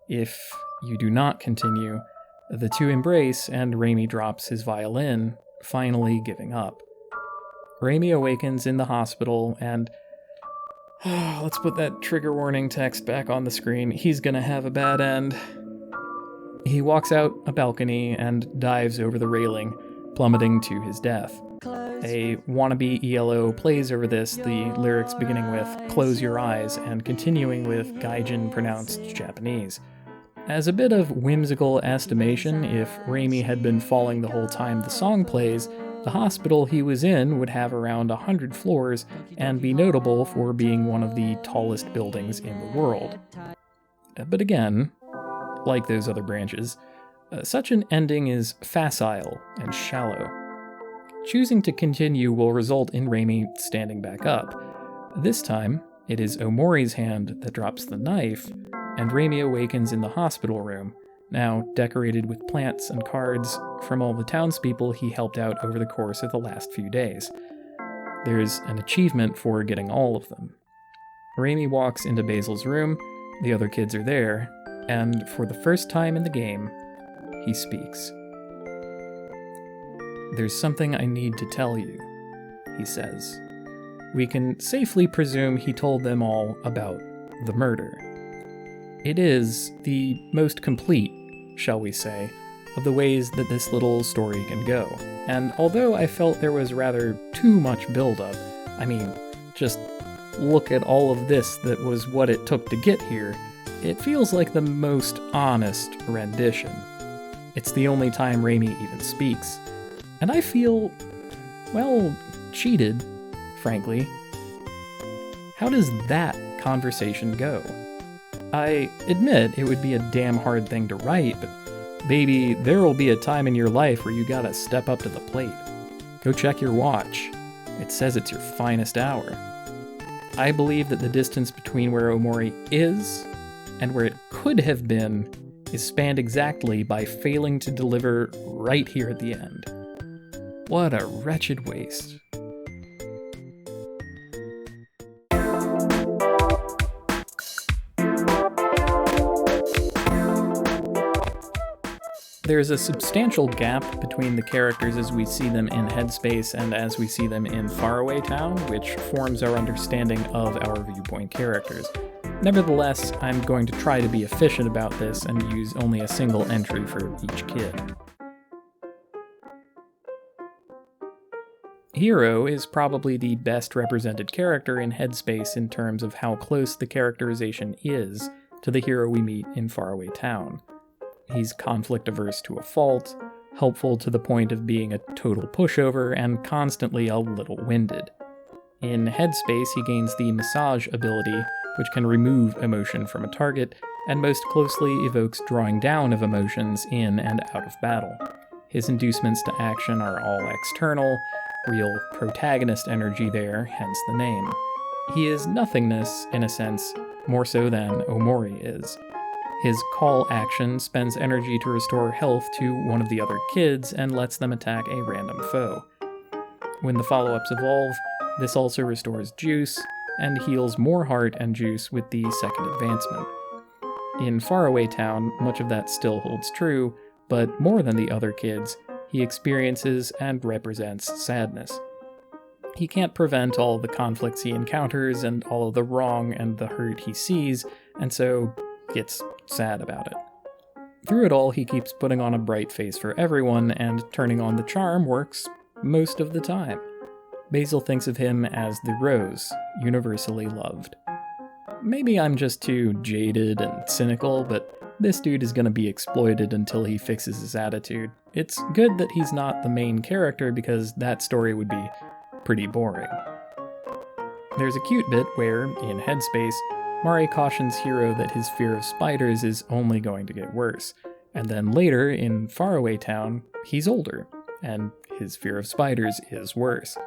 If you do not continue, the two embrace and Raimi drops his violin, finally giving up. Raimi awakens in the hospital and... let's put that trigger warning text back on the screen. He's gonna have a bad end. He walks out a balcony and dives over the railing, plummeting to his death. A wannabe ELO plays over this, the lyrics beginning with "close your eyes" and continuing with Gaijin pronounced Japanese. As a bit of whimsical estimation, if Raimi had been falling the whole time the song plays, the hospital he was in would have around 100 floors and be notable for being one of the tallest buildings in the world. But again, like those other branches, such an ending is facile and shallow. Choosing to continue will result in Raimi standing back up. This time, it is Omori's hand that drops the knife, and Raimi awakens in the hospital room, now decorated with plants and cards from all the townspeople he helped out over the course of the last few days. There's an achievement for getting all of them. Raimi walks into Basil's room, the other kids are there, and for the first time in the game, he speaks. "There's something I need to tell you," he says. we can safely presume he told them all about the murder. It is the most complete, shall we say, of the ways that this little story can go. And although I felt there was rather too much buildup, I mean, just look at all of this that was what it took to get here, it feels like the most honest rendition. It's the only time Raimi even speaks. And I feel, well, cheated, frankly. How does that conversation go? I admit it would be a damn hard thing to write, but baby, there will be a time in your life where you gotta step up to the plate. Go check your watch. It says it's your finest hour. I believe that the distance between where Omori is and where it could have been is spanned exactly by failing to deliver right here at the end. What a wretched waste. There's a substantial gap between the characters as we see them in Headspace and as we see them in Faraway Town, which forms our understanding of our viewpoint characters. Nevertheless, I'm going to try to be efficient about this and use only a single entry for each kid. Hiro is probably the best represented character in Headspace in terms of how close the characterization is to the hero we meet in Faraway Town. He's conflict-averse to a fault, helpful to the point of being a total pushover, and constantly a little winded. In Headspace, he gains the massage ability, which can remove emotion from a target, and most closely evokes drawing down of emotions in and out of battle. His inducements to action are all external, real protagonist energy there, hence the name. He is nothingness, in a sense, more so than Omori is. His call action spends energy to restore health to one of the other kids and lets them attack a random foe. When the follow-ups evolve, this also restores juice, and heals more heart and juice with the second advancement. In Faraway Town, much of that still holds true, but more than the other kids, he experiences and represents sadness. He can't prevent all the conflicts he encounters and all of the wrong and the hurt he sees, and so gets sad about it. Through it all, he keeps putting on a bright face for everyone, and turning on the charm works most of the time. Basil thinks of him as the rose, universally loved. Maybe I'm just too jaded and cynical, but this dude is gonna be exploited until he fixes his attitude. It's good that he's not the main character because that story would be pretty boring. There's a cute bit where, in Headspace, Mari cautions Hiro that his fear of spiders is only going to get worse, and then later, in Faraway Town, he's older, and his fear of spiders is worse.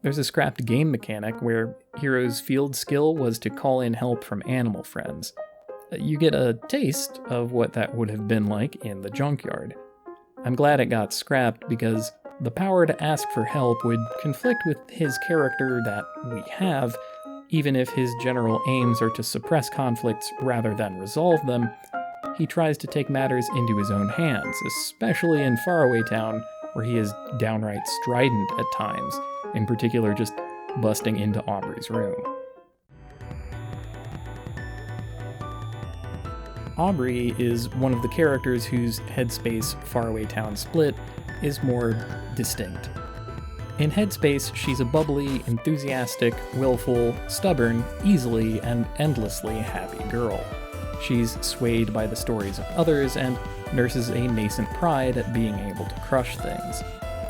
There's a scrapped game mechanic where Hiro's field skill was to call in help from animal friends. You get a taste of what that would have been like in the junkyard. I'm glad it got scrapped because the power to ask for help would conflict with his character that we have. Even if his general aims are to suppress conflicts rather than resolve them, he tries to take matters into his own hands, especially in Faraway Town, where he is downright strident at times, in particular just busting into Aubrey's room. Aubrey is one of the characters whose Headspace Faraway Town split is more distinct. In Headspace, she's a bubbly, enthusiastic, willful, stubborn, easily and endlessly happy girl. She's swayed by the stories of others and nurses a nascent pride at being able to crush things.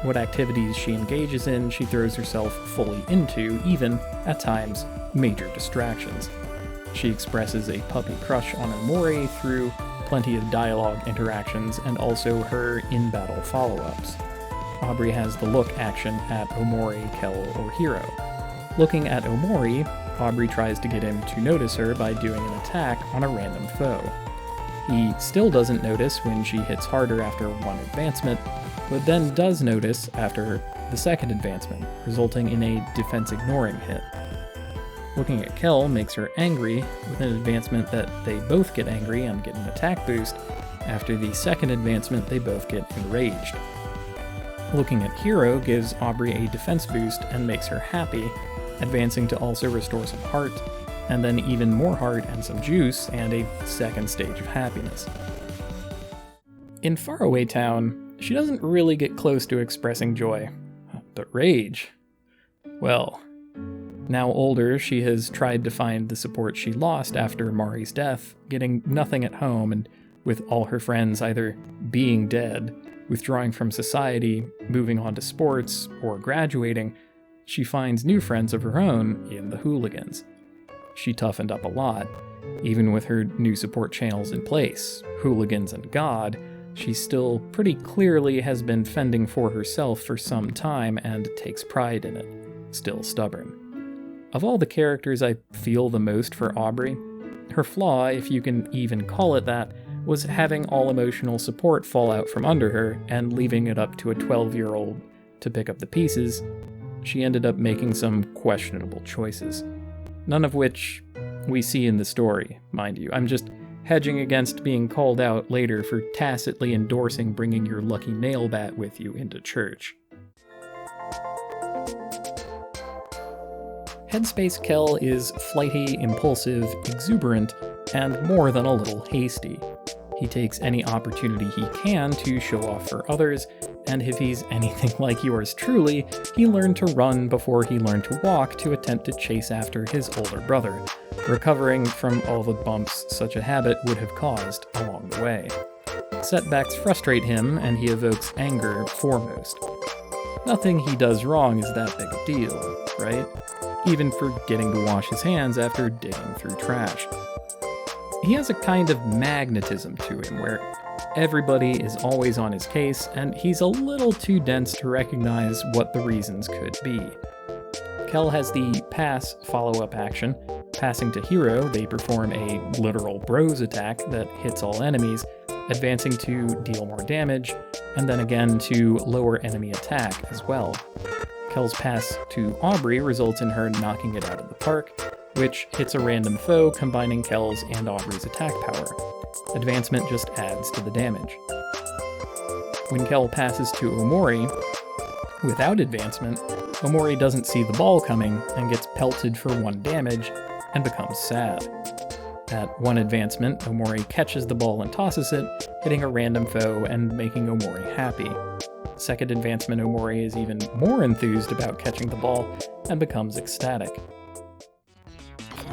What activities she engages in, she throws herself fully into, even, at times, major distractions. She expresses a puppy crush on Omori through plenty of dialogue interactions and also her in-battle follow-ups. Aubrey has the look action at Omori, Kel, or Hiro. Looking at Omori, Aubrey tries to get him to notice her by doing an attack on a random foe. He still doesn't notice when she hits harder after one advancement, but then does notice after the second advancement, resulting in a defense-ignoring hit. Looking at Kel makes her angry, with an advancement that they both get angry and get an attack boost. After the second advancement, they both get enraged. Looking at Hero gives Aubrey a defense boost and makes her happy, advancing to also restore some heart, and then even more heart and some juice, and a second stage of happiness. In Faraway Town, she doesn't really get close to expressing joy, but rage. Well, now older, she has tried to find the support she lost after Mari's death, getting nothing at home, and with all her friends either being dead, withdrawing from society, moving on to sports, or graduating, she finds new friends of her own in the hooligans. She toughened up a lot. Even with her new support channels in place, hooligans and God, she still pretty clearly has been fending for herself for some time and takes pride in it, still stubborn. Of all the characters I feel the most for Aubrey, her flaw, if you can even call it that, was having all emotional support fall out from under her and leaving it up to a 12-year-old to pick up the pieces. She ended up making some questionable choices. None of which we see in the story, mind you. I'm just hedging against being called out later for tacitly endorsing bringing your lucky nail bat with you into church. Headspace Kel is flighty, impulsive, exuberant, and more than a little hasty. He takes any opportunity he can to show off for others, and if he's anything like yours truly, he learned to run before he learned to walk to attempt to chase after his older brother, recovering from all the bumps such a habit would have caused along the way. Setbacks frustrate him, and he evokes anger foremost. Nothing he does wrong is that big a deal, right? Even forgetting to wash his hands after digging through trash. He has a kind of magnetism to him where everybody is always on his case, and he's a little too dense to recognize what the reasons could be. Kel has the pass follow-up action. Passing to Hero, they perform a literal bros attack that hits all enemies, advancing to deal more damage, and then again to lower enemy attack as well. Kel's pass to Aubrey results in her knocking it out of the park, which hits a random foe, combining Kel's and Aubrey's attack power. Advancement just adds to the damage. When Kel passes to Omori, without advancement, Omori doesn't see the ball coming and gets pelted for 1 damage and becomes sad. At 1 advancement, Omori catches the ball and tosses it, hitting a random foe and making Omori happy. Second advancement, Omori is even more enthused about catching the ball and becomes ecstatic.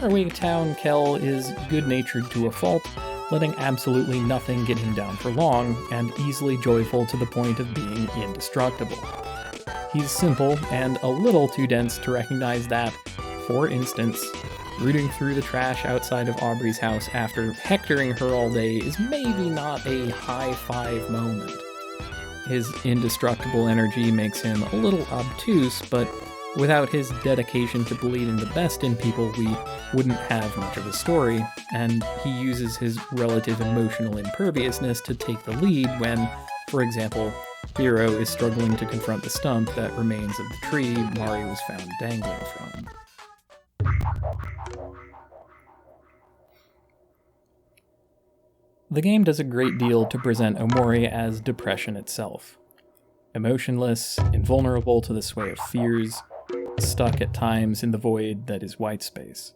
Faraway Town Kel is good-natured to a fault, letting absolutely nothing get him down for long, and easily joyful to the point of being indestructible. He's simple and a little too dense to recognize that, for instance, rooting through the trash outside of Aubrey's house after hectoring her all day is maybe not a high-five moment. His indestructible energy makes him a little obtuse, but without his dedication to believing the best in people, we wouldn't have much of a story, and he uses his relative emotional imperviousness to take the lead when, for example, Hero is struggling to confront the stump that remains of the tree Mari was found dangling from. The game does a great deal to present Omori as depression itself. Emotionless, invulnerable to the sway of fears, stuck at times in the void that is white space.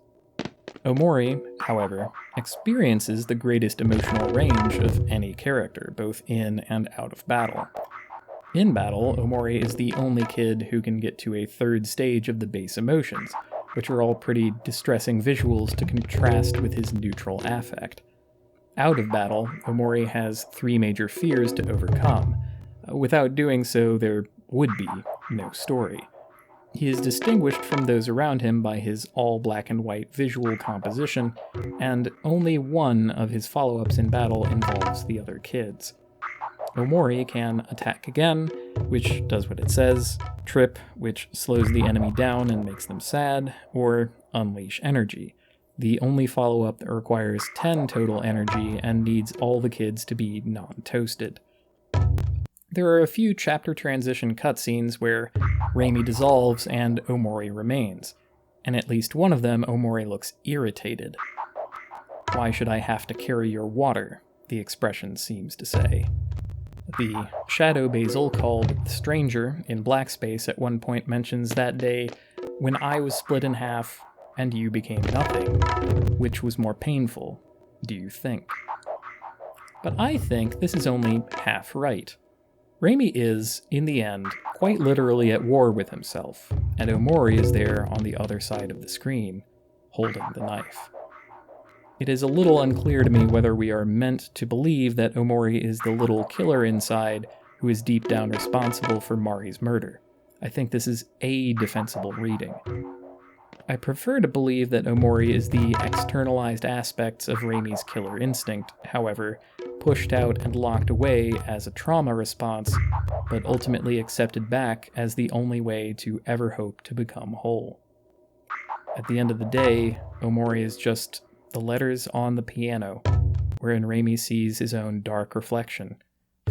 Omori, however, experiences the greatest emotional range of any character, both in and out of battle. In battle, Omori is the only kid who can get to a 3rd stage of the base emotions, which are all pretty distressing visuals to contrast with his neutral affect. Out of battle, Omori has 3 major fears to overcome. Without doing so, there would be no story. He is distinguished from those around him by his all black and white visual composition, and only one of his follow-ups in battle involves the other kids. Omori can attack again, which does what it says, trip, which slows the enemy down and makes them sad, or unleash energy. The only follow-up that requires 10 total energy and needs all the kids to be non-toasted. There are a few chapter transition cutscenes where Raimi dissolves and Omori remains. In at least one of them, Omori looks irritated. "Why should I have to carry your water?" the expression seems to say. The shadow Basil, called the Stranger in Black Space, at one point mentions that day when I was split in half and you became nothing. Which was more painful, do you think? But I think this is only half right. Raimi is, in the end, quite literally at war with himself, and Omori is there on the other side of the screen, holding the knife. It is a little unclear to me whether we are meant to believe that Omori is the little killer inside who is deep down responsible for Mari's murder. I think this is a defensible reading. I prefer to believe that Omori is the externalized aspects of Raimi's killer instinct, however, pushed out and locked away as a trauma response, but ultimately accepted back as the only way to ever hope to become whole. At the end of the day, Omori is just the letters on the piano, wherein Raimi sees his own dark reflection,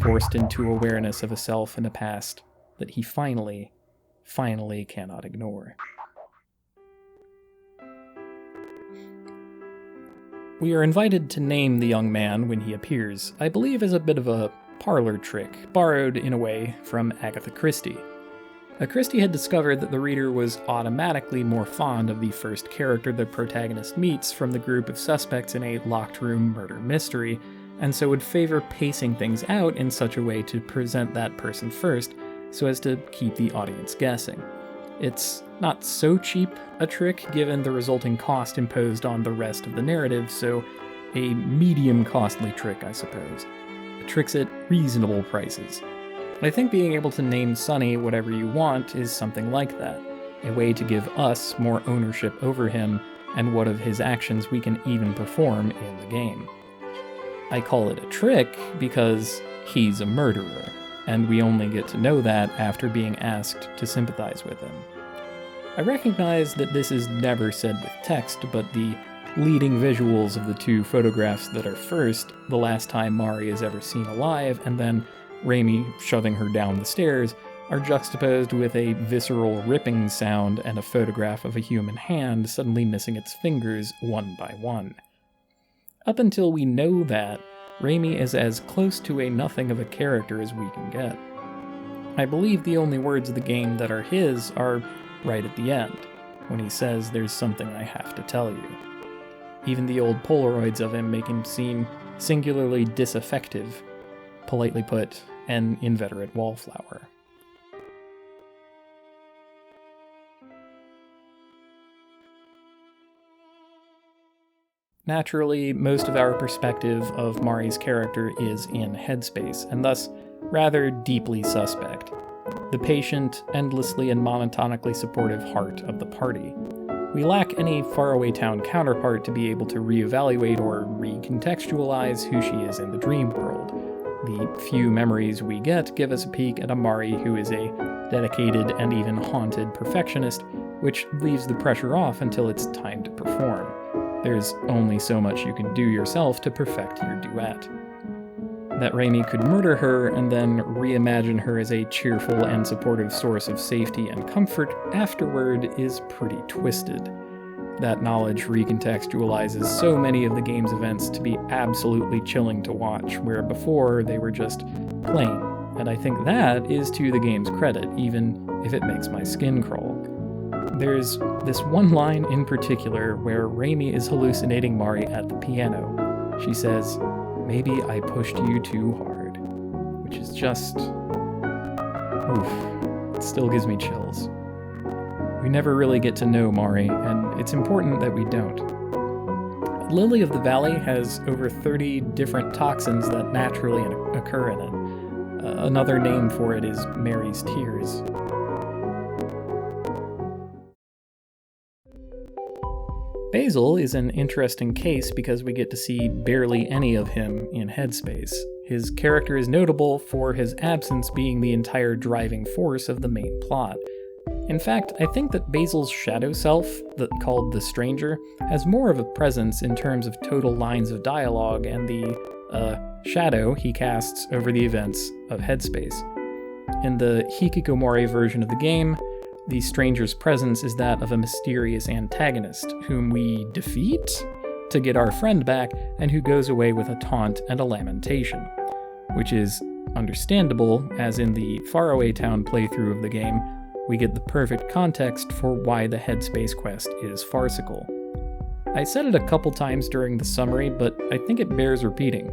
forced into awareness of a self and a past that he finally cannot ignore. We are invited to name the young man when he appears, I believe as a bit of a parlor trick, borrowed in a way from Agatha Christie. Christie had discovered that the reader was automatically more fond of the first character the protagonist meets from the group of suspects in a locked room murder mystery, and so would favor pacing things out in such a way to present that person first, so as to keep the audience guessing. It's not so cheap a trick given the resulting cost imposed on the rest of the narrative, so a medium costly trick, I suppose. Tricks at reasonable prices. I think being able to name Sonny whatever you want is something like that, a way to give us more ownership over him and what of his actions we can even perform in the game. I call it a trick because he's a murderer, and we only get to know that after being asked to sympathize with him. I recognize that this is never said with text, but the leading visuals of the two photographs that are first, the last time Mari is ever seen alive, and then Raimi shoving her down the stairs, are juxtaposed with a visceral ripping sound and a photograph of a human hand suddenly missing its fingers one by one. Up until we know that, Raimi is as close to a nothing of a character as we can get. I believe the only words of the game that are his are right at the end, when he says there's something I have to tell you. Even the old Polaroids of him make him seem singularly disaffective, politely put, an inveterate wallflower. Naturally, most of our perspective of Mari's character is in headspace, and thus rather deeply suspect. The patient, endlessly and monotonically supportive heart of the party. We lack any faraway town counterpart to be able to reevaluate or recontextualize who she is in the dream world. The few memories we get give us a peek at a Mari who is a dedicated and even haunted perfectionist, which leaves the pressure off until it's time to perform. There's only so much you can do yourself to perfect your duet. That Raimi could murder her and then reimagine her as a cheerful and supportive source of safety and comfort afterward is pretty twisted. That knowledge recontextualizes so many of the game's events to be absolutely chilling to watch, where before they were just plain, and I think that is to the game's credit, even if it makes my skin crawl. There's this one line in particular where Raimi is hallucinating Mari at the piano. She says, "Maybe I pushed you too hard," which is just... oof. It still gives me chills. We never really get to know Mari, and it's important that we don't. Lily of the Valley has over 30 different toxins that naturally occur in it. Another name for it is Mary's Tears. Basil is an interesting case because we get to see barely any of him in Headspace. His character is notable for his absence being the entire driving force of the main plot. In fact, I think that Basil's shadow self, called the Stranger, has more of a presence in terms of total lines of dialogue and the, shadow he casts over the events of Headspace. In the Hikikomori version of the game, the Stranger's presence is that of a mysterious antagonist, whom we defeat to get our friend back, and who goes away with a taunt and a lamentation. Which is understandable, as in the Faraway Town playthrough of the game, we get the perfect context for why the Headspace quest is farcical. I said it a couple times during the summary, but I think it bears repeating.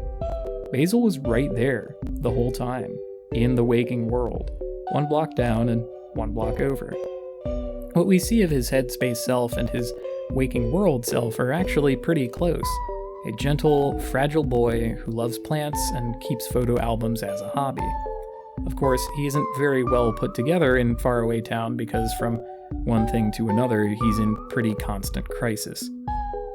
Basil was right there, the whole time, in the waking world, 1 block down and 1 block over. What we see of his Headspace self and his waking world self are actually pretty close. A gentle, fragile boy who loves plants and keeps photo albums as a hobby. Of course, he isn't very well put together in Faraway Town because from one thing to another, he's in pretty constant crisis.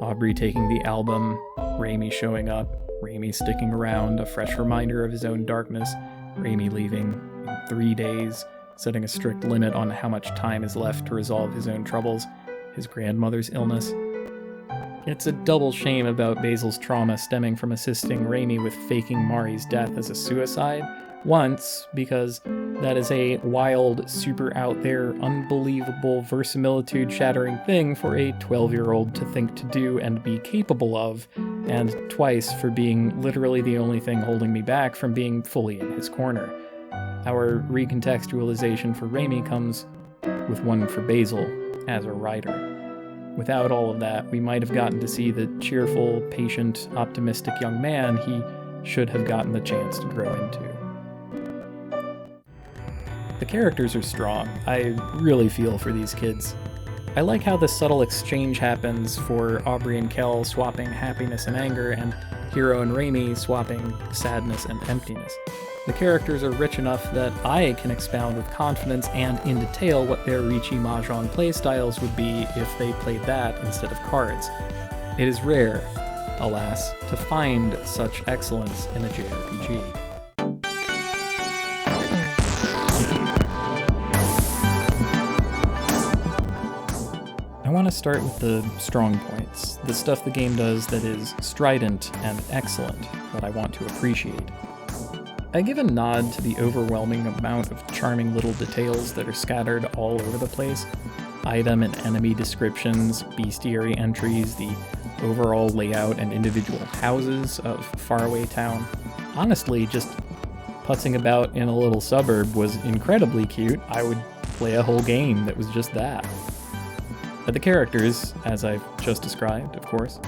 Aubrey taking the album, Raimi showing up, Raimi sticking around, a fresh reminder of his own darkness, Raimi leaving in 3 days, setting a strict limit on how much time is left to resolve his own troubles, his grandmother's illness. It's a double shame about Basil's trauma stemming from assisting Raimi with faking Mari's death as a suicide. Once, because that is a wild, super out there, unbelievable, verisimilitude-shattering thing for a 12-year-old to think to do and be capable of, and twice for being literally the only thing holding me back from being fully in his corner. Our recontextualization for Raimi comes with one for Basil as a writer. Without all of that, we might have gotten to see the cheerful, patient, optimistic young man he should have gotten the chance to grow into. The characters are strong. I really feel for these kids. I like how the subtle exchange happens for Aubrey and Kel swapping happiness and anger, and Hiro and Raimi swapping sadness and emptiness. The characters are rich enough that I can expound with confidence and in detail what their Riichi Mahjong playstyles would be if they played that instead of cards. It is rare, alas, to find such excellence in a JRPG. I want to start with the strong points, the stuff the game does that is strident and excellent that I want to appreciate. I give a nod to the overwhelming amount of charming little details that are scattered all over the place. Item and enemy descriptions, bestiary entries, the overall layout and individual houses of Faraway Town. Honestly, just putzing about in a little suburb was incredibly cute. I would play a whole game that was just that. But the characters, as I've just described, of course,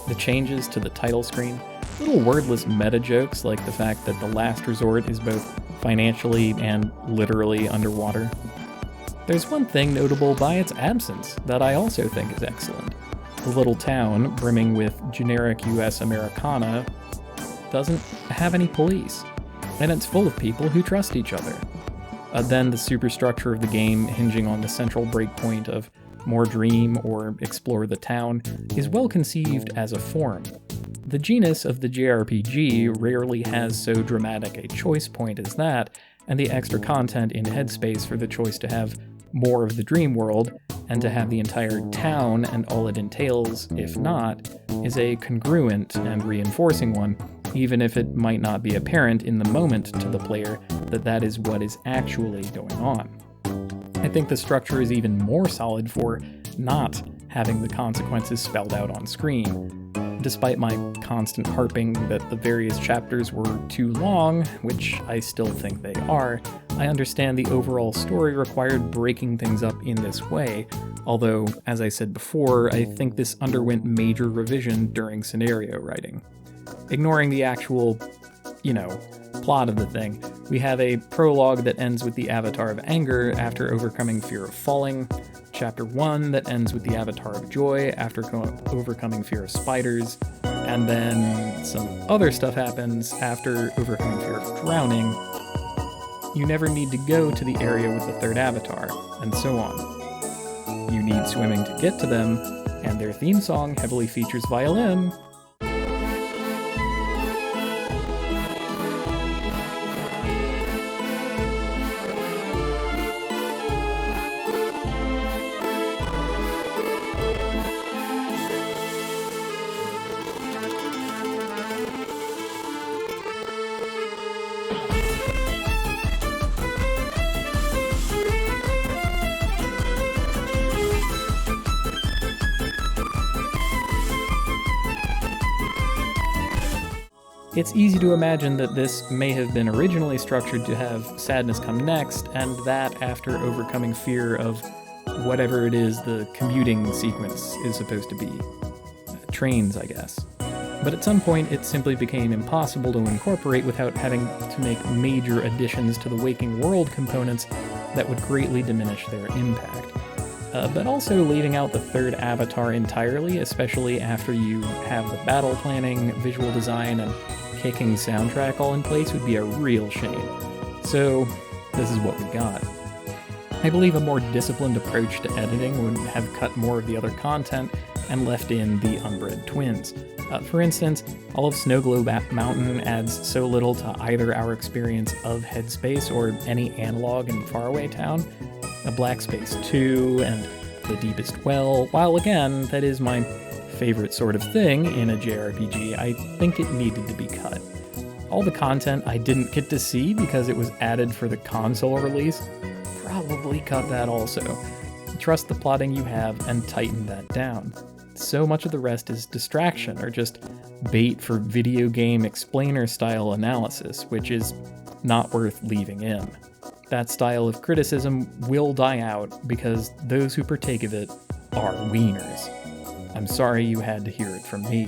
the changes to the title screen, little wordless meta jokes like the fact that the last resort is both financially and literally underwater. There's one thing notable by its absence that I also think is excellent. The little town, brimming with generic US Americana, doesn't have any police, and it's full of people who trust each other. Then the superstructure of the game, hinging on the central breakpoint of more dream or explore the town, is well conceived as a form. The genus of the JRPG rarely has so dramatic a choice point as that, and the extra content in Headspace for the choice to have more of the dream world, and to have the entire town and all it entails, if not, is a congruent and reinforcing one, even if it might not be apparent in the moment to the player that that is what is actually going on. I think the structure is even more solid for not having the consequences spelled out on screen. Despite my constant harping that the various chapters were too long, which I still think they are, I understand the overall story required breaking things up in this way, although, as I said before, I think this underwent major revision during scenario writing. Ignoring the actual, plot of the thing, we have a prologue that ends with the Avatar of Anger after overcoming fear of falling, Chapter 1 that ends with the Avatar of Joy after overcoming fear of spiders, and then some other stuff happens after overcoming fear of drowning. You never need to go to the area with the third avatar, and so on. You need swimming to get to them, and their theme song heavily features violin. It's easy to imagine that this may have been originally structured to have sadness come next, and that after overcoming fear of whatever it is the commuting sequence is supposed to be. Trains, I guess. But at some point, it simply became impossible to incorporate without having to make major additions to the waking world components that would greatly diminish their impact. But also leaving out the third avatar entirely, especially after you have the battle planning, visual design, and kicking soundtrack all in place, would be a real shame. So, this is what we got. I believe a more disciplined approach to editing would have cut more of the other content and left in the unbred twins. For instance, all of Snowglow Mountain adds so little to either our experience of Headspace or any analog in Faraway Town. A Black Space 2 and The Deepest Well, while again, that is my favorite sort of thing in a JRPG, I think it needed to be cut. All the content I didn't get to see because it was added for the console release, probably cut that also. Trust the plotting you have and tighten that down. So much of the rest is distraction or just bait for video game explainer-style analysis, which is not worth leaving in. That style of criticism will die out because those who partake of it are wieners. I'm sorry you had to hear it from me.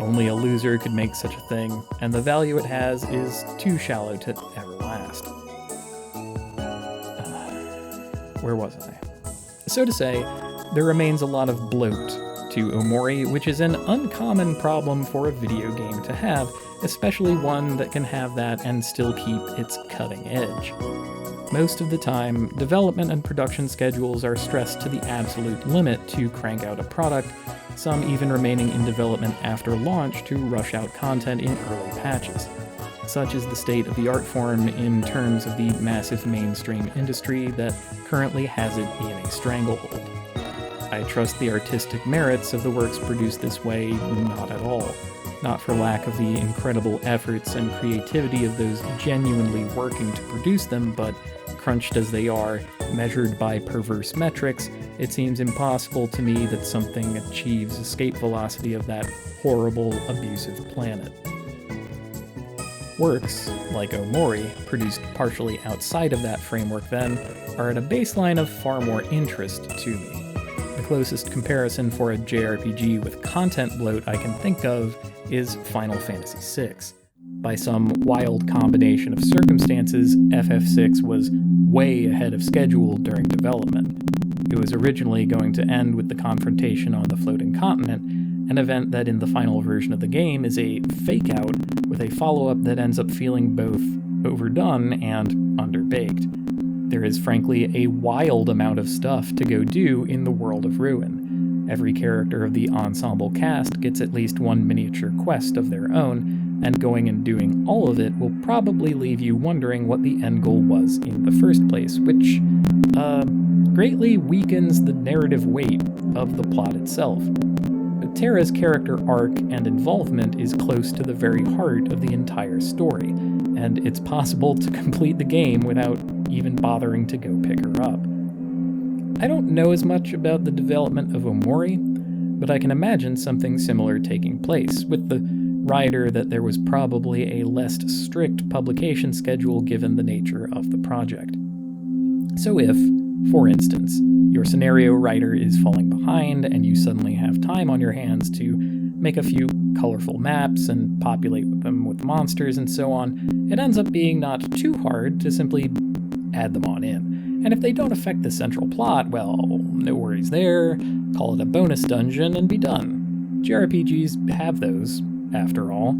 Only a loser could make such a thing, and the value it has is too shallow to ever last. Where was I? So to say, there remains a lot of bloat to Omori, which is an uncommon problem for a video game to have, especially one that can have that and still keep its cutting edge. Most of the time, development and production schedules are stressed to the absolute limit to crank out a product, some even remaining in development after launch to rush out content in early patches. Such is the state of the art form in terms of the massive mainstream industry that currently has it in a stranglehold. I trust the artistic merits of the works produced this way not at all, not for lack of the incredible efforts and creativity of those genuinely working to produce them, but crunched as they are, measured by perverse metrics, it seems impossible to me that something achieves escape velocity of that horrible, abusive planet. Works, like Omori, produced partially outside of that framework then, are at a baseline of far more interest to me. The closest comparison for a JRPG with content bloat I can think of is Final Fantasy VI. By some wild combination of circumstances, FF6 was way ahead of schedule during development. It was originally going to end with the confrontation on the floating continent, an event that in the final version of the game is a fake-out with a follow-up that ends up feeling both overdone and underbaked. There is frankly a wild amount of stuff to go do in the world of Ruin. Every character of the ensemble cast gets at least one miniature quest of their own, and going and doing all of it will probably leave you wondering what the end goal was in the first place, which, greatly weakens the narrative weight of the plot itself. Terra's character arc and involvement is close to the very heart of the entire story, and it's possible to complete the game without even bothering to go pick her up. I don't know as much about the development of Omori, but I can imagine something similar taking place, with the rider that there was probably a less strict publication schedule given the nature of the project. So if, for instance, your scenario writer is falling behind and you suddenly have time on your hands to make a few colorful maps and populate them with monsters and so on, it ends up being not too hard to simply add them on in. And if they don't affect the central plot, well, no worries there, call it a bonus dungeon and be done. JRPGs have those, after all.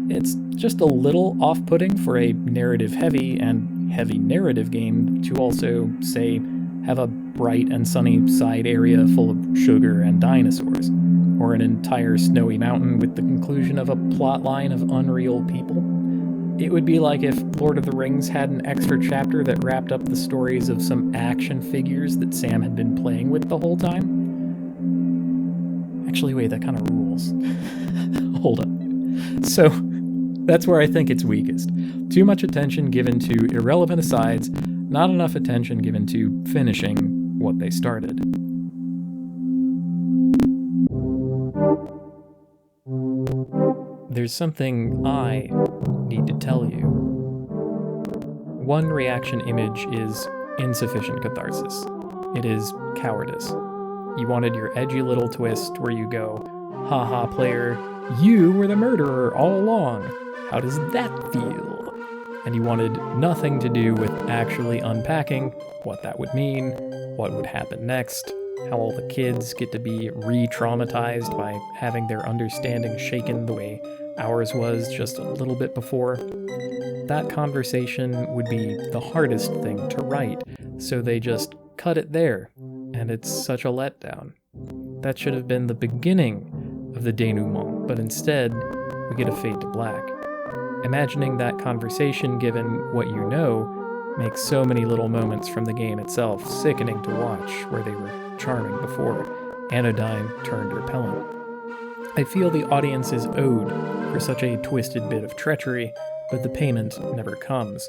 It's just a little off-putting for a narrative-heavy and heavy narrative game to also, say, have a bright and sunny side area full of sugar and dinosaurs, or an entire snowy mountain with the conclusion of a plotline of unreal people. It would be like if Lord of the Rings had an extra chapter that wrapped up the stories of some action figures that Sam had been playing with the whole time. Actually, wait, that kind of rules. Hold up. So, that's where I think it's weakest. Too much attention given to irrelevant asides, not enough attention given to finishing what they started. there's something I need to tell you. One reaction image is insufficient catharsis. It is cowardice. You wanted your edgy little twist where you go, haha player, you were the murderer all along. How does that feel? And you wanted nothing to do with actually unpacking what that would mean, what would happen next, how all the kids get to be re-traumatized by having their understanding shaken the way ours was just a little bit before. That conversation would be the hardest thing to write, so they just cut it there, and it's such a letdown. That should have been the beginning of the denouement, but instead, we get a fade to black. Imagining that conversation, given what you know, makes so many little moments from the game itself sickening to watch, where they were charming before anodyne turned repellent. I feel the audience is owed for such a twisted bit of treachery, but the payment never comes.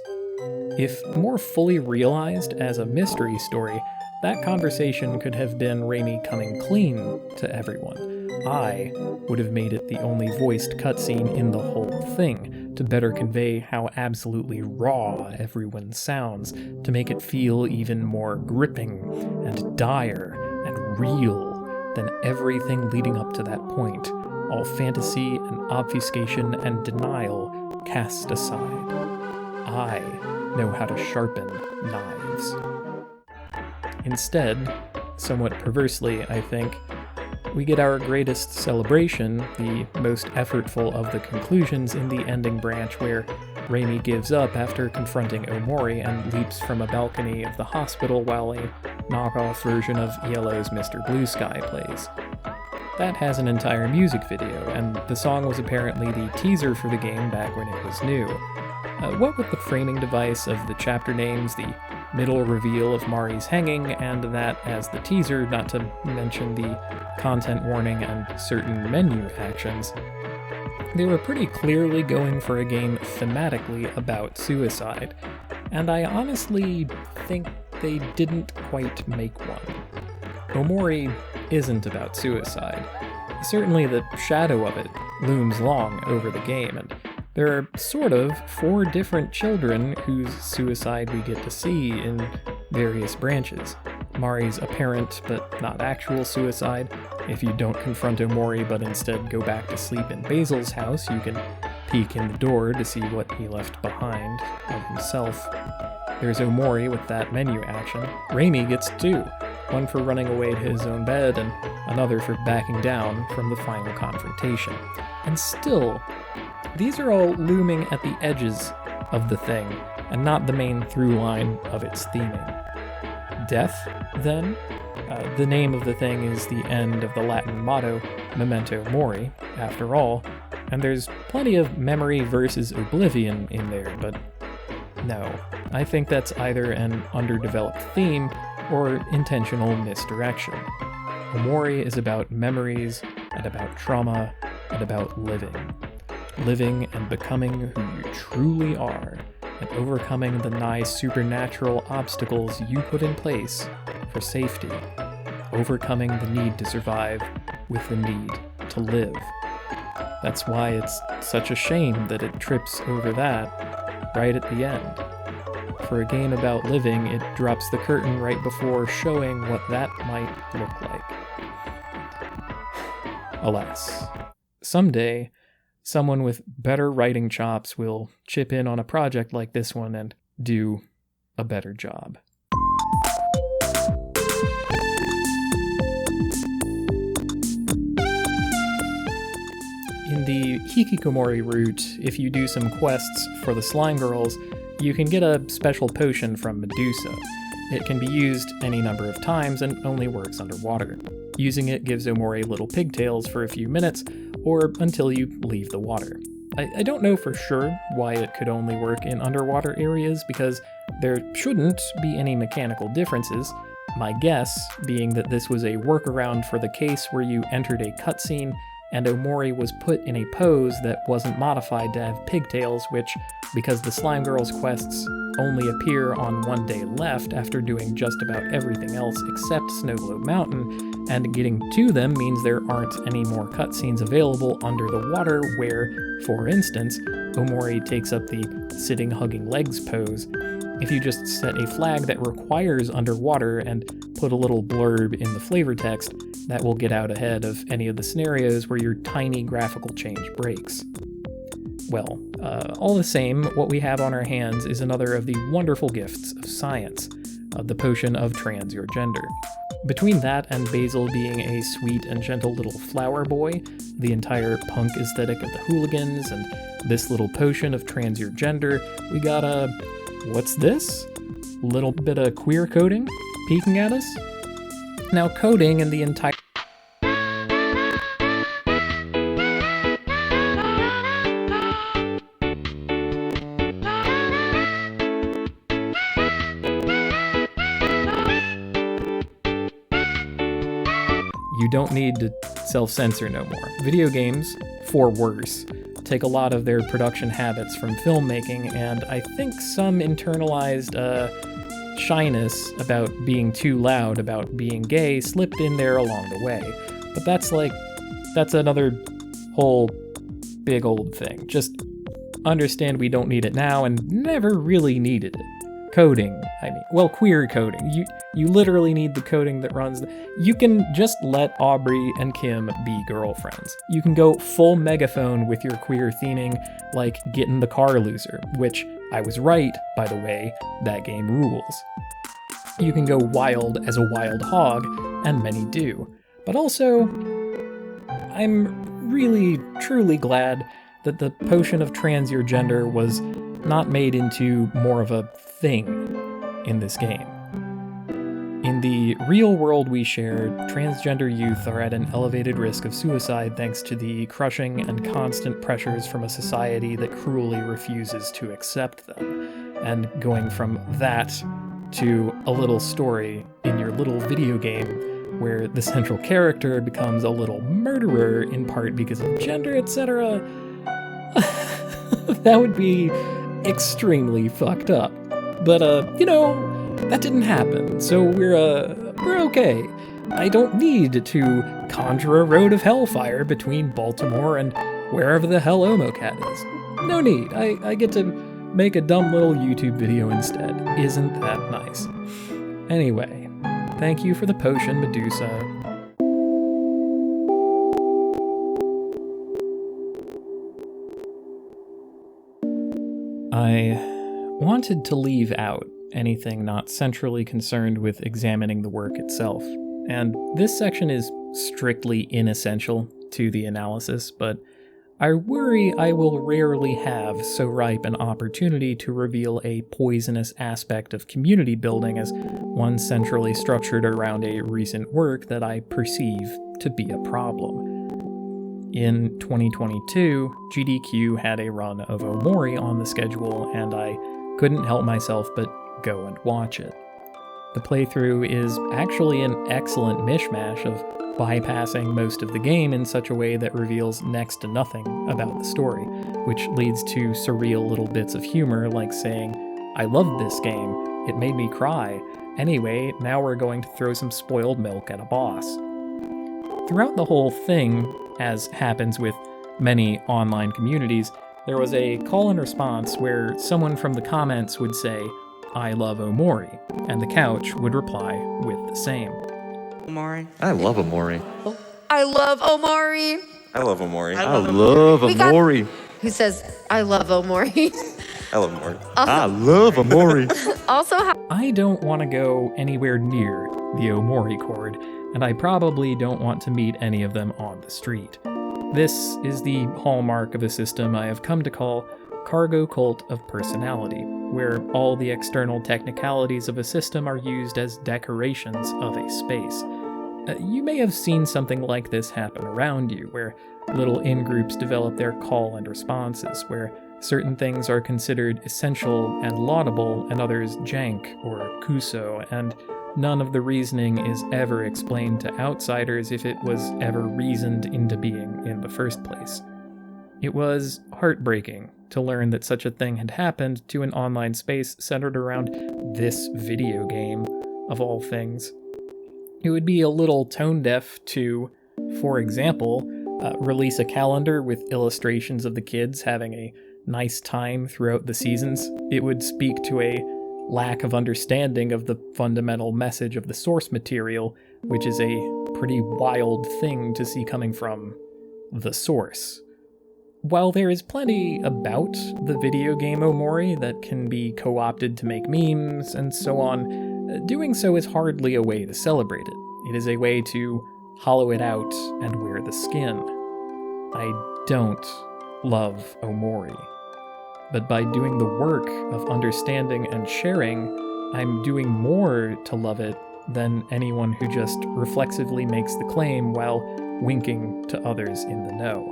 If more fully realized as a mystery story, that conversation could have been Raimi coming clean to everyone. I would have made it the only voiced cutscene in the whole thing, to better convey how absolutely raw everyone sounds, to make it feel even more gripping and dire and real than everything leading up to that point, all fantasy and obfuscation and denial cast aside. I know how to sharpen knives. Instead, somewhat perversely, I think, we get our greatest celebration, the most effortful of the conclusions in the ending branch where Raimi gives up after confronting Omori and leaps from a balcony of the hospital while a knockoff version of Yellow's Mr. Blue Sky plays. That has an entire music video, and the song was apparently the teaser for the game back when it was new. What with the framing device of the chapter names, the middle reveal of Mari's hanging, and that as the teaser, not to mention the content warning and certain menu actions, they were pretty clearly going for a game thematically about suicide, and I honestly think they didn't quite make one. Omori isn't about suicide. Certainly the shadow of it looms long over the game, and there are sort of 4 different children whose suicide we get to see in various branches. Mari's apparent but not actual suicide. If you don't confront Omori but instead go back to sleep in Basil's house, you can peek in the door to see what he left behind of himself. There's Omori with that menu action. Raimi gets 2, one for running away to his own bed and another for backing down from the final confrontation. And still, these are all looming at the edges of the thing, and not the main through line of its theming. Death, then? The name of the thing is the end of the Latin motto, Memento Mori, after all, and there's plenty of memory versus oblivion in there, but no. I think that's either an underdeveloped theme or intentional misdirection. Omori is about memories, and about trauma, and about living. Living and becoming who you truly are, and overcoming the nigh supernatural obstacles you put in place for safety. Overcoming the need to survive with the need to live. That's why it's such a shame that it trips over that right at the end. For a game about living, it drops the curtain right before showing what that might look like. Alas, someday, someone with better writing chops will chip in on a project like this one and do a better job. In the Hikikomori route, if you do some quests for the slime girls, you can get a special potion from Medusa. It can be used any number of times and only works underwater. Using it gives Omori little pigtails for a few minutes, or until you leave the water. I don't know for sure why it could only work in underwater areas, because there shouldn't be any mechanical differences. My guess being that this was a workaround for the case where you entered a cutscene and Omori was put in a pose that wasn't modified to have pigtails, which, because the Slime Girls quests only appear on one day left after doing just about everything else except Snow Globe Mountain, and getting to them means there aren't any more cutscenes available under the water where, for instance, Omori takes up the sitting hugging legs pose. If you just set a flag that requires underwater and put a little blurb in the flavor text, that will get out ahead of any of the scenarios where your tiny graphical change breaks. Well, all the same, what we have on our hands is another of the wonderful gifts of science, the potion of trans your gender. Between that and Basil being a sweet and gentle little flower boy, the entire punk aesthetic of the hooligans, and this little potion of trans your gender, we got what's this? Little bit of queer coding peeking at us? Now coding and the entire you don't need to self-censor no more. Video games, for worse, take a lot of their production habits from filmmaking, and I think some internalized shyness about being too loud about being gay slipped in there along the way. But that's another whole big old thing. Just understand we don't need it now and never really needed it. Coding, queer coding. You literally need the coding that runs you can just let Aubrey and Kim be girlfriends. You can go full megaphone with your queer theming, like Get in the Car Loser, which I was right, by the way, that game rules. You can go wild as a wild hog, and many do. But also, I'm really, truly glad that the potion of trans your gender was not made into more of a thing in this game. In the real world we share, transgender youth are at an elevated risk of suicide thanks to the crushing and constant pressures from a society that cruelly refuses to accept them. And going from that to a little story in your little video game where the central character becomes a little murderer in part because of gender, etc., that would be extremely fucked up. But, that didn't happen, so we're okay. I don't need to conjure a road of hellfire between Baltimore and wherever the hell Omocat is. No need. I get to make a dumb little YouTube video instead. Isn't that nice? Anyway, thank you for the potion, Medusa. I wanted to leave out anything not centrally concerned with examining the work itself, and this section is strictly inessential to the analysis, but I worry I will rarely have so ripe an opportunity to reveal a poisonous aspect of community building as one centrally structured around a recent work that I perceive to be a problem. In 2022, GDQ had a run of Omori on the schedule, and I couldn't help myself but go and watch it. The playthrough is actually an excellent mishmash of bypassing most of the game in such a way that reveals next to nothing about the story, which leads to surreal little bits of humor like saying, "I loved this game, it made me cry. Anyway, now we're going to throw some spoiled milk at a boss." Throughout the whole thing, as happens with many online communities, there was a call and response where someone from the comments would say, "I love Omori," and the couch would reply with the same. Omori. I love Omori. I love Omori. I love Omori. I love Omori. Who says, I love Omori? I love Omori. I love Omori. Also, I don't want to go anywhere near the Omori chord, and I probably don't want to meet any of them on the street. This is the hallmark of a system I have come to call cargo cult of personality, where all the external technicalities of a system are used as decorations of a space. You may have seen something like this happen around you, where little in-groups develop their call and responses, where certain things are considered essential and laudable and others jank or kuso, and none of the reasoning is ever explained to outsiders if it was ever reasoned into being in the first place. It was heartbreaking to learn that such a thing had happened to an online space centered around this video game, of all things. It would be a little tone-deaf to, for example, release a calendar with illustrations of the kids having a nice time throughout the seasons. It would speak to a lack of understanding of the fundamental message of the source material, which is a pretty wild thing to see coming from the source. While there is plenty about the video game Omori that can be co-opted to make memes and so on, doing so is hardly a way to celebrate it. It is a way to hollow it out and wear the skin. I don't love Omori. But by doing the work of understanding and sharing, I'm doing more to love it than anyone who just reflexively makes the claim while winking to others in the know.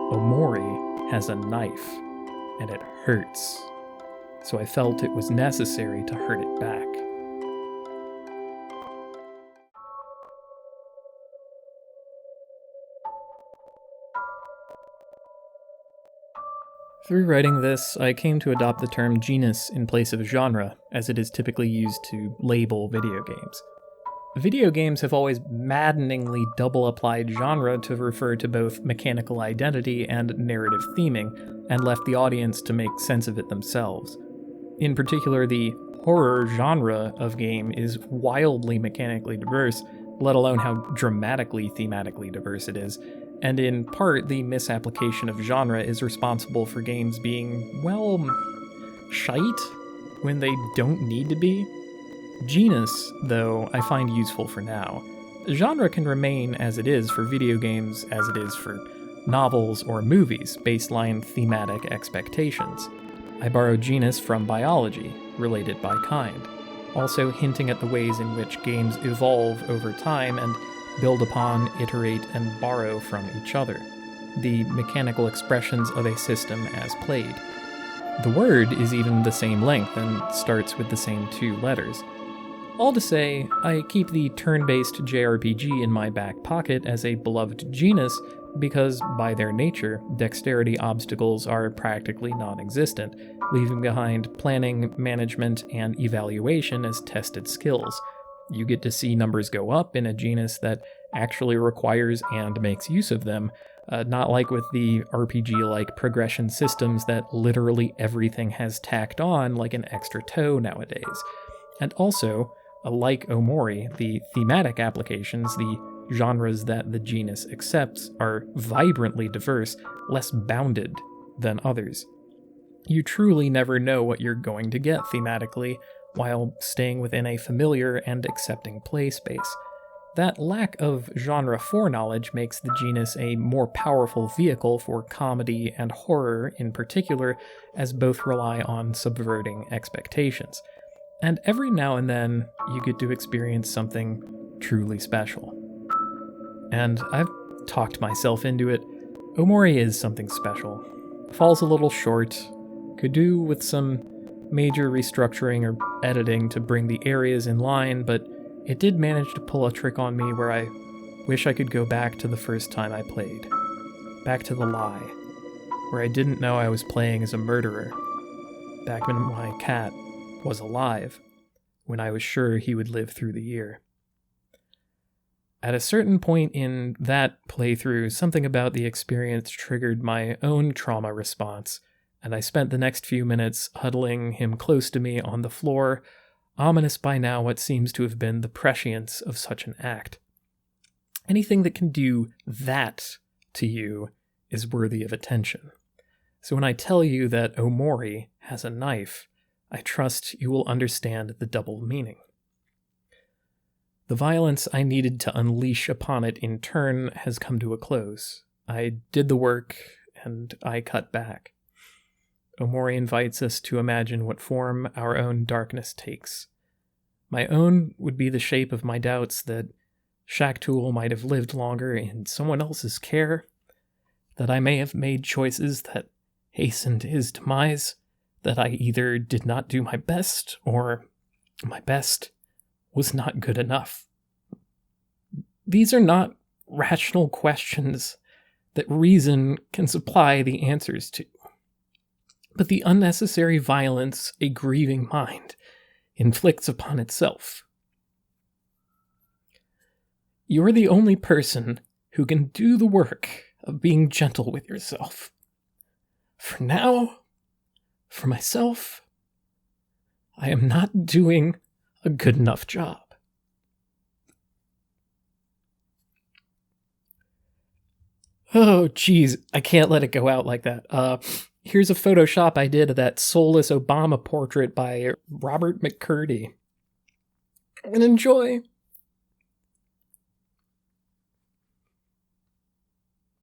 Omori has a knife, and it hurts. So I felt it was necessary to hurt it back. Through writing this, I came to adopt the term genus in place of genre, as it is typically used to label video games. Video games have always maddeningly double-applied genre to refer to both mechanical identity and narrative theming, and left the audience to make sense of it themselves. In particular, the horror genre of game is wildly mechanically diverse, let alone how dramatically thematically diverse it is, and in part, the misapplication of genre is responsible for games being, well, shite when they don't need to be. Genus, though, I find useful for now. Genre can remain as it is for video games as it is for novels or movies, baseline thematic expectations. I borrow genus from biology, related by kind, also hinting at the ways in which games evolve over time and build upon, iterate, and borrow from each other, the mechanical expressions of a system as played. The word is even the same length and starts with the same 2 letters. All to say, I keep the turn-based JRPG in my back pocket as a beloved genus because, by their nature, dexterity obstacles are practically non-existent, leaving behind planning, management, and evaluation as tested skills. You get to see numbers go up in a genus that actually requires and makes use of them, not like with the RPG-like progression systems that literally everything has tacked on like an extra toe nowadays. And also, like Omori, the thematic applications, the genres that the genus accepts, are vibrantly diverse, less bounded than others. You truly never know what you're going to get thematically, while staying within a familiar and accepting play space. That lack of genre foreknowledge makes the genus a more powerful vehicle for comedy and horror in particular, as both rely on subverting expectations. And every now and then, you get to experience something truly special. And I've talked myself into it. Omori is something special. Falls a little short, could do with some major restructuring or editing to bring the areas in line, but it did manage to pull a trick on me where I wish I could go back to the first time I played. Back to the lie, where I didn't know I was playing as a murderer. Back when my cat was alive, when I was sure he would live through the year. At a certain point in that playthrough, something about the experience triggered my own trauma response, and I spent the next few minutes huddling him close to me on the floor, ominous by now what seems to have been the prescience of such an act. Anything that can do that to you is worthy of attention. So when I tell you that Omori has a knife, I trust you will understand the double meaning. The violence I needed to unleash upon it in turn has come to a close. I did the work, and I cut back. Omori invites us to imagine what form our own darkness takes. My own would be the shape of my doubts that Shacktool might have lived longer in someone else's care, that I may have made choices that hastened his demise, that I either did not do my best, or my best was not good enough. These are not rational questions that reason can supply the answers to, but the unnecessary violence a grieving mind inflicts upon itself. You're the only person who can do the work of being gentle with yourself. For now, for myself, I am not doing a good enough job. Oh, geez, I can't let it go out like that. Here's a Photoshop I did of that soulless Obama portrait by Robert McCurdy. And enjoy.